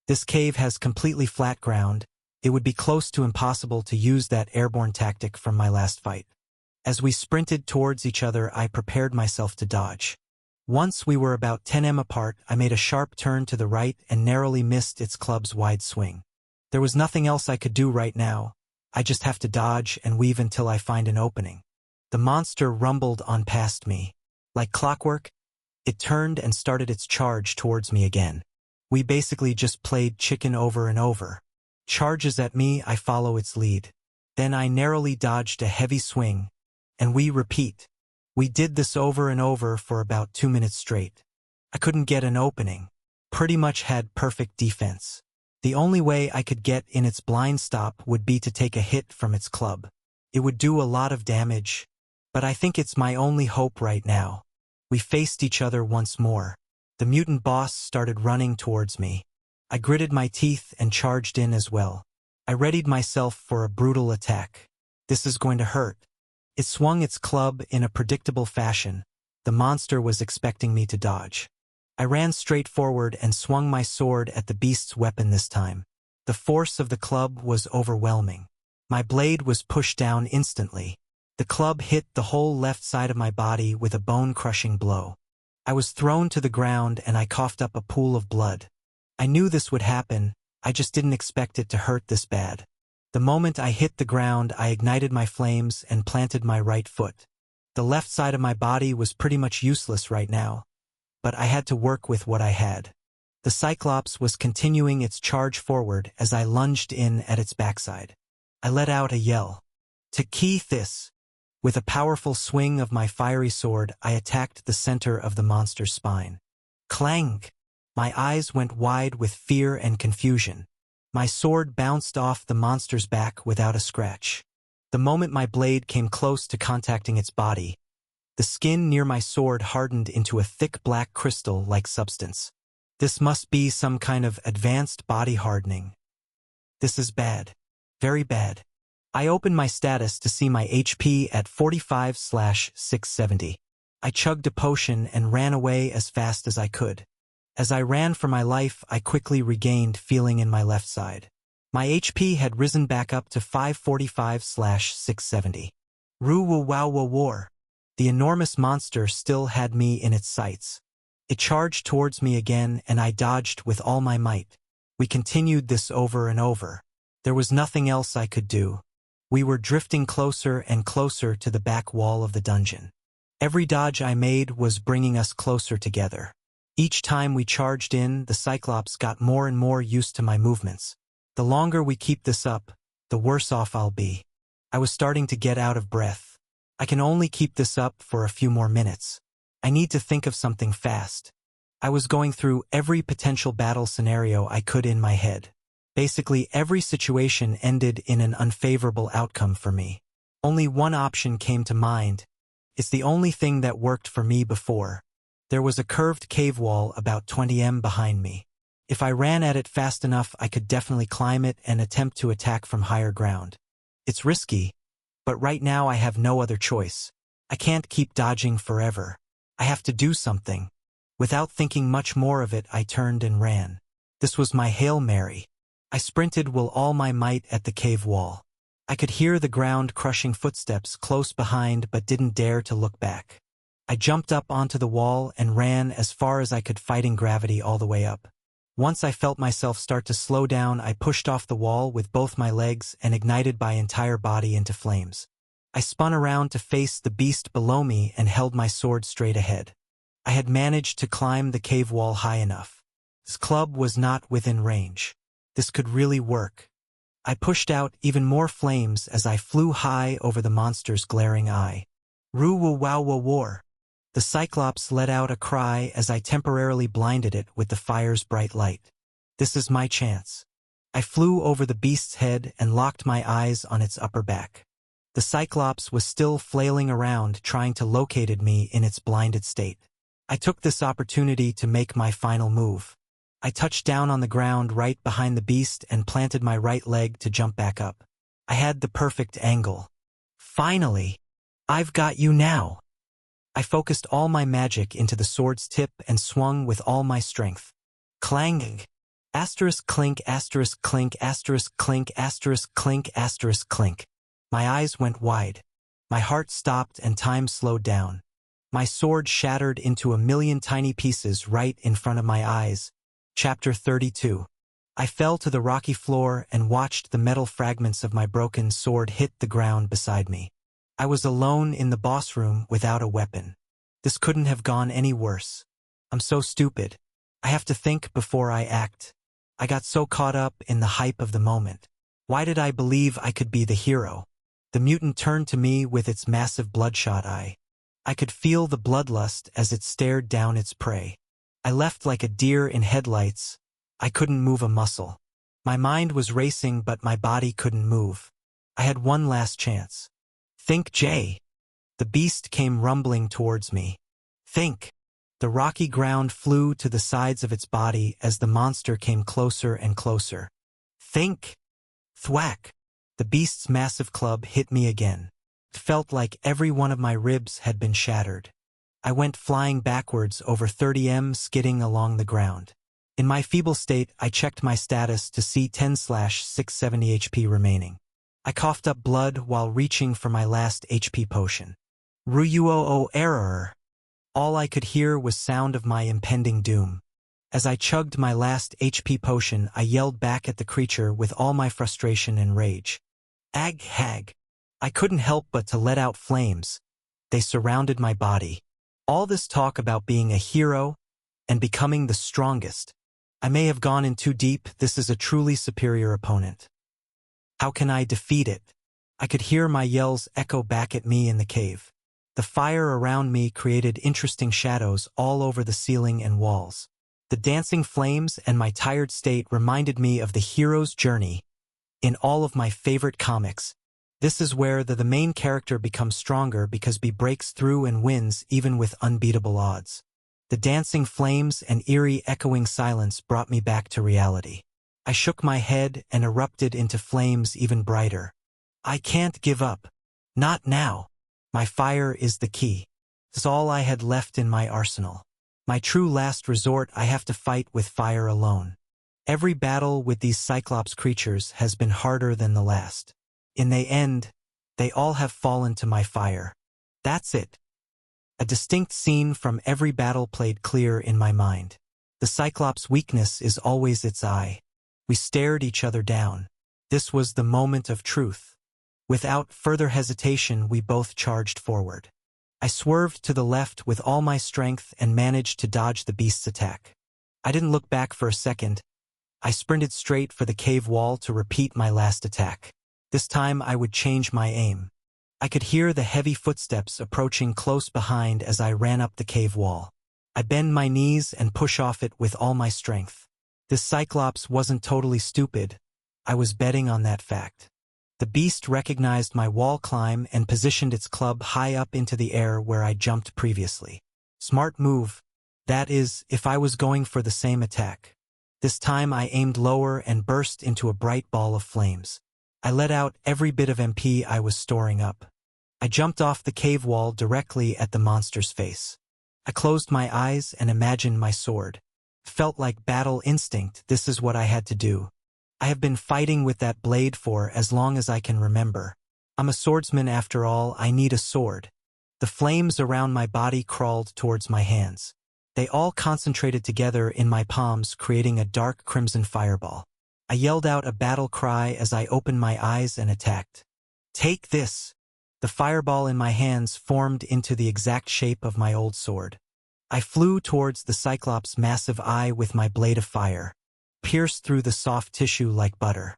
This cave has completely flat ground. It would be close to impossible to use that airborne tactic from my last fight. As we sprinted towards each other, I prepared myself to dodge. Once we were about 10 m apart, I made a sharp turn to the right and narrowly missed its club's wide swing. There was nothing else I could do right now. I just have to dodge and weave until I find an opening. The monster rumbled on past me. Like clockwork, it turned and started its charge towards me again. We basically just played chicken over and over. Charges at me, I follow its lead. Then I narrowly dodged a heavy swing, and we repeat. We did this over and over for about 2 minutes straight. I couldn't get an opening. Pretty much had perfect defense. The only way I could get in its blind stop would be to take a hit from its club. It would do a lot of damage, but I think it's my only hope right now. We faced each other once more. The mutant boss started running towards me. I gritted my teeth and charged in as well. I readied myself for a brutal attack. This is going to hurt. It swung its club in a predictable fashion. The monster was expecting me to dodge. I ran straight forward and swung my sword at the beast's weapon this time. The force of the club was overwhelming. My blade was pushed down instantly. The club hit the whole left side of my body with a bone-crushing blow. I was thrown to the ground and I coughed up a pool of blood. I knew this would happen, I just didn't expect it to hurt this bad. The moment I hit the ground, I ignited my flames and planted my right foot. The left side of my body was pretty much useless right now, but I had to work with what I had. The Cyclops was continuing its charge forward as I lunged in at its backside. I let out a yell. To keep this! With a powerful swing of my fiery sword, I attacked the center of the monster's spine. Clang! My eyes went wide with fear and confusion. My sword bounced off the monster's back without a scratch. The moment my blade came close to contacting its body, the skin near my sword hardened into a thick black crystal-like substance. This must be some kind of advanced body hardening. This is bad. Very bad. I opened my status to see my HP at 45/670. I chugged a potion and ran away as fast as I could. As I ran for my life, I quickly regained feeling in my left side. My HP had risen back up to 545/670. War. The enormous monster still had me in its sights. It charged towards me again and I dodged with all my might. We continued this over and over. There was nothing else I could do. We were drifting closer and closer to the back wall of the dungeon. Every dodge I made was bringing us closer together. Each time we charged in, the Cyclops got more and more used to my movements. The longer we keep this up, the worse off I'll be. I was starting to get out of breath. I can only keep this up for a few more minutes. I need to think of something fast. I was going through every potential battle scenario I could in my head. Basically, every situation ended in an unfavorable outcome for me. Only one option came to mind. It's the only thing that worked for me before. There was a curved cave wall about 20 m behind me. If I ran at it fast enough, I could definitely climb it and attempt to attack from higher ground. It's risky, but right now I have no other choice. I can't keep dodging forever. I have to do something. Without thinking much more of it, I turned and ran. This was my Hail Mary. I sprinted with all my might at the cave wall. I could hear the ground-crushing footsteps close behind but didn't dare to look back. I jumped up onto the wall and ran as far as I could, fighting gravity all the way up. Once I felt myself start to slow down, I pushed off the wall with both my legs and ignited my entire body into flames. I spun around to face the beast below me and held my sword straight ahead. I had managed to climb the cave wall high enough. This club was not within range. This could really work. I pushed out even more flames as I flew high over the monster's glaring eye. War. The Cyclops let out a cry as I temporarily blinded it with the fire's bright light. This is my chance. I flew over the beast's head and locked my eyes on its upper back. The Cyclops was still flailing around, trying to locate me in its blinded state. I took this opportunity to make my final move. I touched down on the ground right behind the beast and planted my right leg to jump back up. I had the perfect angle. Finally! I've got you now! I focused all my magic into the sword's tip and swung with all my strength. Clang! Asterisk clink, asterisk clink, asterisk clink, asterisk clink, asterisk clink. My eyes went wide. My heart stopped and time slowed down. My sword shattered into a million tiny pieces right in front of my eyes. Chapter 32. I fell to the rocky floor and watched the metal fragments of my broken sword hit the ground beside me. I was alone in the boss room without a weapon. This couldn't have gone any worse. I'm so stupid. I have to think before I act. I got so caught up in the hype of the moment. Why did I believe I could be the hero? The mutant turned to me with its massive bloodshot eye. I could feel the bloodlust as it stared down its prey. I left like a deer in headlights. I couldn't move a muscle. My mind was racing, but my body couldn't move. I had one last chance. Think, Jay. The beast came rumbling towards me. Think. The rocky ground flew to the sides of its body as the monster came closer and closer. Think. Thwack. The beast's massive club hit me again. It felt like every one of my ribs had been shattered. I went flying backwards over 30 m, skidding along the ground. In my feeble state, I checked my status to see 10/670 HP remaining. I coughed up blood while reaching for my last HP potion. Ruyuo error. All I could hear was sound of my impending doom. As I chugged my last HP potion, I yelled back at the creature with all my frustration and rage. Ag hag. I couldn't help but to let out flames. They surrounded my body. All this talk about being a hero and becoming the strongest. I may have gone in too deep. This is a truly superior opponent. How can I defeat it? I could hear my yells echo back at me in the cave. The fire around me created interesting shadows all over the ceiling and walls. The dancing flames and my tired state reminded me of the hero's journey in all of my favorite comics. This is where the main character becomes stronger because he breaks through and wins even with unbeatable odds. The dancing flames and eerie echoing silence brought me back to reality. I shook my head and erupted into flames even brighter. I can't give up. Not now. My fire is the key. It's all I had left in my arsenal. My true last resort. I have to fight with fire alone. Every battle with these Cyclops creatures has been harder than the last. In the end, they all have fallen to my fire. That's it. A distinct scene from every battle played clear in my mind. The Cyclops' weakness is always its eye. We stared each other down. This was the moment of truth. Without further hesitation, we both charged forward. I swerved to the left with all my strength and managed to dodge the beast's attack. I didn't look back for a second. I sprinted straight for the cave wall to repeat my last attack. This time I would change my aim. I could hear the heavy footsteps approaching close behind as I ran up the cave wall. I bend my knees and push off it with all my strength. This Cyclops wasn't totally stupid. I was betting on that fact. The beast recognized my wall climb and positioned its club high up into the air where I jumped previously. Smart move. That is, if I was going for the same attack. This time I aimed lower and burst into a bright ball of flames. I let out every bit of MP I was storing up. I jumped off the cave wall directly at the monster's face. I closed my eyes and imagined my sword. Felt like battle instinct. This is what I had to do. I have been fighting with that blade for as long as I can remember. I'm a swordsman after all. I need a sword. The flames around my body crawled towards my hands. They all concentrated together in my palms, creating a dark crimson fireball. I yelled out a battle cry as I opened my eyes and attacked. Take this! The fireball in my hands formed into the exact shape of my old sword. I flew towards the Cyclops' massive eye with my blade of fire, pierced through the soft tissue like butter.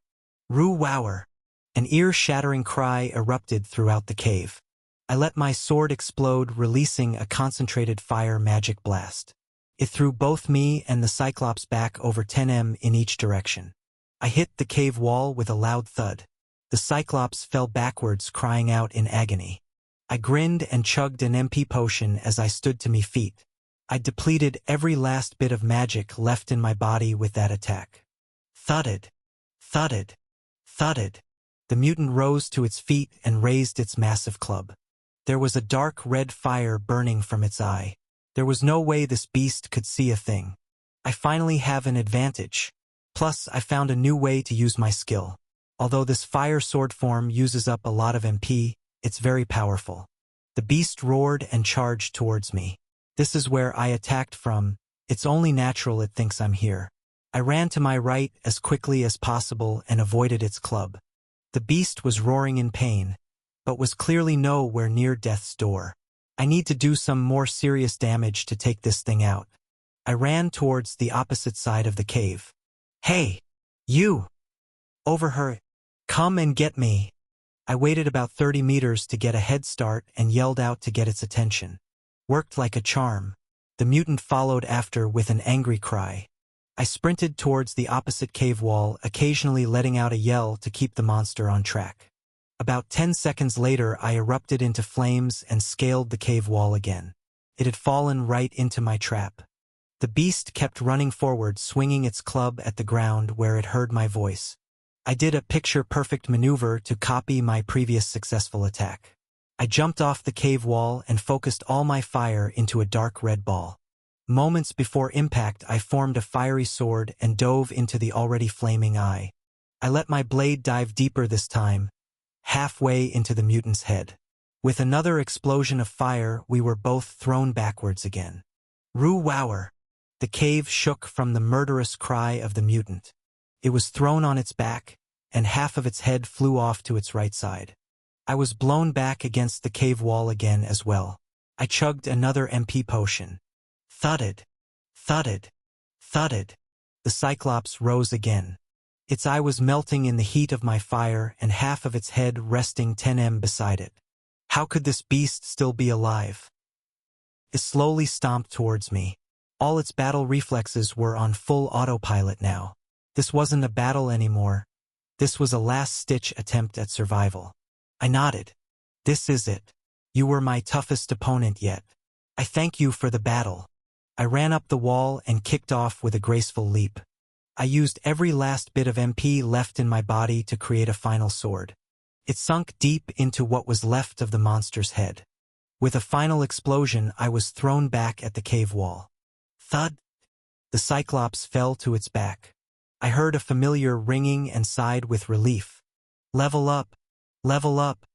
Roo-wower! An ear-shattering cry erupted throughout the cave. I let my sword explode, releasing a concentrated fire magic blast. It threw both me and the Cyclops back over 10 in each direction. I hit the cave wall with a loud thud. The Cyclops fell backwards, crying out in agony. I grinned and chugged an MP potion as I stood to my feet. I depleted every last bit of magic left in my body with that attack. Thudded. Thudded. Thudded. The mutant rose to its feet and raised its massive club. There was a dark red fire burning from its eye. There was no way this beast could see a thing. I finally have an advantage. Plus, I found a new way to use my skill. Although this fire sword form uses up a lot of MP, it's very powerful. The beast roared and charged towards me. This is where I attacked from. It's only natural it thinks I'm here. I ran to my right as quickly as possible and avoided its club. The beast was roaring in pain, but was clearly nowhere near death's door. I need to do some more serious damage to take this thing out. I ran towards the opposite side of the cave. Hey! You! Over her! Come and get me! I waited about 30 meters to get a head start and yelled out to get its attention. Worked like a charm. The mutant followed after with an angry cry. I sprinted towards the opposite cave wall, occasionally letting out a yell to keep the monster on track. About 10 seconds later, I erupted into flames and scaled the cave wall again. It had fallen right into my trap. The beast kept running forward, swinging its club at the ground where it heard my voice. I did a picture-perfect maneuver to copy my previous successful attack. I jumped off the cave wall and focused all my fire into a dark red ball. Moments before impact, I formed a fiery sword and dove into the already flaming eye. I let my blade dive deeper this time, halfway into the mutant's head. With another explosion of fire, we were both thrown backwards again. Roo-wower! The cave shook from the murderous cry of the mutant. It was thrown on its back, and half of its head flew off to its right side. I was blown back against the cave wall again as well. I chugged another MP potion. Thudded. Thudded. Thudded. The Cyclops rose again. Its eye was melting in the heat of my fire and half of its head resting 10 beside it. How could this beast still be alive? It slowly stomped towards me. All its battle reflexes were on full autopilot now. This wasn't a battle anymore. This was a last-ditch attempt at survival. I nodded. This is it. You were my toughest opponent yet. I thank you for the battle. I ran up the wall and kicked off with a graceful leap. I used every last bit of MP left in my body to create a final sword. It sunk deep into what was left of the monster's head. With a final explosion, I was thrown back at the cave wall. Thud! The Cyclops fell to its back. I heard a familiar ringing and sighed with relief. Level up! Level up!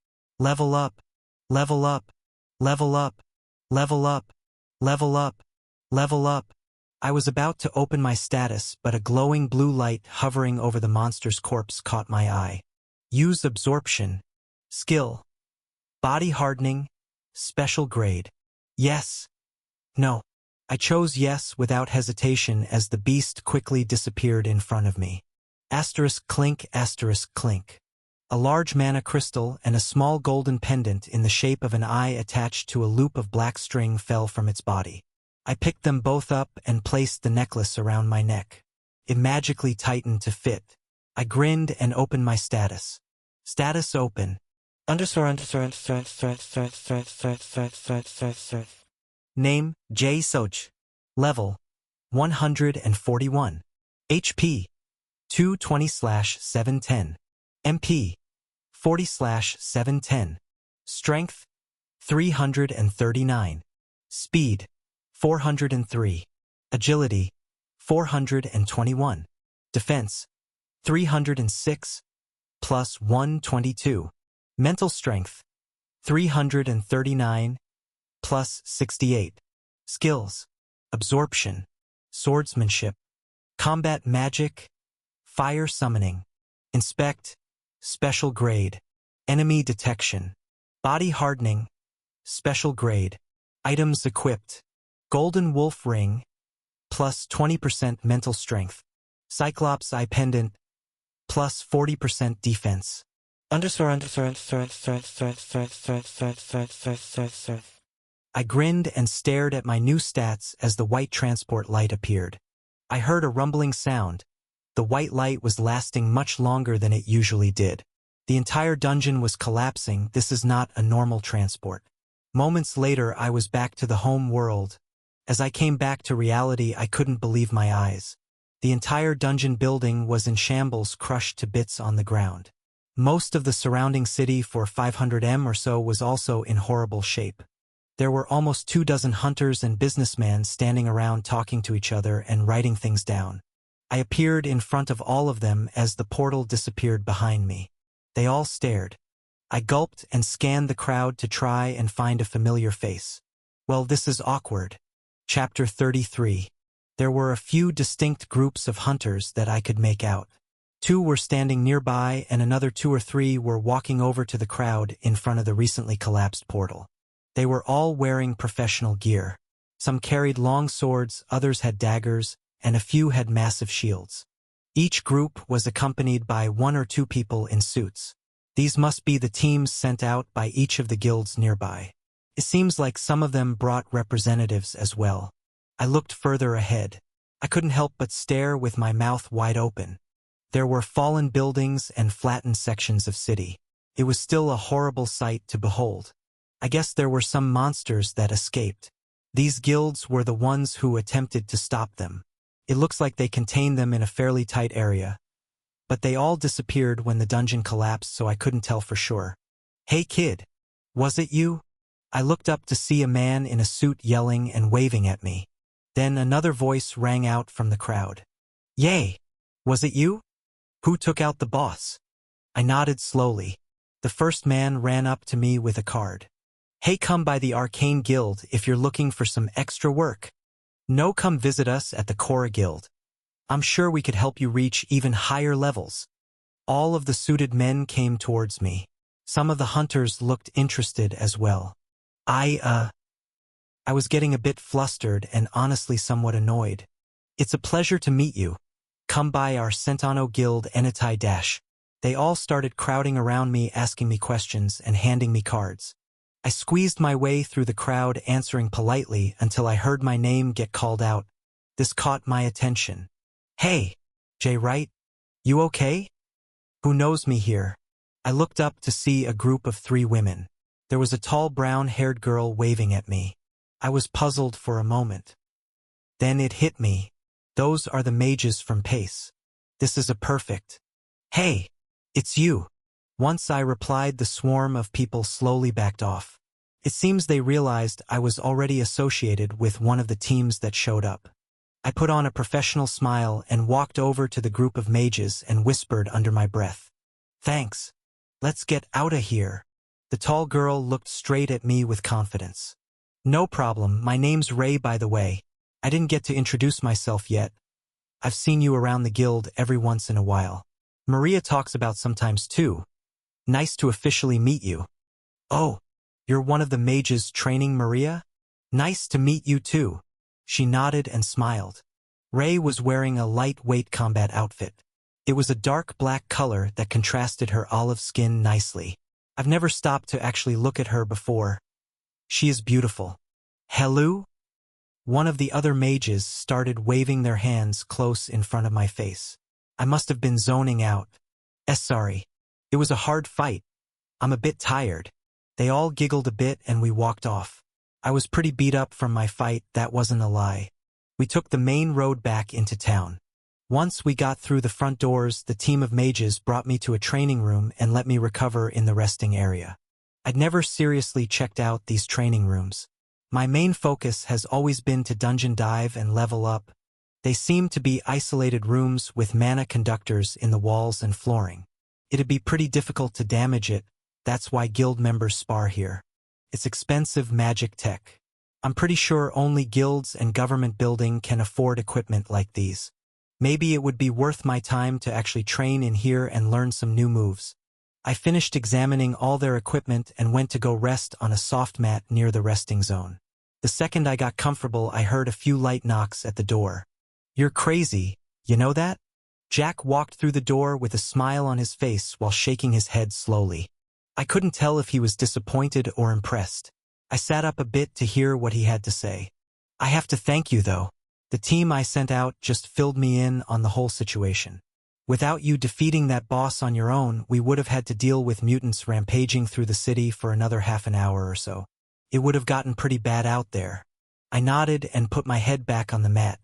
Level up! Level up! Level up! Level up! Level up! Level up! I was about to open my status, but a glowing blue light hovering over the monster's corpse caught my eye. Use absorption. Skill. Body hardening. Special grade. Yes. No. I chose yes without hesitation as the beast quickly disappeared in front of me. Asterisk clink, asterisk clink. A large mana crystal and a small golden pendant in the shape of an eye attached to a loop of black string fell from its body. I picked them both up and placed the necklace around my neck. It magically tightened to fit. I grinned and opened my status. Status open. Name, J. Soch. Level, 141. HP, 220/710. MP, 40/710. Strength, 339. Speed, 403. Agility, 421. Defense, 306, plus 122. Mental strength, 339, plus 68. Skills, absorption, swordsmanship, combat magic, fire summoning, inspect, special grade, enemy detection, body hardening, special grade, items equipped, golden wolf ring, plus 20% mental strength, Cyclops eye pendant, plus 40% defense. I grinned and stared at my new stats as the white transport light appeared. I heard a rumbling sound. The white light was lasting much longer than it usually did. The entire dungeon was collapsing. This is not a normal transport. Moments later, I was back to the home world. As I came back to reality, I couldn't believe my eyes. The entire dungeon building was in shambles, crushed to bits on the ground. Most of the surrounding city for 500 or so was also in horrible shape. There were almost 24 hunters and businessmen standing around talking to each other and writing things down. I appeared in front of all of them as the portal disappeared behind me. They all stared. I gulped and scanned the crowd to try and find a familiar face. Well, this is awkward. Chapter 33. There were a few distinct groups of hunters that I could make out. 2 were standing nearby and another 2 or 3 were walking over to the crowd in front of the recently collapsed portal. They were all wearing professional gear. Some carried long swords, others had daggers, and a few had massive shields. Each group was accompanied by 1 or 2 people in suits. These must be the teams sent out by each of the guilds nearby. It seems like some of them brought representatives as well. I looked further ahead. I couldn't help but stare with my mouth wide open. There were fallen buildings and flattened sections of city. It was still a horrible sight to behold. I guess there were some monsters that escaped. These guilds were the ones who attempted to stop them. It looks like they contained them in a fairly tight area. But they all disappeared when the dungeon collapsed, so I couldn't tell for sure. Hey kid, was it you? I looked up to see a man in a suit yelling and waving at me. Then another voice rang out from the crowd. Yay! Was it you? Who took out the boss? I nodded slowly. The first man ran up to me with a card. Hey, come by the Arcane Guild if you're looking for some extra work. No, come visit us at the Korra Guild. I'm sure we could help you reach even higher levels. All of the suited men came towards me. Some of the hunters looked interested as well. I was getting a bit flustered and honestly somewhat annoyed. It's a pleasure to meet you. Come by our Centano Guild anytime dash. They all started crowding around me, asking me questions and handing me cards. I squeezed my way through the crowd, answering politely until I heard my name get called out. This caught my attention. Hey, Jay Wright? You okay? Who knows me here? I looked up to see a group of 3 women. There was a tall brown-haired girl waving at me. I was puzzled for a moment. Then it hit me. Those are the mages from Pace. This is a perfect. Hey, it's you. Once I replied, the swarm of people slowly backed off. It seems they realized I was already associated with one of the teams that showed up. I put on a professional smile and walked over to the group of mages and whispered under my breath. Thanks. Let's get outta here. The tall girl looked straight at me with confidence. No problem, my name's Ray, by the way. I didn't get to introduce myself yet. I've seen you around the guild every once in a while. Maria talks about sometimes too. Nice to officially meet you. Oh, you're one of the mages training Maria? Nice to meet you too. She nodded and smiled. Ray was wearing a lightweight combat outfit. It was a dark black color that contrasted her olive skin nicely. I've never stopped to actually look at her before. She is beautiful. Hello? One of the other mages started waving their hands close in front of my face. I must have been zoning out. Sorry. It was a hard fight. I'm a bit tired. They all giggled a bit and we walked off. I was pretty beat up from my fight, that wasn't a lie. We took the main road back into town. Once we got through the front doors, the team of mages brought me to a training room and let me recover in the resting area. I'd never seriously checked out these training rooms. My main focus has always been to dungeon dive and level up. They seem to be isolated rooms with mana conductors in the walls and flooring. It'd be pretty difficult to damage it, that's why guild members spar here. It's expensive magic tech. I'm pretty sure only guilds and government building can afford equipment like these. Maybe it would be worth my time to actually train in here and learn some new moves. I finished examining all their equipment and went to go rest on a soft mat near the resting zone. The second I got comfortable, I heard a few light knocks at the door. You're crazy, you know that? Jack walked through the door with a smile on his face while shaking his head slowly. I couldn't tell if he was disappointed or impressed. I sat up a bit to hear what he had to say. I have to thank you, though. The team I sent out just filled me in on the whole situation. Without you defeating that boss on your own, we would have had to deal with mutants rampaging through the city for another half an hour or so. It would have gotten pretty bad out there. I nodded and put my head back on the mat.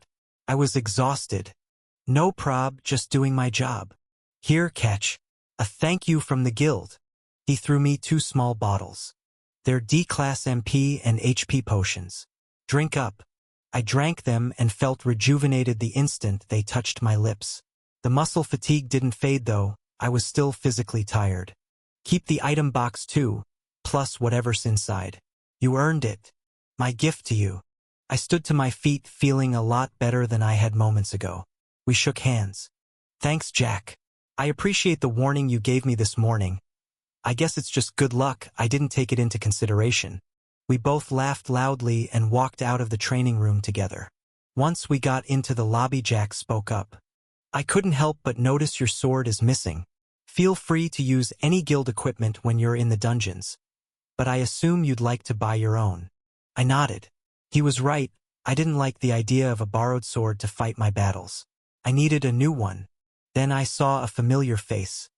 I was exhausted. No prob, just doing my job. Here, catch. A thank you from the guild. He threw me 2 small bottles. They're D-class MP and HP potions. Drink up. I drank them and felt rejuvenated the instant they touched my lips. The muscle fatigue didn't fade though, I was still physically tired. Keep the item box too, plus whatever's inside. You earned it. My gift to you. I stood to my feet feeling a lot better than I had moments ago. We shook hands. Thanks, Jack. I appreciate the warning you gave me this morning. I guess it's just good luck, I didn't take it into consideration. We both laughed loudly and walked out of the training room together. Once we got into the lobby, Jack spoke up. I couldn't help but notice your sword is missing. Feel free to use any guild equipment when you're in the dungeons. But I assume you'd like to buy your own. I nodded. He was right, I didn't like the idea of a borrowed sword to fight my battles. I needed a new one. Then I saw a familiar face.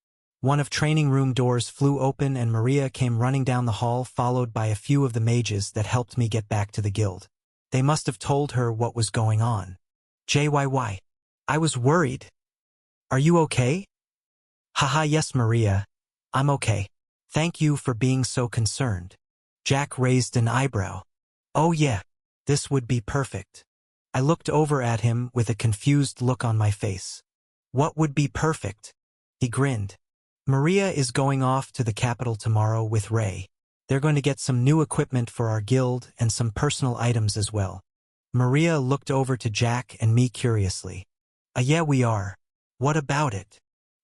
One of training room doors flew open and Maria came running down the hall, followed by a few of the mages that helped me get back to the guild. They must have told her what was going on. JYY. I was worried. Are you okay? Haha, yes, Maria. I'm okay. Thank you for being so concerned. Jack raised an eyebrow. Oh yeah, this would be perfect. I looked over at him with a confused look on my face. What would be perfect? He grinned. Maria is going off to the capital tomorrow with Ray. They're going to get some new equipment for our guild and some personal items as well. Maria looked over to Jack and me curiously. Yeah, we are. What about it?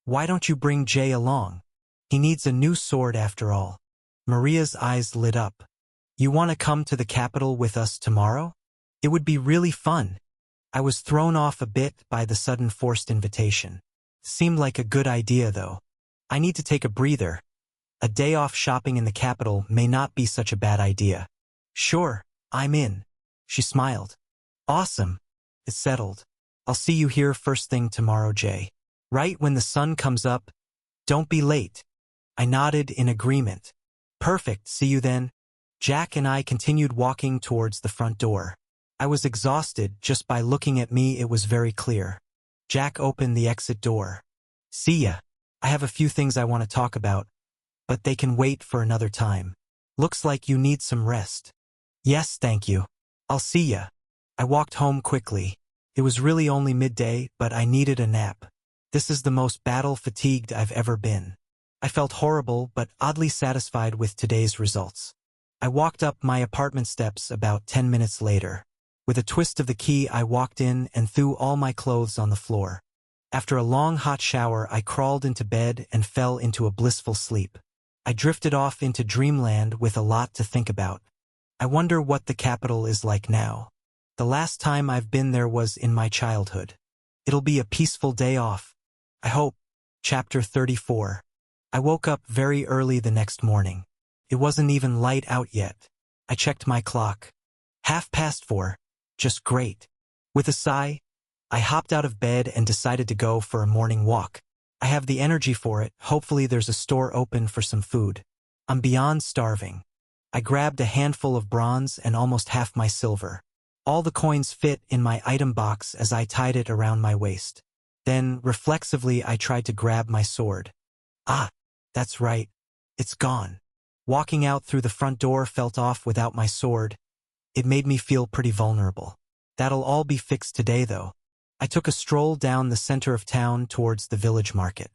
Why don't you bring Jay along? He needs a new sword after all. Maria's eyes lit up. You want to come to the capital with us tomorrow? It would be really fun. I was thrown off a bit by the sudden forced invitation. Seemed like a good idea, though. I need to take a breather. A day off shopping in the capital may not be such a bad idea. Sure, I'm in. She smiled. Awesome. It's settled. I'll see you here first thing tomorrow, Jay. Right when the sun comes up. Don't be late. I nodded in agreement. Perfect, see you then. Jack and I continued walking towards the front door. I was exhausted. Just by looking at me it was very clear. Jack opened the exit door. See ya. I have a few things I want to talk about, but they can wait for another time. Looks like you need some rest. Yes, thank you. I'll see ya. I walked home quickly. It was really only midday, but I needed a nap. This is the most battle-fatigued I've ever been. I felt horrible but oddly satisfied with today's results. I walked up my apartment steps about 10 minutes later. With a twist of the key I walked in and threw all my clothes on the floor. After a long hot shower I crawled into bed and fell into a blissful sleep. I drifted off into dreamland with a lot to think about. I wonder what the capital is like now. The last time I've been there was in my childhood. It'll be a peaceful day off. I hope. Chapter 34. I woke up very early the next morning. It wasn't even light out yet. I checked my clock. 4:30. Just great. With a sigh, I hopped out of bed and decided to go for a morning walk. I have the energy for it. Hopefully there's a store open for some food. I'm beyond starving. I grabbed a handful of bronze and almost half my silver. All the coins fit in my item box as I tied it around my waist. Then, reflexively, I tried to grab my sword. Ah, that's right. It's gone. Walking out through the front door felt off without my sword. It made me feel pretty vulnerable. That'll all be fixed today, though. I took a stroll down the center of town towards the village market.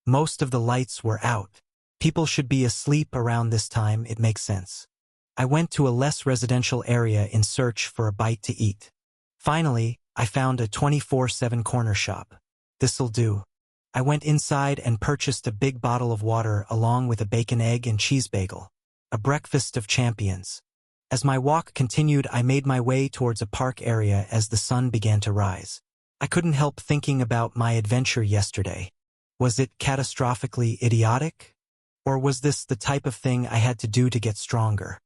Most of the lights were out. People should be asleep around this time, it makes sense. I went to a less residential area in search for a bite to eat. Finally, I found a 24/7 corner shop. This'll do. I went inside and purchased a big bottle of water along with a bacon, egg, and cheese bagel. A breakfast of champions. As my walk continued, I made my way towards a park area as the sun began to rise. I couldn't help thinking about my adventure yesterday. Was it catastrophically idiotic? Or was this the type of thing I had to do to get stronger?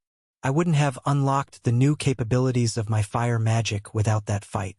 I wouldn't have unlocked the new capabilities of my fire magic without that fight.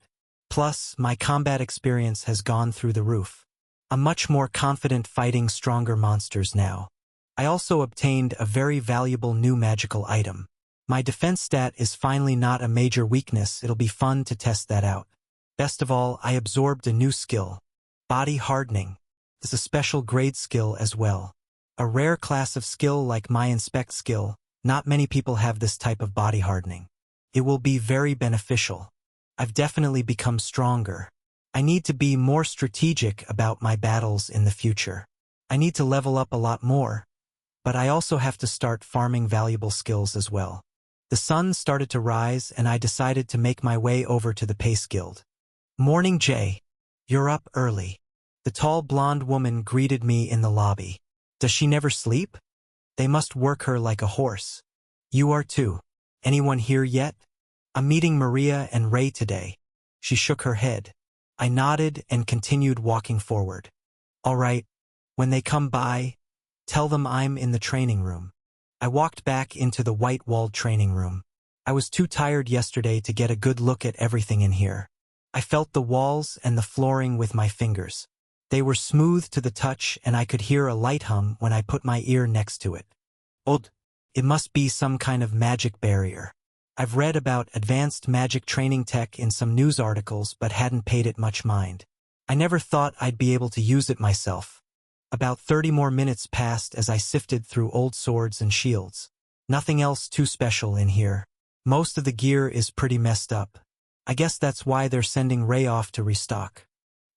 Plus, my combat experience has gone through the roof. I'm much more confident fighting stronger monsters now. I also obtained a very valuable new magical item. My defense stat is finally not a major weakness. It'll be fun to test that out. Best of all, I absorbed a new skill. Body hardening. It's a special grade skill as well. A rare class of skill like my inspect skill. Not many people have this type of body hardening. It will be very beneficial. I've definitely become stronger. I need to be more strategic about my battles in the future. I need to level up a lot more, but I also have to start farming valuable skills as well. The sun started to rise and I decided to make my way over to the Pace Guild. Morning, Jay. You're up early. The tall blonde woman greeted me in the lobby. Does she never sleep? They must work her like a horse. You are too. Anyone here yet? I'm meeting Maria and Ray today. She shook her head. I nodded and continued walking forward. All right. When they come by, tell them I'm in the training room. I walked back into the white-walled training room. I was too tired yesterday to get a good look at everything in here. I felt the walls and the flooring with my fingers. They were smooth to the touch and I could hear a light hum when I put my ear next to it. Odd. It must be some kind of magic barrier. I've read about advanced magic training tech in some news articles but hadn't paid it much mind. I never thought I'd be able to use it myself. About 30 more minutes passed as I sifted through old swords and shields. Nothing else too special in here. Most of the gear is pretty messed up. I guess that's why they're sending Ray off to restock.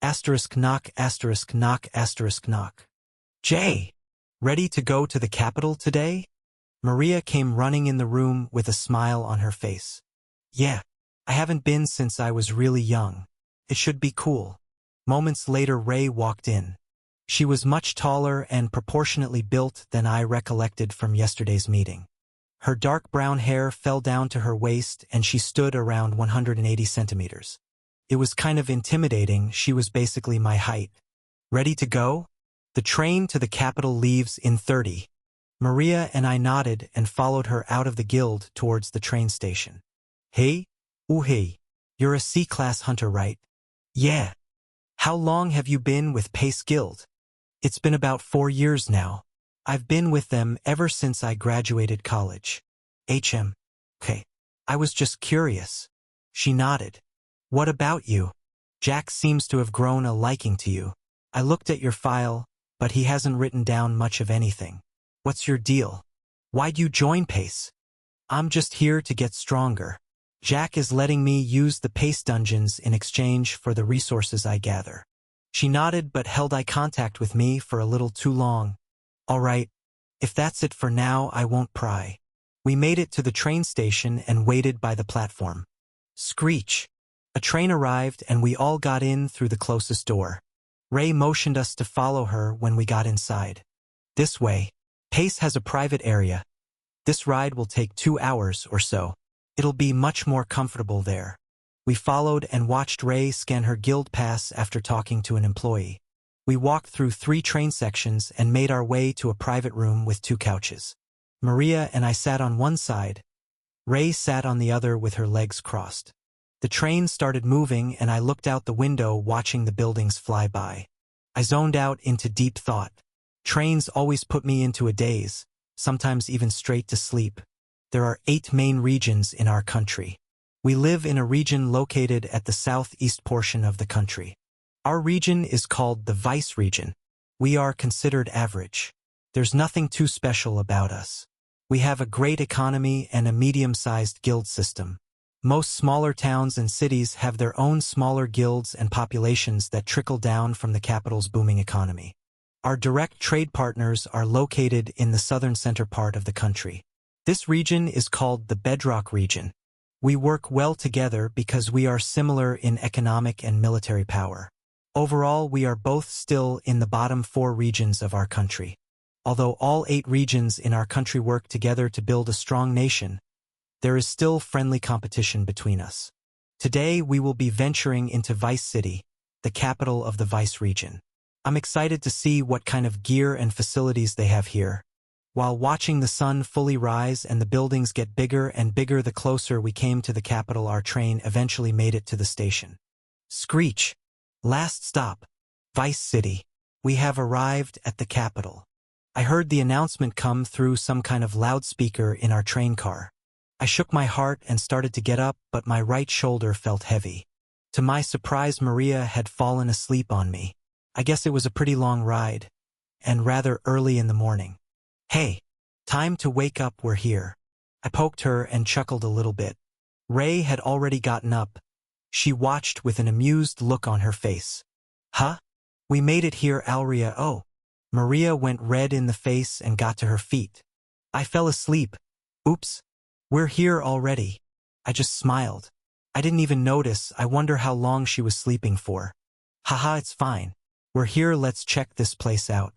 Asterisk knock, asterisk knock, asterisk knock. Jay, ready to go to the capital today? Maria came running in the room with a smile on her face. Yeah, I haven't been since I was really young. It should be cool. Moments later, Ray walked in. She was much taller and proportionately built than I recollected from yesterday's meeting. Her dark brown hair fell down to her waist and she stood around 180 centimeters. It was kind of intimidating. She was basically my height. Ready to go? The train to the capital leaves in 30. Maria and I nodded and followed her out of the guild towards the train station. Hey? Ooh hey. You're a C-class hunter, right? Yeah. How long have you been with Pace Guild? It's been about 4 years now. I've been with them ever since I graduated college. Okay. I was just curious. She nodded. What about you? Jack seems to have grown a liking to you. I looked at your file, but he hasn't written down much of anything. What's your deal? Why'd you join Pace? I'm just here to get stronger. Jack is letting me use the Pace dungeons in exchange for the resources I gather. She nodded but held eye contact with me for a little too long. All right, if that's it for now, I won't pry. We made it to the train station and waited by the platform. Screech. A train arrived and we all got in through the closest door. Ray motioned us to follow her when we got inside. This way. Pace has a private area. This ride will take 2 hours or so. It'll be much more comfortable there. We followed and watched Ray scan her guild pass after talking to an employee. We walked through 3 train sections and made our way to a private room with 2 couches. Maria and I sat on one side. Ray sat on the other with her legs crossed. The train started moving and I looked out the window watching the buildings fly by. I zoned out into deep thought. Trains always put me into a daze, sometimes even straight to sleep. There are 8 main regions in our country. We live in a region located at the southeast portion of the country. Our region is called the Vice region. We are considered average. There's nothing too special about us. We have a great economy and a medium-sized guild system. Most smaller towns and cities have their own smaller guilds and populations that trickle down from the capital's booming economy. Our direct trade partners are located in the southern center part of the country. This region is called the Bedrock region. We work well together because we are similar in economic and military power. Overall, we are both still in the bottom 4 regions of our country. Although all 8 regions in our country work together to build a strong nation, there is still friendly competition between us. Today, we will be venturing into Vice City, the capital of the Vice region. I'm excited to see what kind of gear and facilities they have here. While watching the sun fully rise and the buildings get bigger and bigger the closer we came to the capital, our train eventually made it to the station. Screech. Last stop. Vice City. We have arrived at the capital. I heard the announcement come through some kind of loudspeaker in our train car. I shook my heart and started to get up, but my right shoulder felt heavy. To my surprise, Maria had fallen asleep on me. I guess it was a pretty long ride, and rather early in the morning. Hey, time to wake up, we're here. I poked her and chuckled a little bit. Ray had already gotten up. She watched with an amused look on her face. Huh? We made it here, Alria. Oh. Maria went red in the face and got to her feet. I fell asleep. Oops. We're here already. I just smiled. I didn't even notice. I wonder how long she was sleeping for. Haha, it's fine. We're here, let's check this place out.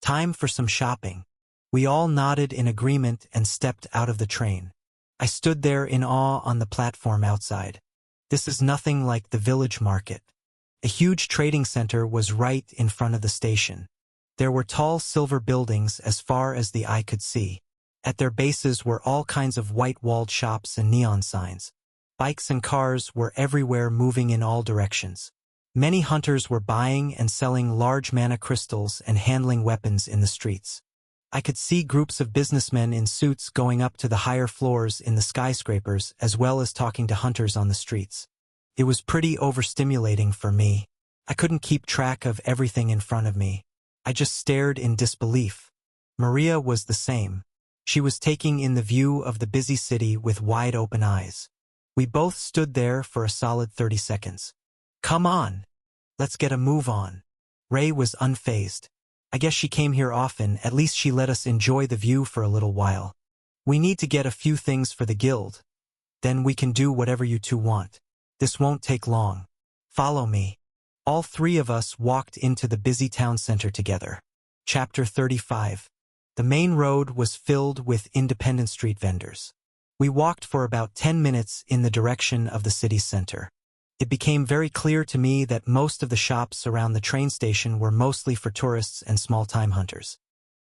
Time for some shopping. We all nodded in agreement and stepped out of the train. I stood there in awe on the platform outside. This is nothing like the village market. A huge trading center was right in front of the station. There were tall silver buildings as far as the eye could see. At their bases were all kinds of white-walled shops and neon signs. Bikes and cars were everywhere, moving in all directions. Many hunters were buying and selling large mana crystals and handling weapons in the streets. I could see groups of businessmen in suits going up to the higher floors in the skyscrapers as well as talking to hunters on the streets. It was pretty overstimulating for me. I couldn't keep track of everything in front of me. I just stared in disbelief. Maria was the same. She was taking in the view of the busy city with wide open eyes. We both stood there for a solid 30 seconds. Come on. Let's get a move on. Ray was unfazed. I guess she came here often, at least she let us enjoy the view for a little while. We need to get a few things for the guild. Then we can do whatever you two want. This won't take long. Follow me. All three of us walked into the busy town center together. Chapter 35. The main road was filled with Independent Street vendors. We walked for about 10 minutes in the direction of the city center. It became very clear to me that most of the shops around the train station were mostly for tourists and small-time hunters.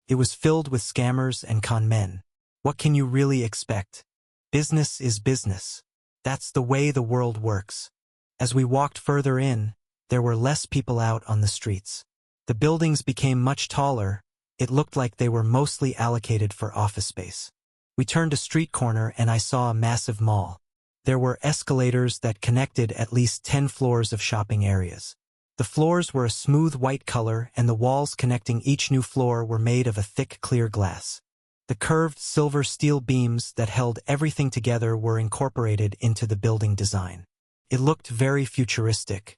It was filled with scammers and con men. What can you really expect? Business is business. That's the way the world works. As we walked further in, there were less people out on the streets. The buildings became much taller. It looked like they were mostly allocated for office space. We turned a street corner and I saw a massive mall. There were escalators that connected at least 10 floors of shopping areas. The floors were a smooth white color and the walls connecting each new floor were made of a thick clear glass. The curved silver steel beams that held everything together were incorporated into the building design. It looked very futuristic.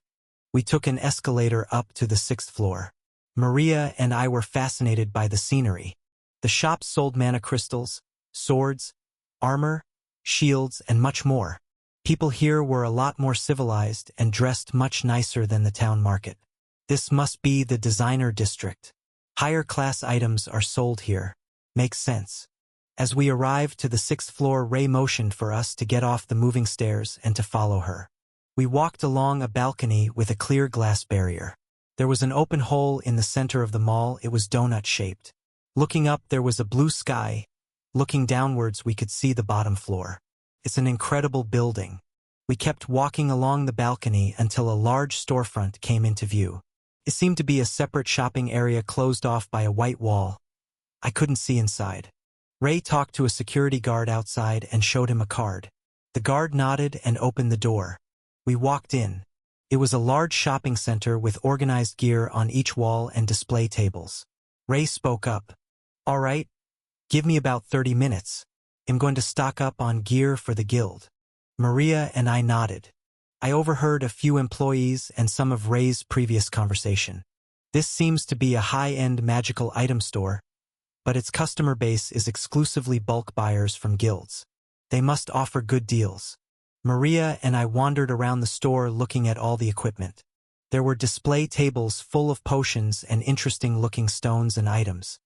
We took an escalator up to the 6th floor. Maria and I were fascinated by the scenery. The shops sold mana crystals, swords, armor, shields, and much more. People here were a lot more civilized and dressed much nicer than the town market. This must be the designer district. Higher class items are sold here. Makes sense. As we arrived to the 6th floor, Ray motioned for us to get off the moving stairs and to follow her. We walked along a balcony with a clear glass barrier. There was an open hole in the center of the mall. It was donut-shaped. Looking up, there was a blue sky. Looking downwards, we could see the bottom floor. It's an incredible building. We kept walking along the balcony until a large storefront came into view. It seemed to be a separate shopping area closed off by a white wall. I couldn't see inside. Ray talked to a security guard outside and showed him a card. The guard nodded and opened the door. We walked in. It was a large shopping center with organized gear on each wall and display tables. Ray spoke up. All right. Give me about 30 minutes. I'm going to stock up on gear for the guild. Maria and I nodded. I overheard a few employees and some of Ray's previous conversation. This seems to be a high-end magical item store, but its customer base is exclusively bulk buyers from guilds. They must offer good deals. Maria and I wandered around the store looking at all the equipment. There were display tables full of potions and interesting-looking stones and items.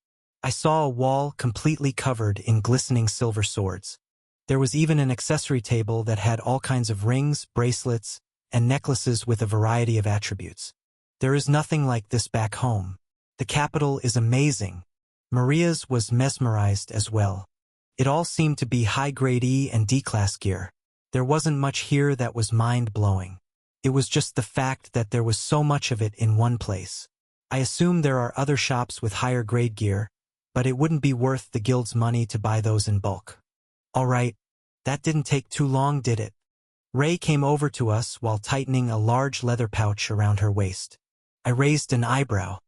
I saw a wall completely covered in glistening silver swords. There was even an accessory table that had all kinds of rings, bracelets, and necklaces with a variety of attributes. There is nothing like this back home. The capital is amazing. Maria's was mesmerized as well. It all seemed to be high-grade E and D-class gear. There wasn't much here that was mind-blowing. It was just the fact that there was so much of it in one place. I assume there are other shops with higher-grade gear, but it wouldn't be worth the guild's money to buy those in bulk. All right, that didn't take too long, did it? Ray came over to us while tightening a large leather pouch around her waist. I raised an eyebrow.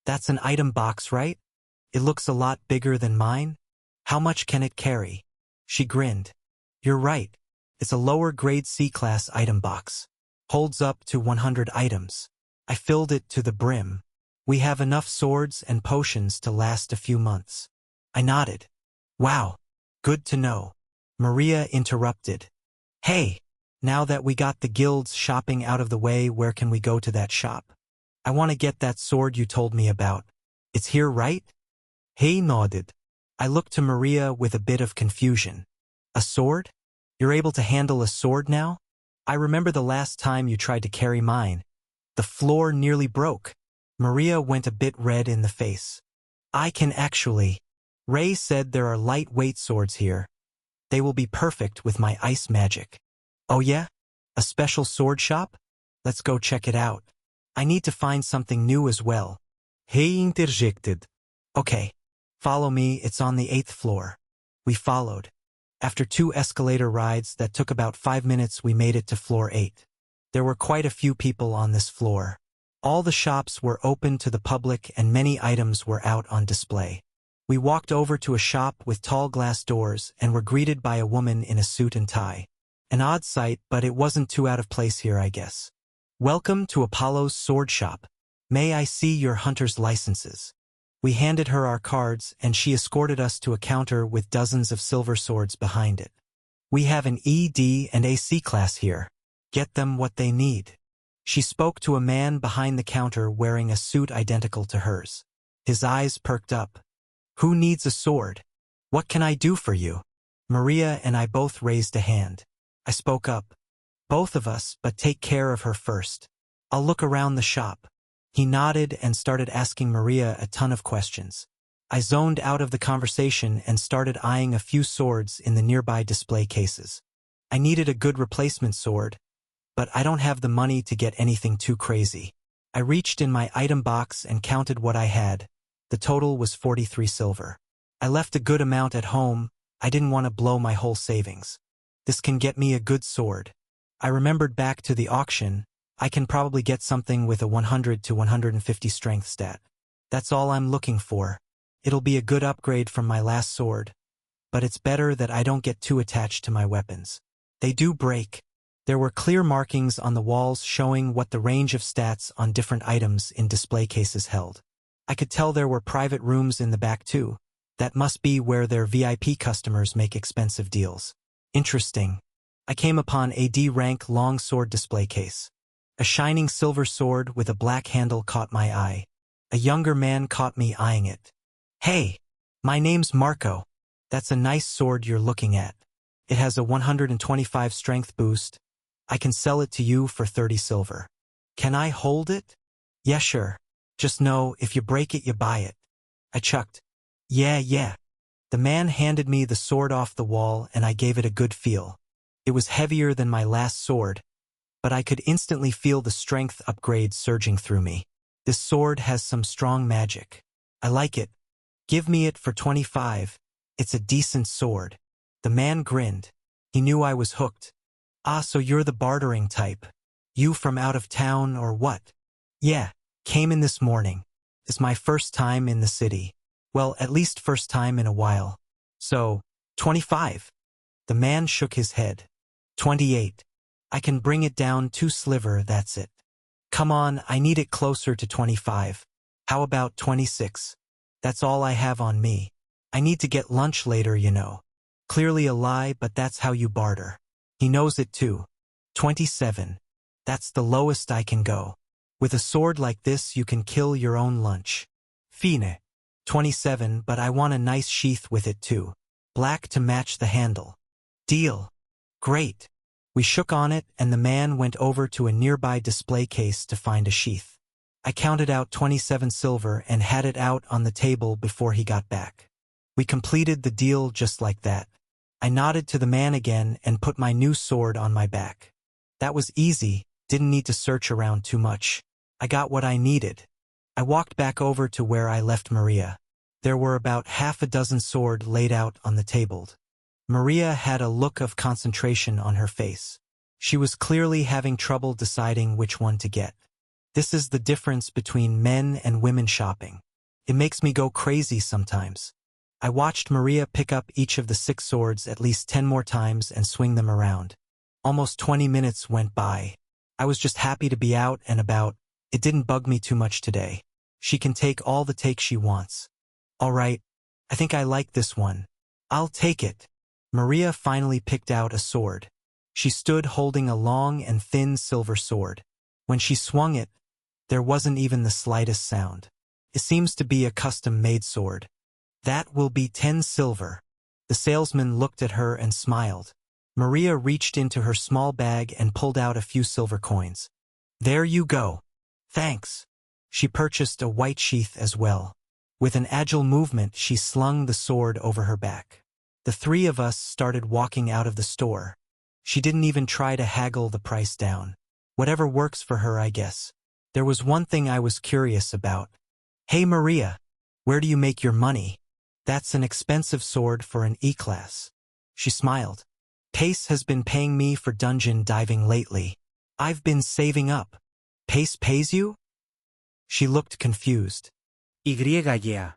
That's an item box, right? It looks a lot bigger than mine. How much can it carry? She grinned. You're right. It's a lower grade C-class item box. Holds up to 100 items. I filled it to the brim. We have enough swords and potions to last a few months. I nodded. Wow. Good to know. Maria interrupted. Hey, now that we got the guild's shopping out of the way, where can we go to that shop? I want to get that sword you told me about. It's here, right? He nodded. I looked to Maria with a bit of confusion. A sword? You're able to handle a sword now? I remember the last time you tried to carry mine. The floor nearly broke. Maria went a bit red in the face. I can actually. Ray said there are lightweight swords here. They will be perfect with my ice magic. Oh yeah? A special sword shop? Let's go check it out. I need to find something new as well. He interjected. Okay. Follow me, it's on the 8th floor. We followed. After 2 escalator rides that took about 5 minutes, we made it to floor 8. There were quite a few people on this floor. All the shops were open to the public and many items were out on display. We walked over to a shop with tall glass doors and were greeted by a woman in a suit and tie. An odd sight, but it wasn't too out of place here, I guess. Welcome to Apollo's sword shop. May I see your hunter's licenses? We handed her our cards, and she escorted us to a counter with dozens of silver swords behind it. We have an ED and AC class here. Get them what they need. She spoke to a man behind the counter wearing a suit identical to hers. His eyes perked up. Who needs a sword? What can I do for you? Maria and I both raised a hand. I spoke up. Both of us, but take care of her first. I'll look around the shop. He nodded and started asking Maria a ton of questions. I zoned out of the conversation and started eyeing a few swords in the nearby display cases. I needed a good replacement sword, but I don't have the money to get anything too crazy. I reached in my item box and counted what I had. The total was 43 silver. I left a good amount at home. I didn't want to blow my whole savings. This can get me a good sword. I remembered back to the auction. I can probably get something with a 100 to 150 strength stat. That's all I'm looking for. It'll be a good upgrade from my last sword, but it's better that I don't get too attached to my weapons. They do break. There were clear markings on the walls showing what the range of stats on different items in display cases held. I could tell there were private rooms in the back too. That must be where their VIP customers make expensive deals. Interesting. I came upon a D-rank long sword display case. A shining silver sword with a black handle caught my eye. A younger man caught me eyeing it. Hey, my name's Marco. That's a nice sword you're looking at. It has a 125 strength boost. I can sell it to you for 30 silver. Can I hold it? Yeah, sure. Just know, if you break it, you buy it. I chucked. Yeah. The man handed me the sword off the wall and I gave it a good feel. It was heavier than my last sword, but I could instantly feel the strength upgrade surging through me. This sword has some strong magic. I like it. Give me it for 25. It's a decent sword. The man grinned. He knew I was hooked. Ah, so you're the bartering type. You from out of town or what? Yeah, came in this morning. It's my first time in the city. Well, at least first time in a while. So, 25. The man shook his head. 28. I can bring it down 2 sliver, that's it. Come on, I need it closer to 25. How about 26? That's all I have on me. I need to get lunch later, you know. Clearly a lie, but that's how you barter. He knows it too. 27. That's the lowest I can go. With a sword like this, you can kill your own lunch. Fine. 27, but I want a nice sheath with it too. Black to match the handle. Deal. Great. We shook on it and the man went over to a nearby display case to find a sheath. I counted out 27 silver and had it out on the table before he got back. We completed the deal just like that. I nodded to the man again and put my new sword on my back. That was easy, didn't need to search around too much. I got what I needed. I walked back over to where I left Maria. There were about half a dozen swords laid out on the table. Maria had a look of concentration on her face. She was clearly having trouble deciding which one to get. This is the difference between men and women shopping. It makes me go crazy sometimes. I watched Maria pick up each of the 6 swords at least 10 more times and swing them around. Almost 20 minutes went by. I was just happy to be out and about. It didn't bug me too much today. She can take all the takes she wants. All right, I think I like this one. I'll take it. Maria finally picked out a sword. She stood holding a long and thin silver sword. When she swung it, there wasn't even the slightest sound. It seems to be a custom-made sword. That will be 10 silver. The salesman looked at her and smiled. Maria reached into her small bag and pulled out a few silver coins. There you go. Thanks. She purchased a white sheath as well. With an agile movement, she slung the sword over her back. The 3 of us started walking out of the store. She didn't even try to haggle the price down. Whatever works for her, I guess. There was one thing I was curious about. Hey Maria, where do you make your money? That's an expensive sword for an E-class. She smiled. Pace has been paying me for dungeon diving lately. I've been saving up. Pace pays you? She looked confused.
Yeah.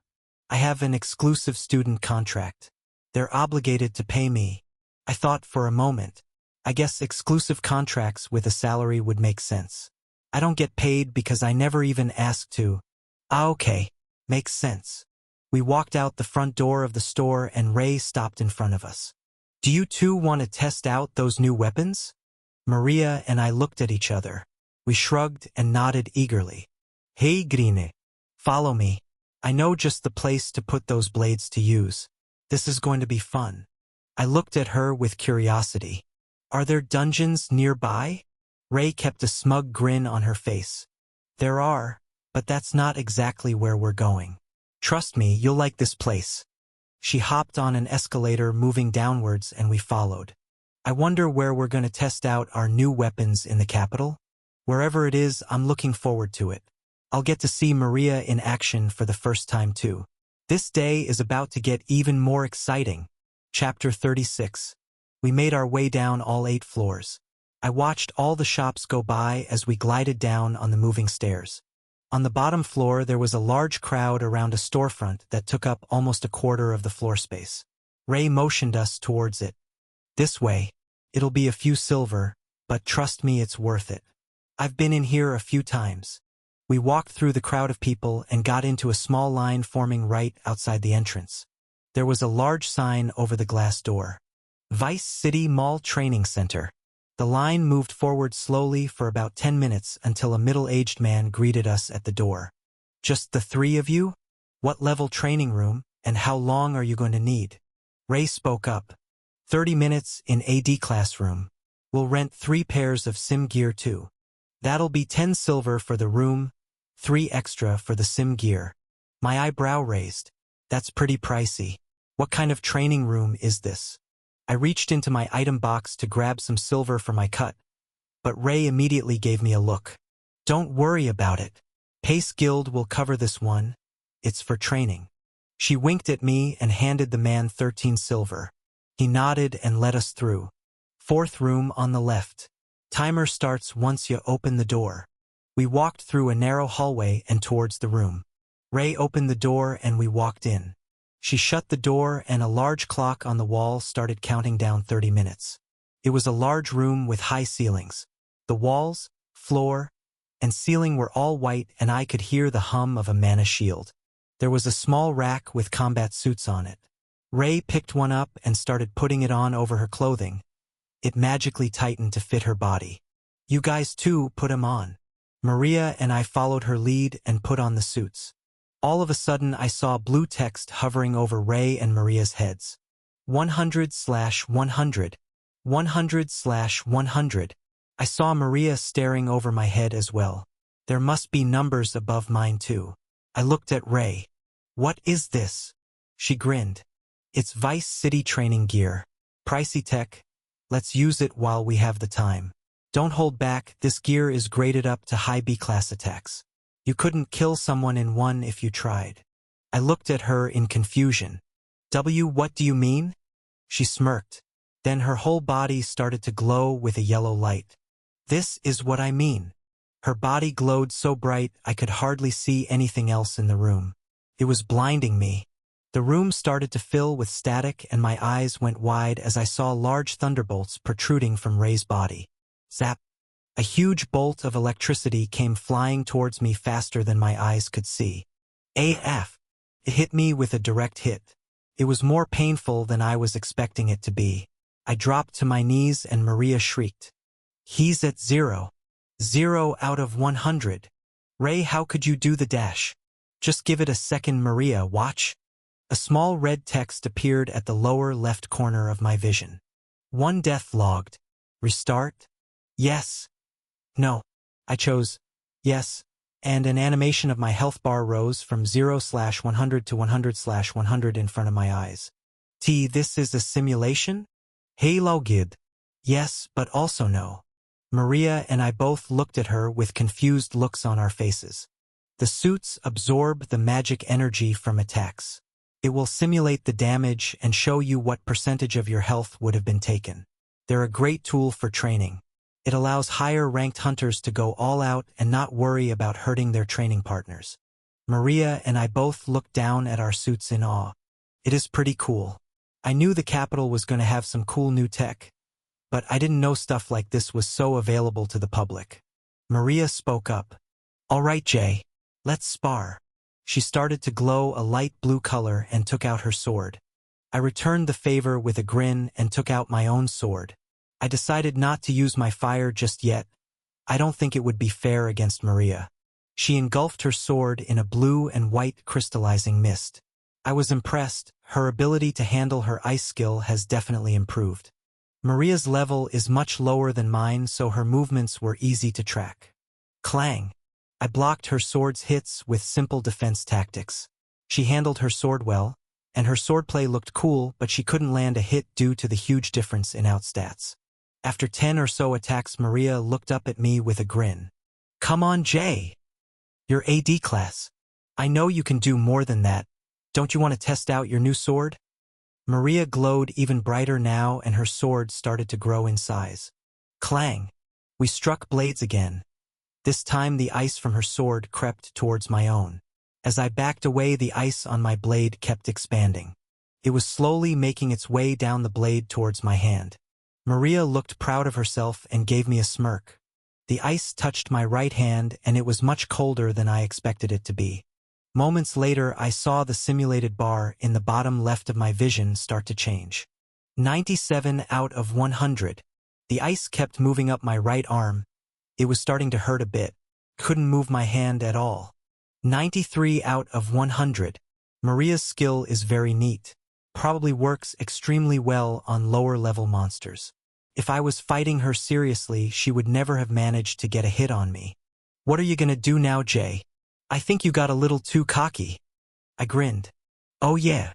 I have an exclusive student contract. They're obligated to pay me. I thought for a moment. I guess exclusive contracts with a salary would make sense. I don't get paid because I never even asked to. Ah, okay. Makes sense. We walked out the front door of the store and Ray stopped in front of us. Do you two want to test out those new weapons? Maria and I looked at each other. We shrugged and nodded eagerly. Hey, Grine. Follow me. I know just the place to put those blades to use. This is going to be fun. I looked at her with curiosity. Are there dungeons nearby? Ray kept a smug grin on her face. There are, but that's not exactly where we're going. Trust me, you'll like this place. She hopped on an escalator moving downwards and we followed. I wonder where we're going to test out our new weapons in the capital? Wherever it is, I'm looking forward to it. I'll get to see Maria in action for the first time too. This day is about to get even more exciting. Chapter 36. We made our way down all 8 floors. I watched all the shops go by as we glided down on the moving stairs. On the bottom floor there was a large crowd around a storefront that took up almost a quarter of the floor space. Ray motioned us towards it. This way. It'll be a few silver, but trust me, it's worth it. I've been in here a few times. We walked through the crowd of people and got into a small line forming right outside the entrance. There was a large sign over the glass door. Vice City Mall Training Center. The line moved forward slowly for about 10 minutes until a middle-aged man greeted us at the door. Just the 3 of you? What level training room, and how long are you going to need? Ray spoke up. 30 minutes in AD classroom. We'll rent 3 pairs of sim gear too. That'll be 10 silver for the room, 3 extra for the sim gear. My eyebrow raised. That's pretty pricey. What kind of training room is this? I reached into my item box to grab some silver for my cut, but Ray immediately gave me a look. Don't worry about it. Pace Guild will cover this one. It's for training. She winked at me and handed the man 13 silver. He nodded and let us through. 4th room on the left. Timer starts once you open the door. We walked through a narrow hallway and towards the room. Ray opened the door and we walked in. She shut the door and a large clock on the wall started counting down 30 minutes. It was a large room with high ceilings. The walls, floor, and ceiling were all white and I could hear the hum of a mana shield. There was a small rack with combat suits on it. Ray picked one up and started putting it on over her clothing. It magically tightened to fit her body. You guys too put 'em on. Maria and I followed her lead and put on the suits. All of a sudden I saw blue text hovering over Ray and Maria's heads. 100/100. 100/100. I saw Maria staring over my head as well. There must be numbers above mine too. I looked at Ray. What is this? She grinned. It's Vice City training gear. Pricey tech. Let's use it while we have the time. Don't hold back, this gear is graded up to high B-class attacks. You couldn't kill someone in one if you tried. I looked at her in confusion. What do you mean? She smirked. Then her whole body started to glow with a yellow light. This is what I mean. Her body glowed so bright I could hardly see anything else in the room. It was blinding me. The room started to fill with static and my eyes went wide as I saw large thunderbolts protruding from Ray's body. Zap! A huge bolt of electricity came flying towards me faster than my eyes could see. AF! It hit me with a direct hit. It was more painful than I was expecting it to be. I dropped to my knees and Maria shrieked. He's at 0. 0 out of 100. Ray, how could you do the dash? Just give it a second, Maria, watch. A small red text appeared at the lower left corner of my vision. 1 death logged. Restart? Yes. No. I chose yes, and an animation of my health bar rose from 0/100 to 100/100 in front of my eyes. This is a simulation? Hey Logid. Yes, but also no. Maria and I both looked at her with confused looks on our faces. The suits absorb the magic energy from attacks. It will simulate the damage and show you what percentage of your health would have been taken. They're a great tool for training. It allows higher-ranked hunters to go all out and not worry about hurting their training partners. Maria and I both looked down at our suits in awe. It is pretty cool. I knew the capital was going to have some cool new tech. but I didn't know stuff like this was so available to the public. Maria spoke up. All right, Jay. Let's spar. She started to glow a light blue color and took out her sword. I returned the favor with a grin and took out my own sword. I decided not to use my fire just yet. I don't think it would be fair against Maria. She engulfed her sword in a blue and white crystallizing mist. I was impressed. Her ability to handle her ice skill has definitely improved. Maria's level is much lower than mine, so her movements were easy to track. Clang! I blocked her sword's hits with simple defense tactics. She handled her sword well, and her swordplay looked cool, but she couldn't land a hit due to the huge difference in outstats. After 10 or so attacks, Maria looked up at me with a grin. Come on, Jay! You're AD class. I know you can do more than that. Don't you want to test out your new sword? Maria glowed even brighter now, and her sword started to grow in size. Clang! We struck blades again. This time the ice from her sword crept towards my own. As I backed away, the ice on my blade kept expanding. It was slowly making its way down the blade towards my hand. Maria looked proud of herself and gave me a smirk. The ice touched my right hand, and it was much colder than I expected it to be. Moments later, I saw the simulated bar in the bottom left of my vision start to change. 97 out of 100. The ice kept moving up my right arm. It was starting to hurt a bit. Couldn't move my hand at all. 93 out of 100. Maria's skill is very neat. Probably works extremely well on lower-level monsters. If I was fighting her seriously, she would never have managed to get a hit on me. What are you gonna do now, Jay? I think you got a little too cocky. I grinned. Oh yeah.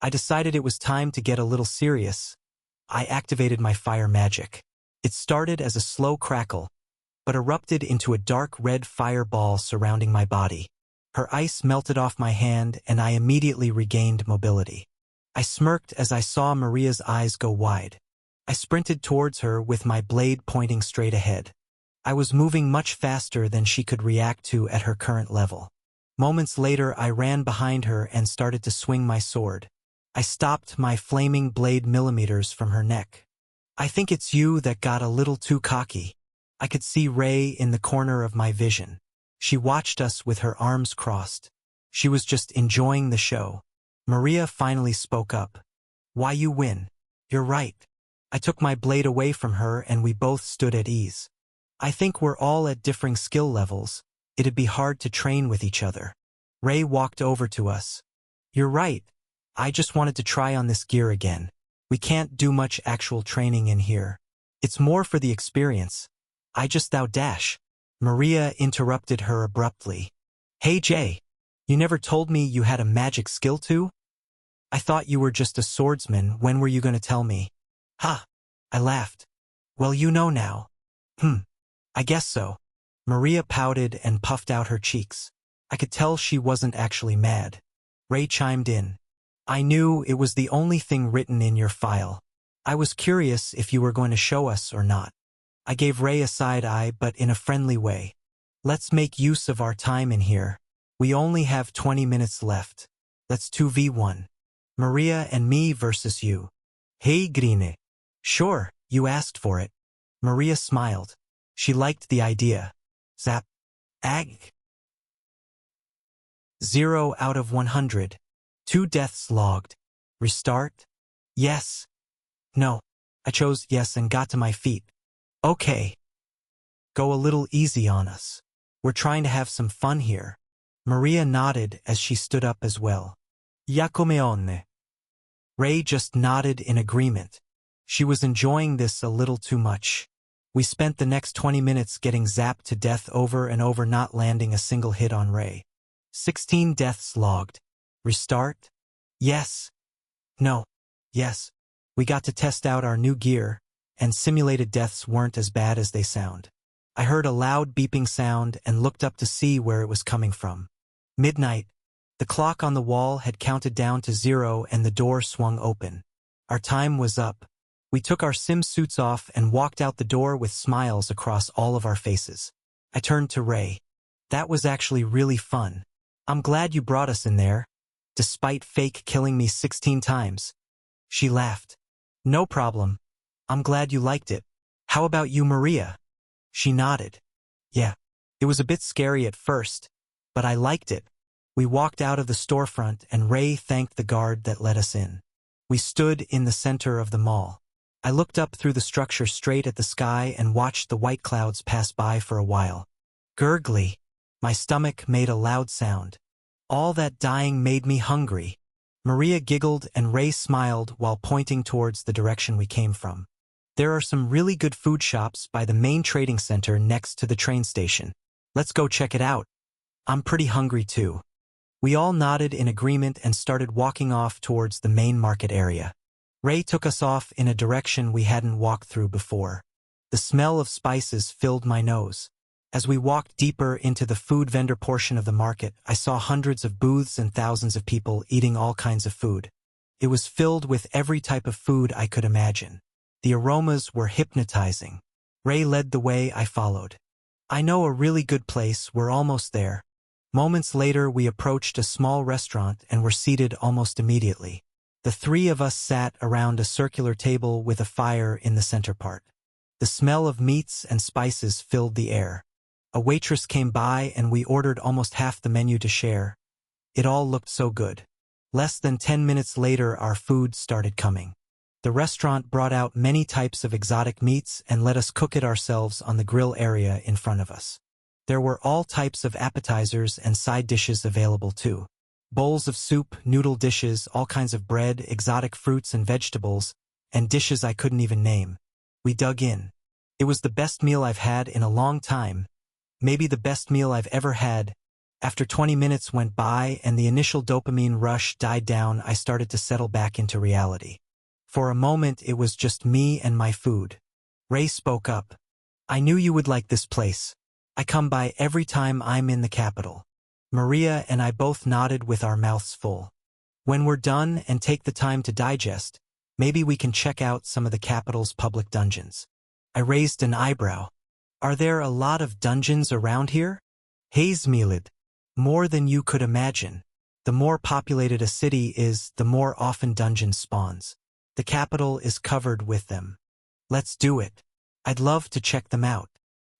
I decided it was time to get a little serious. I activated my fire magic. It started as a slow crackle, but erupted into a dark red fireball surrounding my body. Her ice melted off my hand, and I immediately regained mobility. I smirked as I saw Maria's eyes go wide. I sprinted towards her with my blade pointing straight ahead. I was moving much faster than she could react to at her current level. Moments later, I ran behind her and started to swing my sword. I stopped my flaming blade millimeters from her neck. I think it's you that got a little too cocky. I could see Ray in the corner of my vision. She watched us with her arms crossed. She was just enjoying the show. Maria finally spoke up. Why, you win. You're right. I took my blade away from her and we both stood at ease. I think we're all at differing skill levels. It'd be hard to train with each other. Ray walked over to us. You're right. I just wanted to try on this gear again. We can't do much actual training in here. It's more for the experience. I just thou dash. Maria interrupted her abruptly. Hey Jay, you never told me you had a magic skill too? I thought you were just a swordsman. When were you going to tell me? Ha! I laughed. Well, you know now. I guess so. Maria pouted and puffed out her cheeks. I could tell she wasn't actually mad. Ray chimed in. I knew it was the only thing written in your file. I was curious if you were going to show us or not. I gave Ray a side eye, but in a friendly way. Let's make use of our time in here. We only have 20 minutes left. Let's 2v1. Maria and me versus you. Hey Grine. Sure, you asked for it. Maria smiled. She liked the idea. Zap. Ag. 0 out of 100. 2 deaths logged. Restart? Yes. No. I chose yes and got to my feet. Okay. Go a little easy on us. We're trying to have some fun here. Maria nodded as she stood up as well. Ya come on. Ray just nodded in agreement. She was enjoying this a little too much. We spent the next 20 minutes getting zapped to death over and over, not landing a single hit on Ray. 16 deaths logged. Restart? Yes. No. Yes. We got to test out our new gear, and simulated deaths weren't as bad as they sound. I heard a loud beeping sound and looked up to see where it was coming from. Midnight. The clock on the wall had counted down to 0 and the door swung open. Our time was up. We took our sim suits off and walked out the door with smiles across all of our faces. I turned to Ray. That was actually really fun. I'm glad you brought us in there, despite fake killing me 16 times. She laughed. No problem. I'm glad you liked it. How about you, Maria? She nodded. Yeah. It was a bit scary at first, but I liked it. We walked out of the storefront and Ray thanked the guard that let us in. We stood in the center of the mall. I looked up through the structure straight at the sky and watched the white clouds pass by for a while. Gurgly. My stomach made a loud sound. All that dying made me hungry. Maria giggled and Ray smiled while pointing towards the direction we came from. There are some really good food shops by the main trading center next to the train station. Let's go check it out. I'm pretty hungry too. We all nodded in agreement and started walking off towards the main market area. Ray took us off in a direction we hadn't walked through before. The smell of spices filled my nose. As we walked deeper into the food vendor portion of the market, I saw hundreds of booths and thousands of people eating all kinds of food. It was filled with every type of food I could imagine. The aromas were hypnotizing. Ray led the way, I followed. I know a really good place, we're almost there. Moments later, we approached a small restaurant and were seated almost immediately. The three of us sat around a circular table with a fire in the center part. The smell of meats and spices filled the air. A waitress came by and we ordered almost half the menu to share. It all looked so good. Less than 10 minutes later, our food started coming. The restaurant brought out many types of exotic meats and let us cook it ourselves on the grill area in front of us. There were all types of appetizers and side dishes available too. Bowls of soup, noodle dishes, all kinds of bread, exotic fruits and vegetables, and dishes I couldn't even name. We dug in. It was the best meal I've had in a long time. Maybe the best meal I've ever had. After 20 minutes went by and the initial dopamine rush died down, I started to settle back into reality. For a moment, it was just me and my food. Ray spoke up. I knew you would like this place. I come by every time I'm in the capital. Maria and I both nodded with our mouths full. When we're done and take the time to digest, maybe we can check out some of the capital's public dungeons. I raised an eyebrow. Are there a lot of dungeons around here? Hayesmead. More than you could imagine. The more populated a city is, the more often dungeons spawns. The capital is covered with them. Let's do it. I'd love to check them out.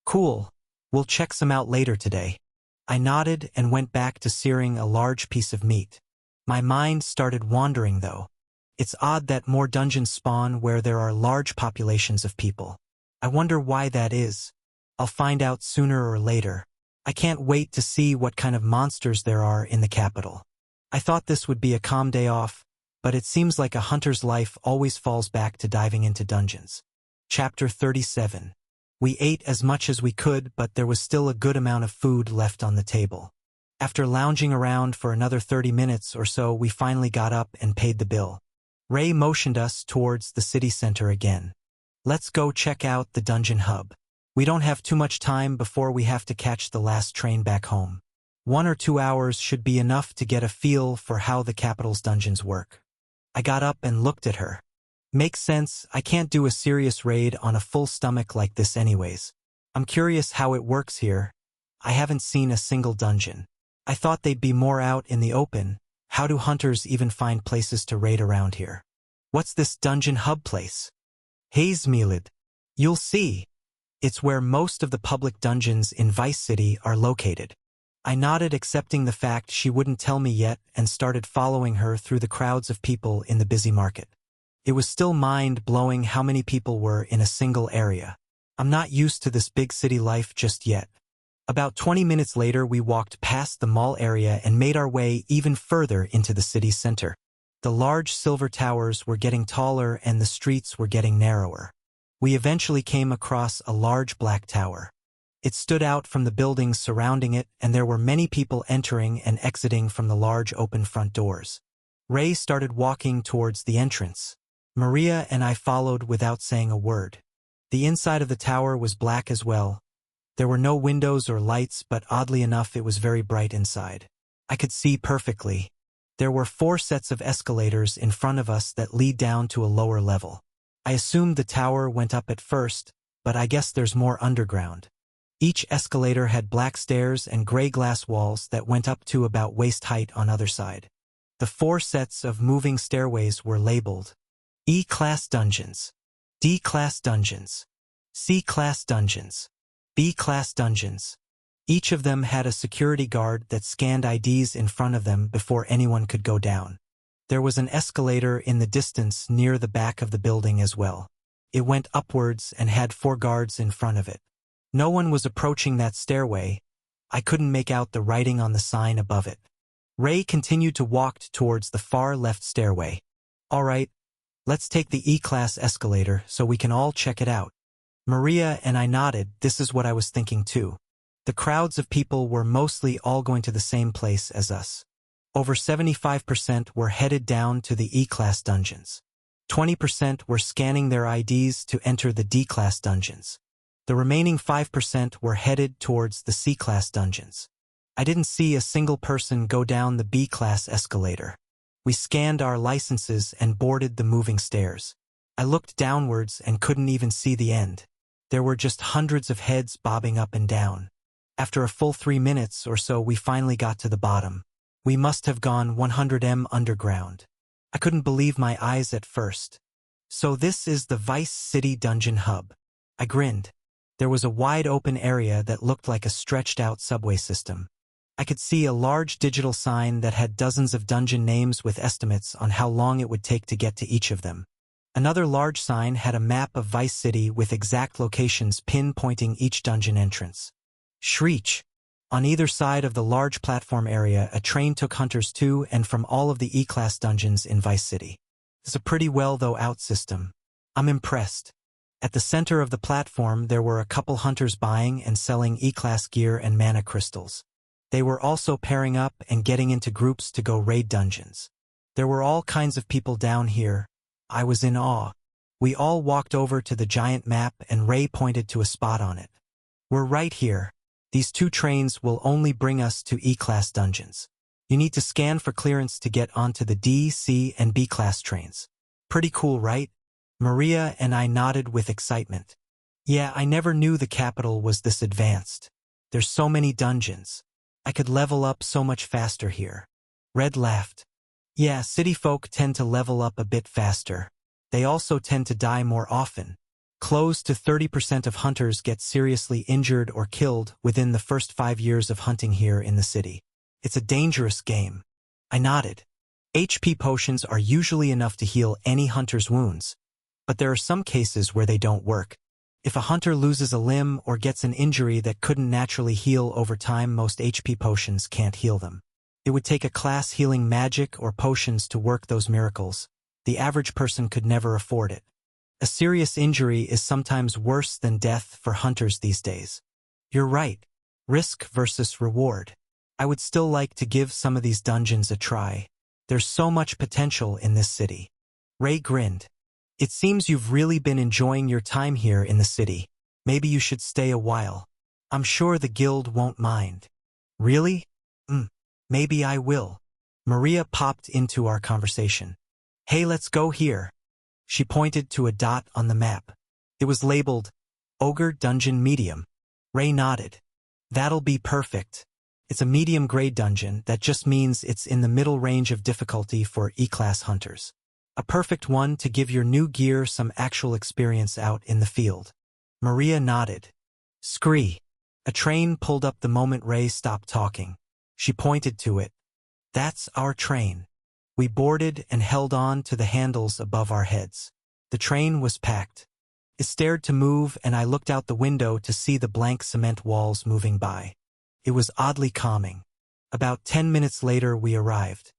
Cool. We'll check some out later today. I nodded and went back to searing a large piece of meat. My mind started wandering though. It's odd that more dungeons spawn where there are large populations of people. I wonder why that is. I'll find out sooner or later. I can't wait to see what kind of monsters there are in the capital. I thought this would be a calm day off, but it seems like a hunter's life always falls back to diving into dungeons. Chapter 37. We ate as much as we could, but there was still a good amount of food left on the table. After lounging around for another 30 minutes or so, we finally got up and paid the bill. Ray motioned us towards the city center again. Let's go check out the dungeon hub. We don't have too much time before we have to catch the last train back home. 1 or 2 hours should be enough to get a feel for how the capital's dungeons work. I got up and looked at her. Makes sense, I can't do a serious raid on a full stomach like this anyways. I'm curious how it works here. I haven't seen a single dungeon. I thought they'd be more out in the open. How do hunters even find places to raid around here? What's this dungeon hub place? Hayesmead. You'll see. It's where most of the public dungeons in Vice City are located. I nodded, accepting the fact she wouldn't tell me yet, and started following her through the crowds of people in the busy market. It was still mind-blowing how many people were in a single area. I'm not used to this big city life just yet. About 20 minutes later, we walked past the mall area and made our way even further into the city center. The large silver towers were getting taller and the streets were getting narrower. We eventually came across a large black tower. It stood out from the buildings surrounding it, and there were many people entering and exiting from the large open front doors. Ray started walking towards the entrance. Maria and I followed without saying a word. The inside of the tower was black as well. There were no windows or lights, but oddly enough, it was very bright inside. I could see perfectly. There were 4 sets of escalators in front of us that lead down to a lower level. I assumed the tower went up at first, but I guess there's more underground. Each escalator had black stairs and gray glass walls that went up to about waist height on either side. The 4 sets of moving stairways were labeled E-Class Dungeons. D-class dungeons, C-class dungeons, B-class dungeons. Each of them had a security guard that scanned IDs in front of them before anyone could go down. There was an escalator in the distance near the back of the building as well. It went upwards and had 4 guards in front of it. No one was approaching that stairway. I couldn't make out the writing on the sign above it. Ray continued to walk towards the far left stairway. All right, let's take the E-class escalator so we can all check it out. Maria and I nodded. This is what I was thinking too. The crowds of people were mostly all going to the same place as us. Over 75% were headed down to the E-class dungeons. 20% were scanning their IDs to enter the D-class dungeons. The remaining 5% were headed towards the C-class dungeons. I didn't see a single person go down the B-class escalator. We scanned our licenses and boarded the moving stairs. I looked downwards and couldn't even see the end. There were just hundreds of heads bobbing up and down. After a full 3 minutes or so, we finally got to the bottom. We must have gone 100 underground. I couldn't believe my eyes at first. So this is the Vice City Dungeon Hub. I grinned. There was a wide open area that looked like a stretched out subway system. I could see a large digital sign that had dozens of dungeon names with estimates on how long it would take to get to each of them. Another large sign had a map of Vice City with exact locations pinpointing each dungeon entrance. Shreech! On either side of the large platform area, a train took hunters to and from all of the E-class dungeons in Vice City. It's a pretty well thought out system. I'm impressed. At the center of the platform, there were a couple hunters buying and selling E-class gear and mana crystals. They were also pairing up and getting into groups to go raid dungeons. There were all kinds of people down here. I was in awe. We all walked over to the giant map and Ray pointed to a spot on it. We're right here. These 2 trains will only bring us to E-class dungeons. You need to scan for clearance to get onto the D, C, and B-class trains. Pretty cool, right? Maria and I nodded with excitement. Yeah, I never knew the capital was this advanced. There's so many dungeons. I could level up so much faster here. Red laughed. Yeah, city folk tend to level up a bit faster. They also tend to die more often. Close to 30% of hunters get seriously injured or killed within the first 5 years of hunting here in the city. It's a dangerous game. I nodded. HP potions are usually enough to heal any hunter's wounds, but there are some cases where they don't work. If a hunter loses a limb or gets an injury that couldn't naturally heal over time, most HP potions can't heal them. It would take a class healing magic or potions to work those miracles. The average person could never afford it. A serious injury is sometimes worse than death for hunters these days. You're right. Risk versus reward. I would still like to give some of these dungeons a try. There's so much potential in this city. Ray grinned. It seems you've really been enjoying your time here in the city. Maybe you should stay a while. I'm sure the guild won't mind. Really? Maybe I will. Maria popped into our conversation. Hey, let's go here. She pointed to a dot on the map. It was labeled Ogre Dungeon Medium. Ray nodded. That'll be perfect. It's a medium-grade dungeon. That just means it's in the middle range of difficulty for E-class hunters. A perfect one to give your new gear some actual experience out in the field. Maria nodded. Scree. A train pulled up the moment Ray stopped talking. She pointed to it. That's our train. We boarded and held on to the handles above our heads. The train was packed. It stared to move, and I looked out the window to see the blank cement walls moving by. It was oddly calming. About 10 minutes later, we arrived.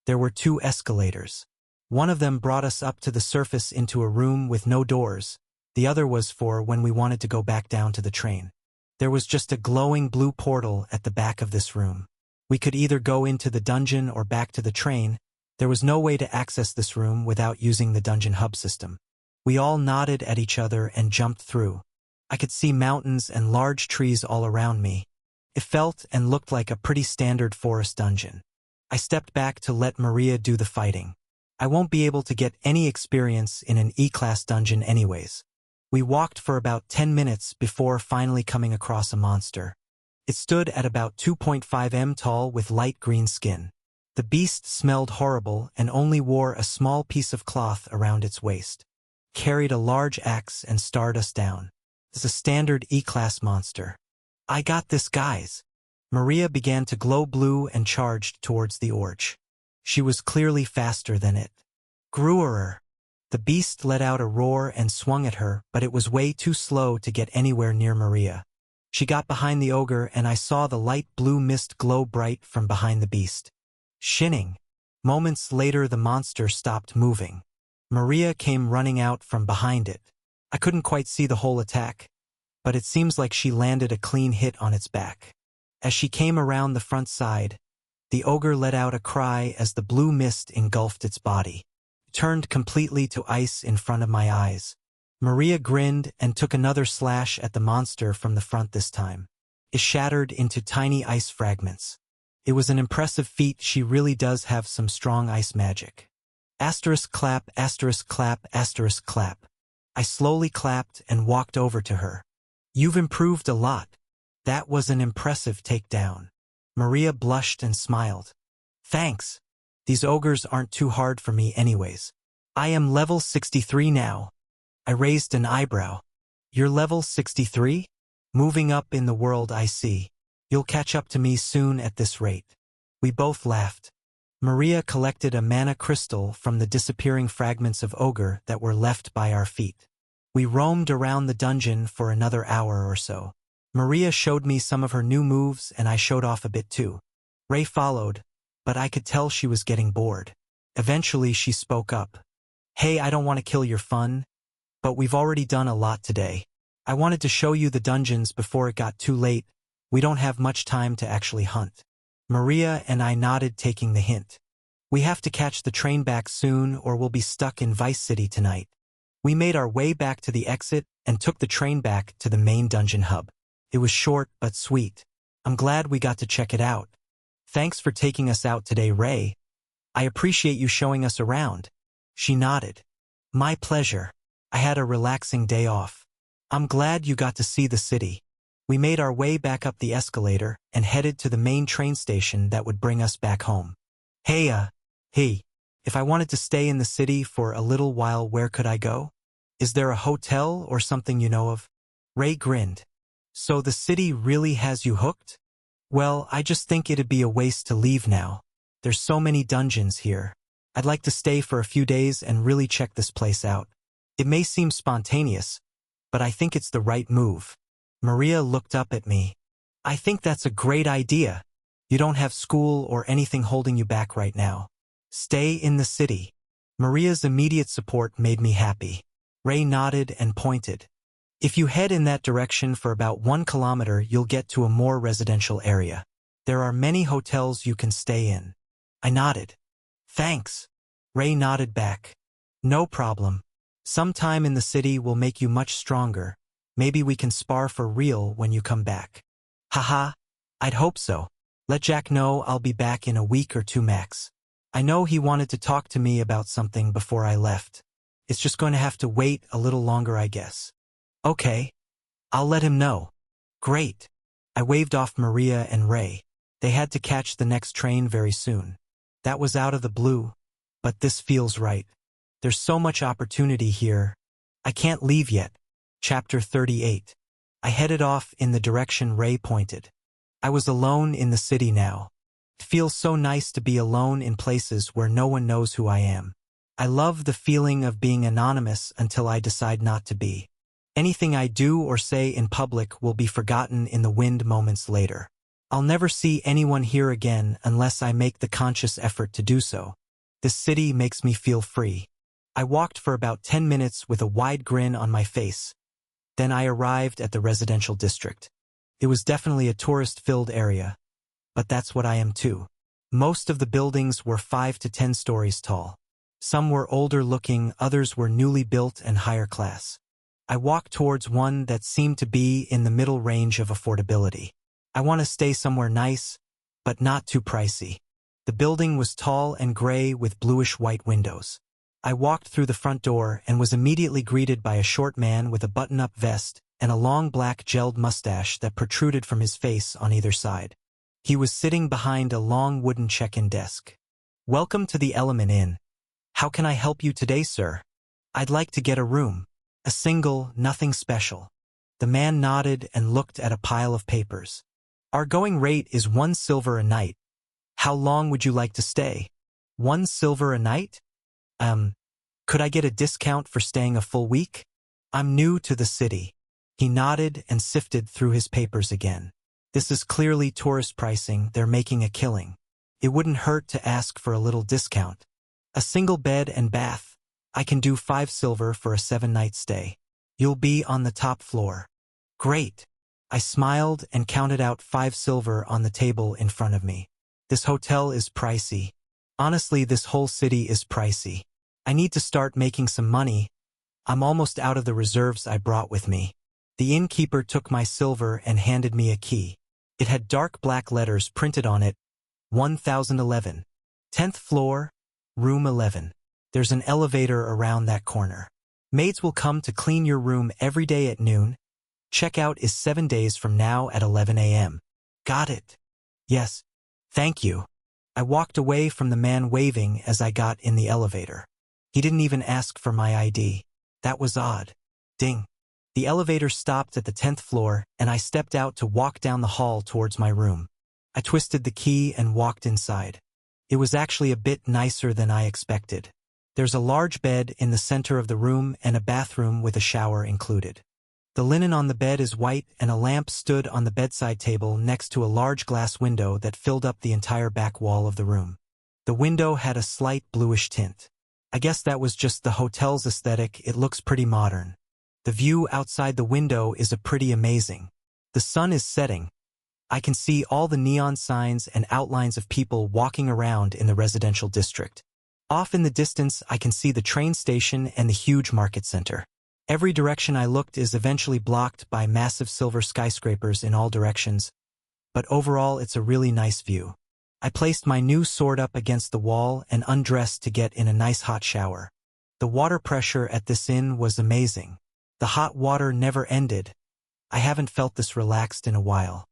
There were 2 escalators. One of them brought us up to the surface into a room with no doors. The other was for when we wanted to go back down to the train. There was just a glowing blue portal at the back of this room. We could either go into the dungeon or back to the train. There was no way to access this room without using the dungeon hub system. We all nodded at each other and jumped through. I could see mountains and large trees all around me. It felt and looked like a pretty standard forest dungeon. I stepped back to let Maria do the fighting. I won't be able to get any experience in an E-class dungeon anyways. We walked for about 10 minutes before finally coming across a monster. It stood at about 2.5 m tall with light green skin. The beast smelled horrible and only wore a small piece of cloth around its waist. carried a large axe and stared us down. It's a standard E-class monster. I got this, guys. Maria began to glow blue and charged towards the orch. She was clearly faster than it. Gruerer. The beast let out a roar and swung at her, but it was way too slow to get anywhere near Maria. She got behind the ogre and I saw the light blue mist glow bright from behind the beast. Shinning. Moments later the monster stopped moving. Maria came running out from behind it. I couldn't quite see the whole attack, but it seems like she landed a clean hit on its back. As she came around the front side, the ogre let out a cry as the blue mist engulfed its body. It turned completely to ice in front of my eyes. Maria grinned and took another slash at the monster from the front this time. It shattered into tiny ice fragments. It was an impressive feat. She really does have some strong ice magic. Asterisk clap, asterisk clap, asterisk clap. I slowly clapped and walked over to her. You've improved a lot. That was an impressive takedown. Maria blushed and smiled. Thanks. These ogres aren't too hard for me anyways. I am level 63 now. I raised an eyebrow. You're level 63? Moving up in the world, I see. You'll catch up to me soon at this rate. We both laughed. Maria collected a mana crystal from the disappearing fragments of ogre that were left by our feet. We roamed around the dungeon for another hour or so. Maria showed me some of her new moves and I showed off a bit too. Ray followed, but I could tell she was getting bored. Eventually she spoke up. Hey, I don't want to kill your fun, but we've already done a lot today. I wanted to show you the dungeons before it got too late. We don't have much time to actually hunt. Maria and I nodded, taking the hint. We have to catch the train back soon or we'll be stuck in Vice City tonight. We made our way back to the exit and took the train back to the main dungeon hub. It was short but sweet. I'm glad we got to check it out. Thanks for taking us out today, Ray. I appreciate you showing us around. She nodded. My pleasure. I had a relaxing day off. I'm glad you got to see the city. We made our way back up the escalator and headed to the main train station that would bring us back home. Hey, if I wanted to stay in the city for a little while, where could I go? Is there a hotel or something you know of? Ray grinned. So the city really has you hooked? Well, I just think it'd be a waste to leave now. There's so many dungeons here. I'd like to stay for a few days and really check this place out. It may seem spontaneous, but I think it's the right move. Maria looked up at me. I think that's a great idea. You don't have school or anything holding you back right now. Stay in the city. Maria's immediate support made me happy. Ray nodded and pointed. If you head in that direction for about 1 kilometer, you'll get to a more residential area. There are many hotels you can stay in. I nodded. Thanks. Ray nodded back. No problem. Sometime in the city will make you much stronger. Maybe we can spar for real when you come back. Haha, I'd hope so. Let Jack know I'll be back in a week or 2 max. I know he wanted to talk to me about something before I left. It's just going to have to wait a little longer, I guess. Okay. I'll let him know. Great. I waved off Maria and Ray. They had to catch the next train very soon. That was out of the blue, but this feels right. There's so much opportunity here. I can't leave yet. Chapter 38. I headed off in the direction Ray pointed. I was alone in the city now. It feels so nice to be alone in places where no one knows who I am. I love the feeling of being anonymous until I decide not to be. Anything I do or say in public will be forgotten in the wind moments later. I'll never see anyone here again unless I make the conscious effort to do so. This city makes me feel free. I walked for about 10 minutes with a wide grin on my face. Then I arrived at the residential district. It was definitely a tourist-filled area, but that's what I am too. Most of the buildings were 5 to 10 stories tall. Some were older-looking, others were newly built and higher class. I walked towards one that seemed to be in the middle range of affordability. I want to stay somewhere nice, but not too pricey. The building was tall and gray with bluish-white windows. I walked through the front door and was immediately greeted by a short man with a button-up vest and a long black gelled mustache that protruded from his face on either side. He was sitting behind a long wooden check-in desk. Welcome to the Element Inn. How can I help you today, sir? I'd like to get a room. A single, nothing special. The man nodded and looked at a pile of papers. Our going rate is 1 silver a night. How long would you like to stay? 1 silver a night? Could I get a discount for staying a full week? I'm new to the city. He nodded and sifted through his papers again. This is clearly tourist pricing, they're making a killing. It wouldn't hurt to ask for a little discount. A single bed and bath. I can do 5 silver for a 7-night stay. You'll be on the top floor. Great. I smiled and counted out 5 silver on the table in front of me. This hotel is pricey. Honestly, this whole city is pricey. I need to start making some money. I'm almost out of the reserves I brought with me. The innkeeper took my silver and handed me a key. It had dark black letters printed on it. 1011. 10th floor, room 11. There's an elevator around that corner. Maids will come to clean your room every day at noon. Checkout is 7 days from now at 11 a.m. Got it. Yes. Thank you. I walked away from the man waving as I got in the elevator. He didn't even ask for my ID. That was odd. Ding. The elevator stopped at the 10th floor, and I stepped out to walk down the hall towards my room. I twisted the key and walked inside. It was actually a bit nicer than I expected. There's a large bed in the center of the room and a bathroom with a shower included. The linen on the bed is white and a lamp stood on the bedside table next to a large glass window that filled up the entire back wall of the room. The window had a slight bluish tint. I guess that was just the hotel's aesthetic. It looks pretty modern. The view outside the window is pretty amazing. The sun is setting. I can see all the neon signs and outlines of people walking around in the residential district. Off in the distance, I can see the train station and the huge market center. Every direction I looked is eventually blocked by massive silver skyscrapers in all directions, but overall it's a really nice view. I placed my new sword up against the wall and undressed to get in a nice hot shower. The water pressure at this inn was amazing. The hot water never ended. I haven't felt this relaxed in a while.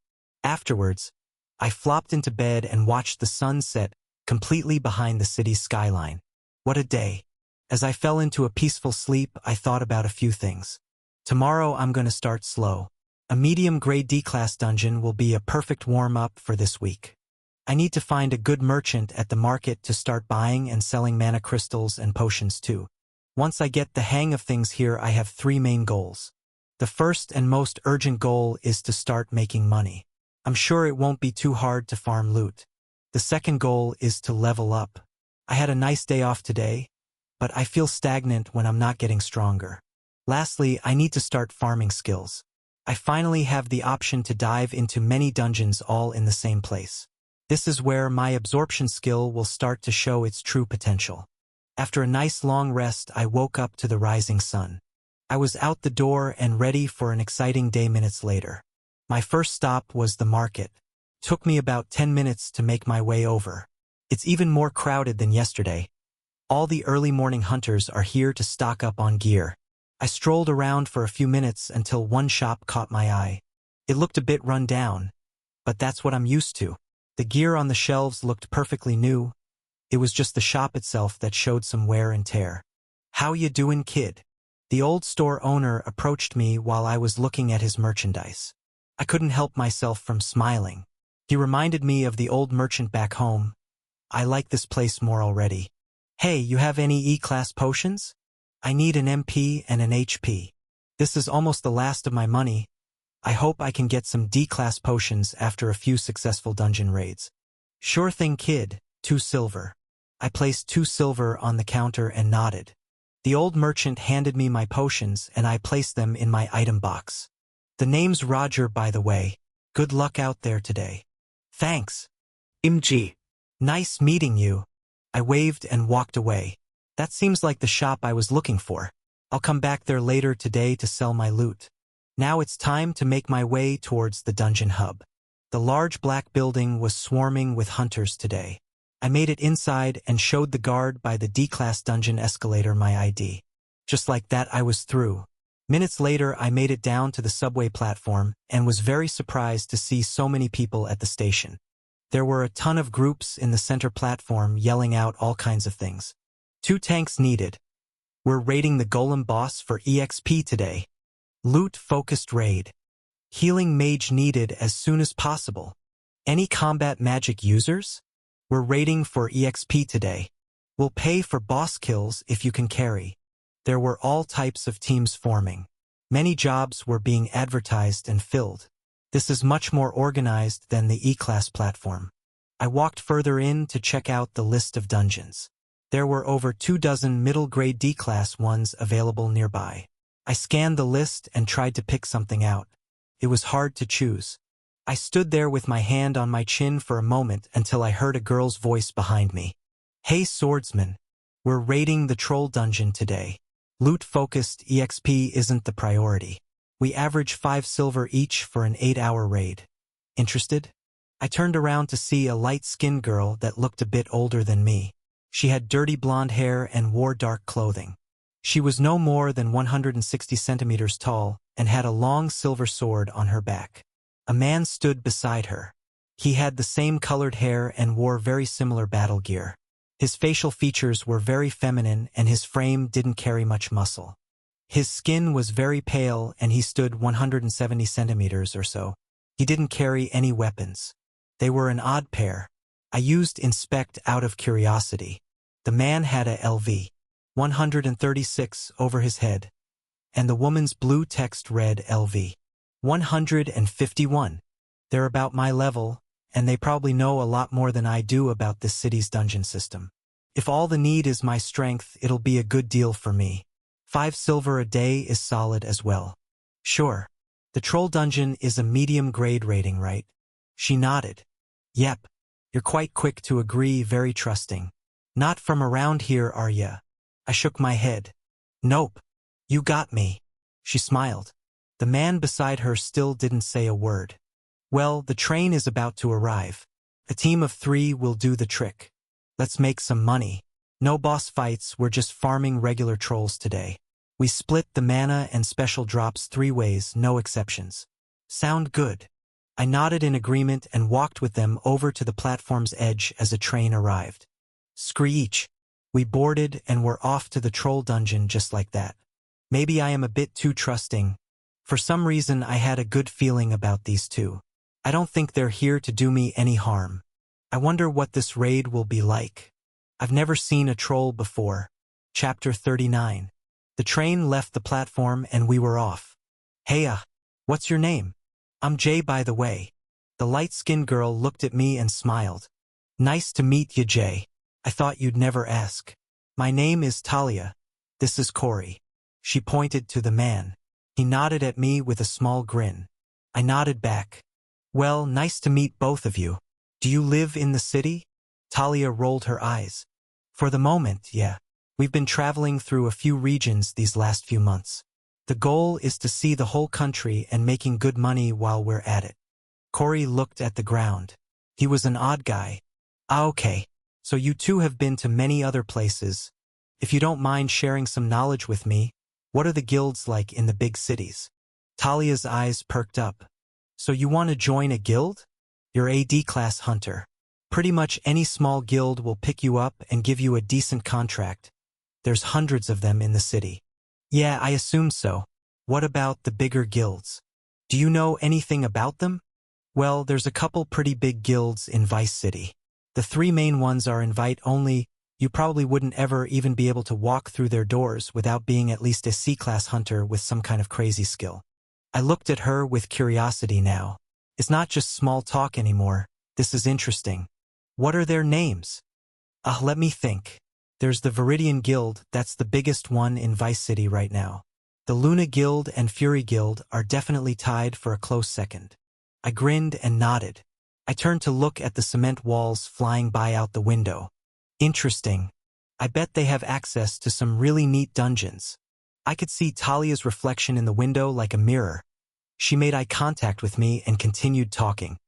Afterwards, I flopped into bed and watched the sun set completely behind the city's skyline. What a day. As I fell into a peaceful sleep, I thought about a few things. Tomorrow I'm going to start slow. A medium-grade D-class dungeon will be a perfect warm-up for this week. I need to find a good merchant at the market to start buying and selling mana crystals and potions too. Once I get the hang of things here, I have 3 main goals. The first and most urgent goal is to start making money. I'm sure it won't be too hard to farm loot. The second goal is to level up. I had a nice day off today, but I feel stagnant when I'm not getting stronger. Lastly, I need to start farming skills. I finally have the option to dive into many dungeons all in the same place. This is where my absorption skill will start to show its true potential. After a nice long rest, I woke up to the rising sun. I was out the door and ready for an exciting day minutes later. My first stop was the market. Took me about 10 minutes to make my way over. It's even more crowded than yesterday. All the early morning hunters are here to stock up on gear. I strolled around for a few minutes until one shop caught my eye. It looked a bit run down, but that's what I'm used to. The gear on the shelves looked perfectly new. It was just the shop itself that showed some wear and tear. "How you doin', kid?" The old store owner approached me while I was looking at his merchandise. I couldn't help myself from smiling. He reminded me of the old merchant back home. I like this place more already. "Hey, you have any E-class potions? I need an MP and an HP. This is almost the last of my money. I hope I can get some D-class potions after a few successful dungeon raids." "Sure thing, kid, 2 silver. I placed 2 silver on the counter and nodded. The old merchant handed me my potions and I placed them in my item box. "The name's Roger, by the way. Good luck out there today." "Thanks.
MG.
Nice meeting you." I waved and walked away. That seems like the shop I was looking for. I'll come back there later today to sell my loot. Now it's time to make my way towards the dungeon hub. The large black building was swarming with hunters today. I made it inside and showed the guard by the D-class dungeon escalator my ID. Just like that, I was through. Minutes later, I made it down to the subway platform and was very surprised to see so many people at the station. There were a ton of groups in the center platform yelling out all kinds of things. 2 tanks needed. We're raiding the Golem boss for EXP today. Loot-focused raid. Healing mage needed as soon as possible. Any combat magic users? We're raiding for EXP today. We'll pay for boss kills if you can carry. There were all types of teams forming. Many jobs were being advertised and filled. This is much more organized than the E-Class platform. I walked further in to check out the list of dungeons. There were over 24 middle-grade D-Class ones available nearby. I scanned the list and tried to pick something out. It was hard to choose. I stood there with my hand on my chin for a moment until I heard a girl's voice behind me. Hey swordsman, we're raiding the troll dungeon today. Loot-focused EXP isn't the priority. We average 5 silver each for an 8-hour raid. Interested? I turned around to see a light-skinned girl that looked a bit older than me. She had dirty blonde hair and wore dark clothing. She was no more than 160 centimeters tall and had a long silver sword on her back. A man stood beside her. He had the same colored hair and wore very similar battle gear. His facial features were very feminine and his frame didn't carry much muscle. His skin was very pale and he stood 170 centimeters or so. He didn't carry any weapons. They were an odd pair. I used inspect out of curiosity. The man had a LV 136 over his head, and the woman's blue text read LV 151. They're about my level, and they probably know a lot more than I do about this city's dungeon system. If all the need is my strength, it'll be a good deal for me. 5 silver a day is solid as well. Sure. The troll dungeon is a medium grade rating, right? She nodded. Yep. You're quite quick to agree, very trusting. Not from around here, are ya? I shook my head. Nope. You got me. She smiled. The man beside her still didn't say a word. Well, the train is about to arrive. A team of 3 will do the trick. Let's make some money. No boss fights, we're just farming regular trolls today. We split the mana and special drops 3 ways, no exceptions. Sound good. I nodded in agreement and walked with them over to the platform's edge as a train arrived. Screech. We boarded and were off to the troll dungeon just like that. Maybe I am a bit too trusting. For some reason I had a good feeling about these two. I don't think they're here to do me any harm. I wonder what this raid will be like. I've never seen a troll before. Chapter 39. The train left the platform and we were off. Hey, what's your name? I'm Jay, by the way. The light-skinned girl looked at me and smiled. Nice to meet you, Jay. I thought you'd never ask. My name is Talia. This is Corey. She pointed to the man. He nodded at me with a small grin. I nodded back. Well, nice to meet both of you. Do you live in the city? Talia rolled her eyes. For the moment, yeah. We've been traveling through a few regions these last few months. The goal is to see the whole country and making good money while we're at it. Corey looked at the ground. He was an odd guy. Okay. So you two have been to many other places. If you don't mind sharing some knowledge with me, what are the guilds like in the big cities? Talia's eyes perked up. So you want to join a guild? You're a D-class hunter. Pretty much any small guild will pick you up and give you a decent contract. There's hundreds of them in the city. Yeah, I assume so. What about the bigger guilds? Do you know anything about them? Well, there's a couple pretty big guilds in Vice City. The 3 main ones are invite only. You probably wouldn't ever even be able to walk through their doors without being at least a C-class hunter with some kind of crazy skill. I looked at her with curiosity now. It's not just small talk anymore. This is interesting. What are their names? Let me think. There's the Viridian Guild, that's the biggest one in Vice City right now. The Luna Guild and Fury Guild are definitely tied for a close second. I grinned and nodded. I turned to look at the cement walls flying by out the window. Interesting. I bet they have access to some really neat dungeons. I could see Talia's reflection in the window like a mirror. She made eye contact with me and continued talking.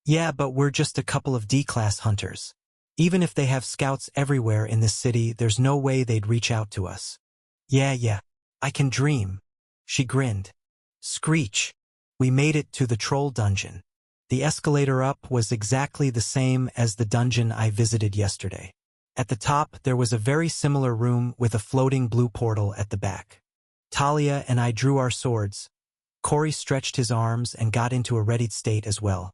Yeah, but we're just a couple of D-class hunters. Even if they have scouts everywhere in this city, there's no way they'd reach out to us. Yeah. I can dream. She grinned. Screech. We made it to the troll dungeon. The escalator up was exactly the same as the dungeon I visited yesterday. At the top, there was a very similar room with a floating blue portal at the back. Talia and I drew our swords. Corey stretched his arms and got into a readied state as well.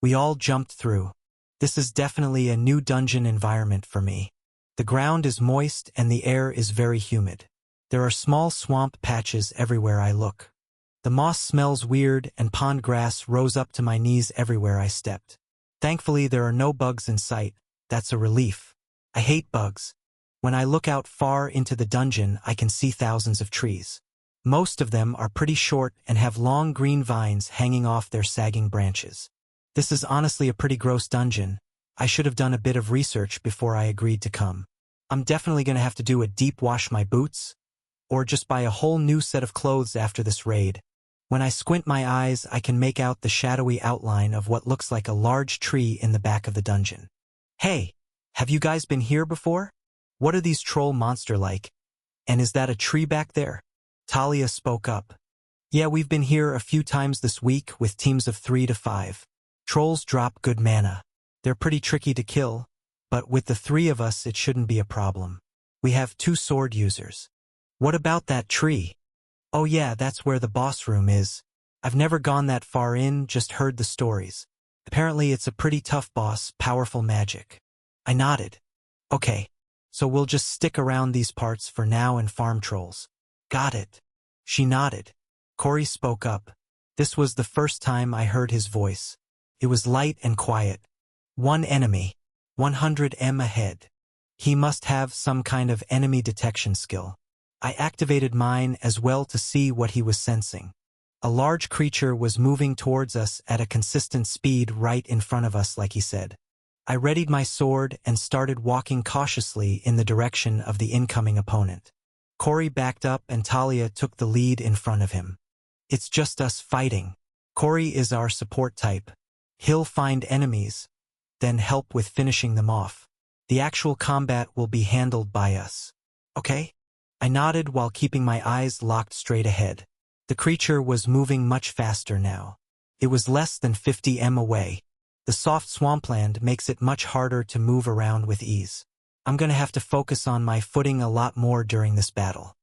We all jumped through. This is definitely a new dungeon environment for me. The ground is moist and the air is very humid. There are small swamp patches everywhere I look. The moss smells weird and pond grass rose up to my knees everywhere I stepped. Thankfully, there are no bugs in sight. That's a relief. I hate bugs. When I look out far into the dungeon, I can see thousands of trees. Most of them are pretty short and have long green vines hanging off their sagging branches. This is honestly a pretty gross dungeon. I should have done a bit of research before I agreed to come. I'm definitely going to have to do a deep wash my boots, or just buy a whole new set of clothes after this raid. When I squint my eyes, I can make out the shadowy outline of what looks like a large tree in the back of the dungeon. Hey, have you guys been here before? What are these troll monster like? And is that a tree back there? Talia spoke up. Yeah, we've been here a few times this week with teams of 3 to 5. Trolls drop good mana. They're pretty tricky to kill, but with the 3 of us it shouldn't be a problem. We have 2 sword users. What about that tree? Oh yeah, that's where the boss room is. I've never gone that far in, just heard the stories. Apparently it's a pretty tough boss, powerful magic. I nodded. Okay, so we'll just stick around these parts for now and farm trolls. Got it. She nodded. Corey spoke up. This was the first time I heard his voice. It was light and quiet. 1 enemy. 100 m ahead. He must have some kind of enemy detection skill. I activated mine as well to see what he was sensing. A large creature was moving towards us at a consistent speed right in front of us, like he said. I readied my sword and started walking cautiously in the direction of the incoming opponent. Corey backed up and Talia took the lead in front of him. It's just us fighting. Corey is our support type. He'll find enemies, then help with finishing them off. The actual combat will be handled by us. Okay? I nodded while keeping my eyes locked straight ahead. The creature was moving much faster now. It was less than 50 m away. The soft swampland makes it much harder to move around with ease. I'm gonna have to focus on my footing a lot more during this battle.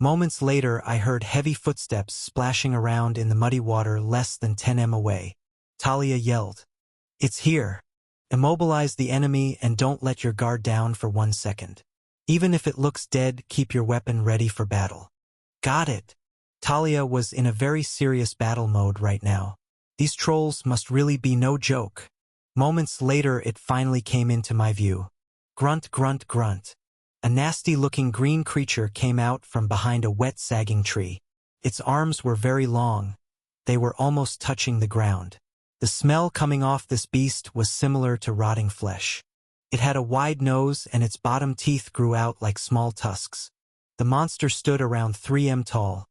Moments later, I heard heavy footsteps splashing around in the muddy water less than 10 m away. Talia yelled, "It's here. Immobilize the enemy and don't let your guard down for 1 second. Even if it looks dead, keep your weapon ready for battle." Got it. Talia was in a very serious battle mode right now. These trolls must really be no joke. Moments later, it finally came into my view. Grunt, grunt, grunt. A nasty-looking green creature came out from behind a wet, sagging tree. Its arms were very long. They were almost touching the ground. The smell coming off this beast was similar to rotting flesh. It had a wide nose and its bottom teeth grew out like small tusks. The monster stood around 3 m tall.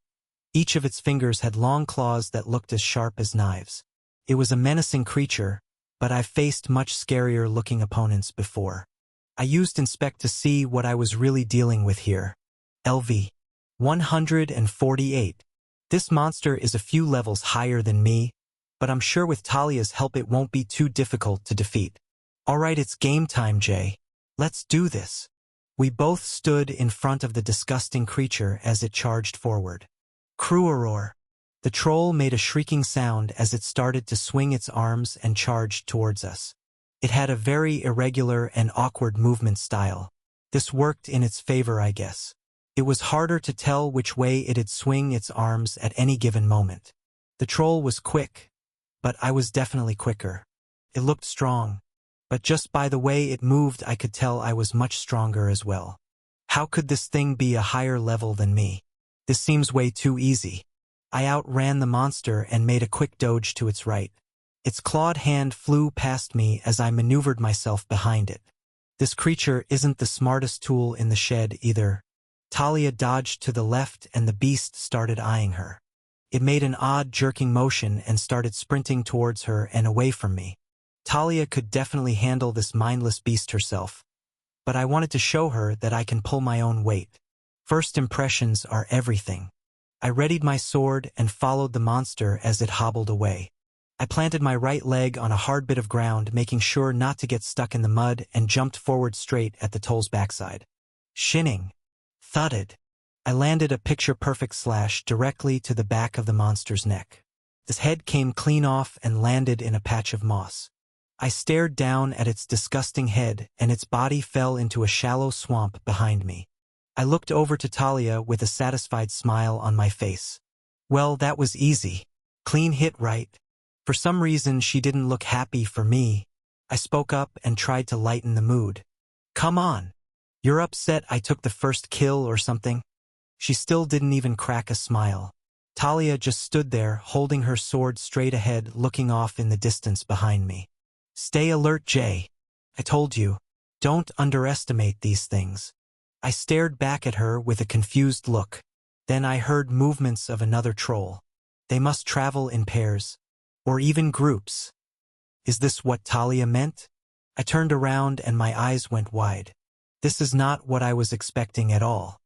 Each of its fingers had long claws that looked as sharp as knives. It was a menacing creature, but I've faced much scarier-looking opponents before. I used Inspect to see what I was really dealing with here. LV 148. This monster is a few levels higher than me, but I'm sure with Talia's help it won't be too difficult to defeat. Alright, it's game time, Jay. Let's do this. We both stood in front of the disgusting creature as it charged forward. Cruoroar. The troll made a shrieking sound as it started to swing its arms and charged towards us. It had a very irregular and awkward movement style. This worked in its favor, I guess. It was harder to tell which way it'd swing its arms at any given moment. The troll was quick, but I was definitely quicker. It looked strong, but just by the way it moved I could tell I was much stronger as well. How could this thing be a higher level than me? This seems way too easy. I outran the monster and made a quick dodge to its right. Its clawed hand flew past me as I maneuvered myself behind it. This creature isn't the smartest tool in the shed either. Talia dodged to the left and the beast started eyeing her. It made an odd jerking motion and started sprinting towards her and away from me. Talia could definitely handle this mindless beast herself, but I wanted to show her that I can pull my own weight. First impressions are everything. I readied my sword and followed the monster as it hobbled away. I planted my right leg on a hard bit of ground, making sure not to get stuck in the mud, and jumped forward straight at the troll's backside. Shinning. Thudded. I landed a picture-perfect slash directly to the back of the monster's neck. Its head came clean off and landed in a patch of moss. I stared down at its disgusting head, and its body fell into a shallow swamp behind me. I looked over to Talia with a satisfied smile on my face. Well, that was easy. Clean hit, right? For some reason, she didn't look happy for me. I spoke up and tried to lighten the mood. Come on. You're upset I took the first kill or something? She still didn't even crack a smile. Talia just stood there, holding her sword straight ahead, looking off in the distance behind me. Stay alert, Jay. I told you. Don't underestimate these things. I stared back at her with a confused look. Then I heard movements of another troll. They must travel in pairs. Or even groups. Is this what Talia meant? I turned around and my eyes went wide. This is not what I was expecting at all.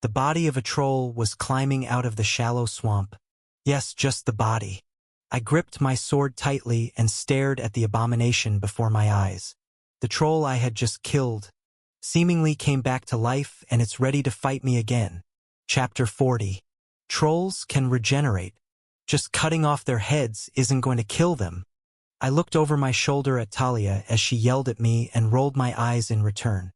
The body of a troll was climbing out of the shallow swamp. Yes, just the body. I gripped my sword tightly and stared at the abomination before my eyes. The troll I had just killed seemingly came back to life, and it's ready to fight me again. Chapter 40. Trolls can regenerate. Just cutting off their heads isn't going to kill them. I looked over my shoulder at Talia as she yelled at me and rolled my eyes in return.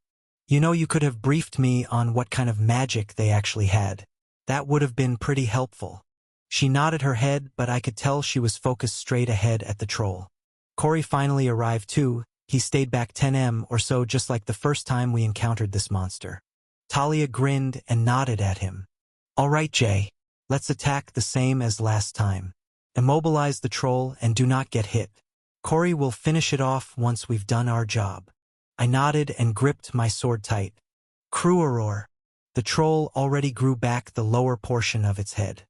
You know, you could have briefed me on what kind of magic they actually had. That would have been pretty helpful. She nodded her head, but I could tell she was focused straight ahead at the troll. Corey finally arrived too. He stayed back 10 or so, just like the first time we encountered this monster. Talia grinned and nodded at him. All right, Jay. Let's attack the same as last time. Immobilize the troll and do not get hit. Corey will finish it off once we've done our job. I nodded and gripped my sword tight. Cruaroar. The troll already grew back the lower portion of its head.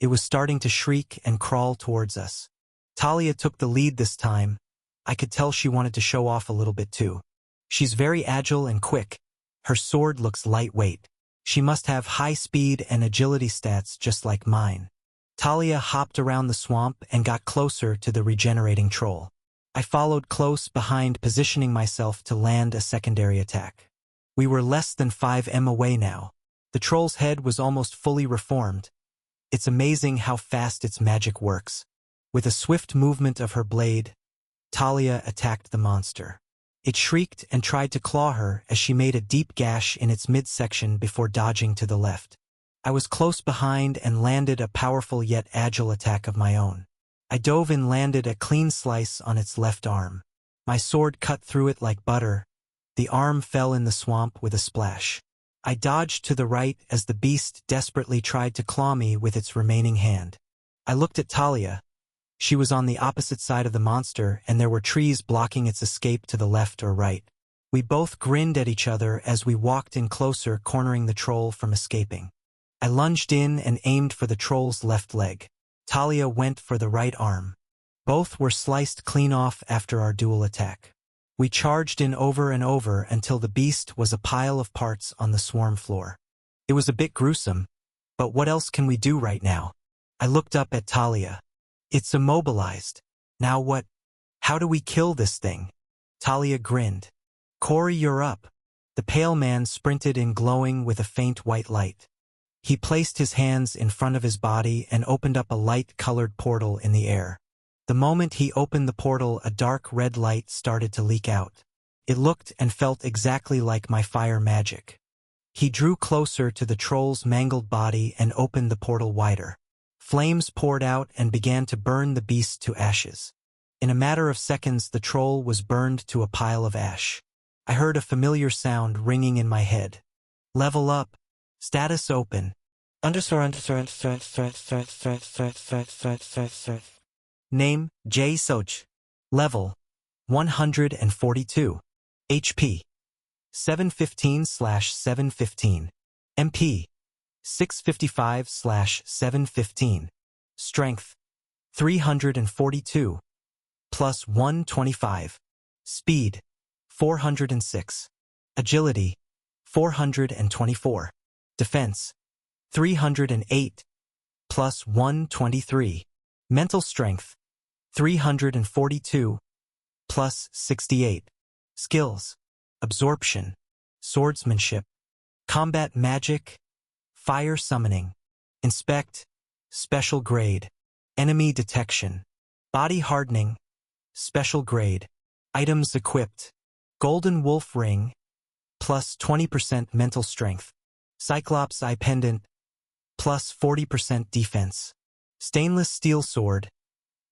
It was starting to shriek and crawl towards us. Talia took the lead this time. I could tell she wanted to show off a little bit too. She's very agile and quick. Her sword looks lightweight. She must have high speed and agility stats just like mine. Talia hopped around the swamp and got closer to the regenerating troll. I followed close behind, positioning myself to land a secondary attack. We were less than 5 away now. The troll's head was almost fully reformed. It's amazing how fast its magic works. With a swift movement of her blade, Talia attacked the monster. It shrieked and tried to claw her as she made a deep gash in its midsection before dodging to the left. I was close behind and landed a powerful yet agile attack of my own. I dove and landed a clean slice on its left arm. My sword cut through it like butter. The arm fell in the swamp with a splash. I dodged to the right as the beast desperately tried to claw me with its remaining hand. I looked at Talia. She was on the opposite side of the monster, and there were trees blocking its escape to the left or right. We both grinned at each other as we walked in closer, cornering the troll from escaping. I lunged in and aimed for the troll's left leg. Talia went for the right arm. Both were sliced clean off after our dual attack. We charged in over and over until the beast was a pile of parts on the swarm floor. It was a bit gruesome, but what else can we do right now? I looked up at Talia. It's immobilized. Now what? How do we kill this thing? Talia grinned. Corey, you're up. The pale man sprinted in, glowing with a faint white light. He placed his hands in front of his body and opened up a light-colored portal in the air. The moment he opened the portal, a dark red light started to leak out. It looked and felt exactly like my fire magic. He drew closer to the troll's mangled body and opened the portal wider. Flames poured out and began to burn the beast to ashes. In a matter of seconds, the troll was burned to a pile of ash. I heard a familiar sound ringing in my head. Level up. Status open. Name, Jay Soch. Level, 142. HP, 715/715. MP, 655/715. Strength, 342. Plus 125. Speed, 406. Agility, 424. Defense, 308. Plus 123. Mental strength, 342 plus 68. Skills: absorption, swordsmanship, combat magic, fire summoning, inspect, special grade, enemy detection, body hardening, special grade, items equipped, golden wolf ring, plus 20% mental strength, cyclops eye pendant, plus 40% defense, stainless steel sword,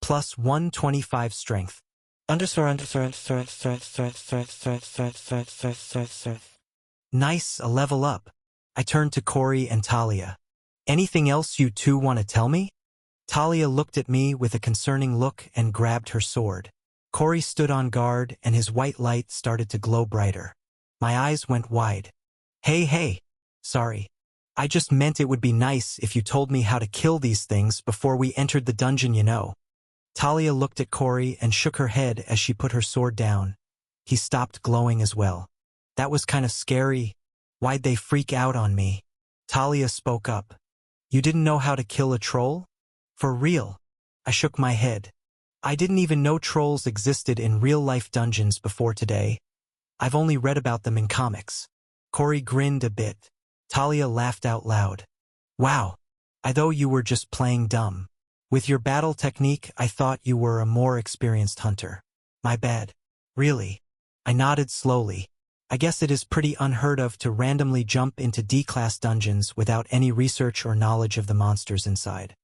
plus 125 strength. Nice, a level up. I turned to Corey and Talia. Anything else you two want to tell me? Talia looked at me with a concerning look and grabbed her sword. Corey stood on guard and his white light started to glow brighter. My eyes went wide. Hey, sorry. I just meant it would be nice if you told me how to kill these things before we entered the dungeon, you know. Talia looked at Corey and shook her head as she put her sword down. He stopped glowing as well. That was kind of scary. Why'd they freak out on me? Talia spoke up. You didn't know how to kill a troll? For real? I shook my head. I didn't even know trolls existed in real-life dungeons before today. I've only read about them in comics. Corey grinned a bit. Talia laughed out loud. Wow. I thought you were just playing dumb. With your battle technique, I thought you were a more experienced hunter. My bad. Really? I nodded slowly. I guess it is pretty unheard of to randomly jump into D-class dungeons without any research or knowledge of the monsters inside.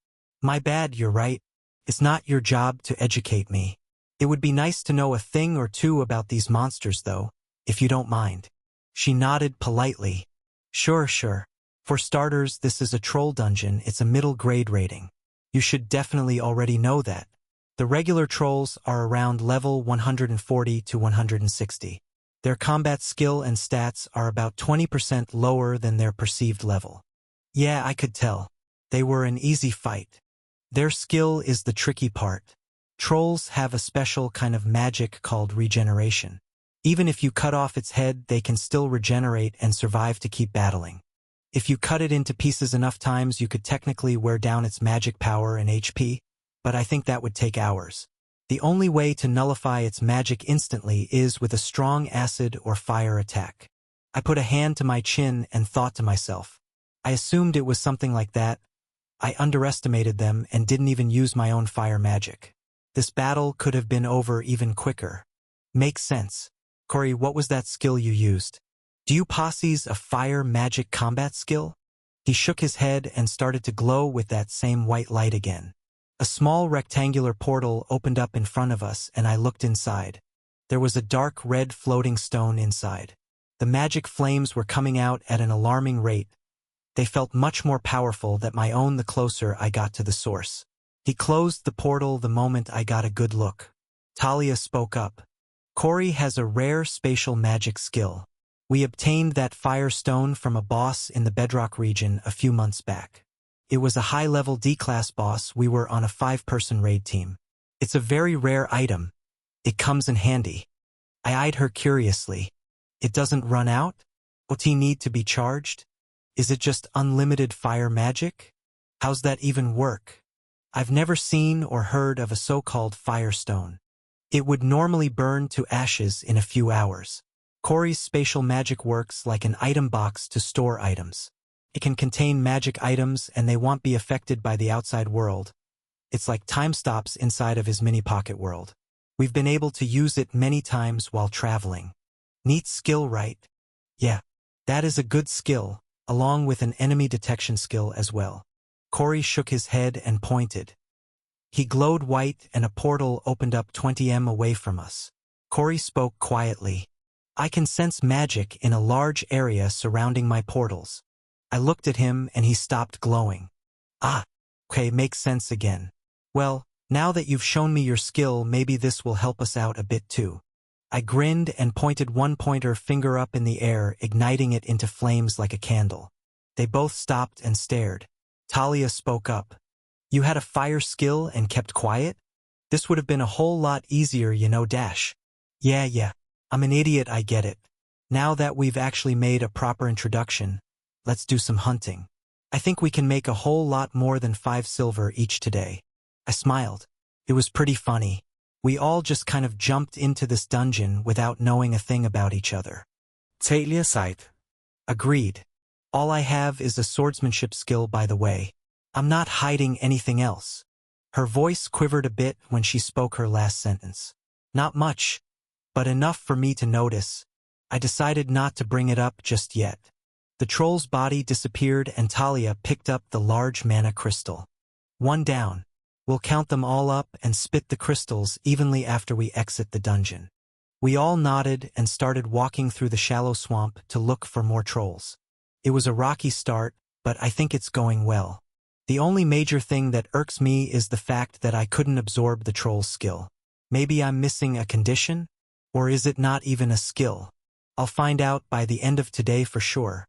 My bad, you're right. It's not your job to educate me. It would be nice to know a thing or two about these monsters, though, if you don't mind. She nodded politely. Sure. For starters, this is a troll dungeon. It's a middle grade rating. You should definitely already know that. The regular trolls are around level 140 to 160. Their combat skill and stats are about 20% lower than their perceived level. Yeah, I could tell. They were an easy fight. Their skill is the tricky part. Trolls have a special kind of magic called regeneration. Even if you cut off its head, they can still regenerate and survive to keep battling. If you cut it into pieces enough times, you could technically wear down its magic power and HP, but I think that would take hours. The only way to nullify its magic instantly is with a strong acid or fire attack. I put a hand to my chin and thought to myself. I assumed it was something like that. I underestimated them and didn't even use my own fire magic. This battle could have been over even quicker. Makes sense. Corey, what was that skill you used? Do you possess a fire magic combat skill? He shook his head and started to glow with that same white light again. A small rectangular portal opened up in front of us and I looked inside. There was a dark red floating stone inside. The magic flames were coming out at an alarming rate. They felt much more powerful than my own the closer I got to the source. He closed the portal the moment I got a good look. Talia spoke up. Corey has a rare spatial magic skill. We obtained that fire stone from a boss in the Bedrock region a few months back. It was a high-level D-class boss. We were on a 5-person raid team. It's a very rare item. It comes in handy. I eyed her curiously. It doesn't run out? Won't he need to be charged? Is it just unlimited fire magic? How's that even work? I've never seen or heard of a so-called fire stone. It would normally burn to ashes in a few hours. Corey's spatial magic works like an item box to store items. It can contain magic items and they won't be affected by the outside world. It's like time stops inside of his mini pocket world. We've been able to use it many times while traveling. Neat skill, right? Yeah, that is a good skill, along with an enemy detection skill as well. Corey shook his head and pointed. He glowed white and a portal opened up 20 m away from us. Corey spoke quietly. I can sense magic in a large area surrounding my portals. I looked at him and he stopped glowing. Ah, okay, makes sense again. Well, now that you've shown me your skill, maybe this will help us out a bit too. I grinned and pointed one pointer finger up in the air, igniting it into flames like a candle. They both stopped and stared. Talia spoke up. You had a fire skill and kept quiet? This would have been a whole lot easier, you know, Dash. Yeah. I'm an idiot, I get it. Now that we've actually made a proper introduction, let's do some hunting. I think we can make a whole lot more than 5 silver each today. I smiled. It was pretty funny. We all just kind of jumped into this dungeon without knowing a thing about each other.
Talia sighed.
Agreed. All I have is a swordsmanship skill, by the way. I'm not hiding anything else. Her voice quivered a bit when she spoke her last sentence. Not much, but enough for me to notice. I decided not to bring it up just yet. The troll's body disappeared and Talia picked up the large mana crystal. One down. We'll count them all up and spit the crystals evenly after we exit the dungeon. We all nodded and started walking through the shallow swamp to look for more trolls. It was a rocky start, but I think it's going well. The only major thing that irks me is the fact that I couldn't absorb the troll's skill. Maybe I'm missing a condition? Or is it not even a skill? I'll find out by the end of today for sure.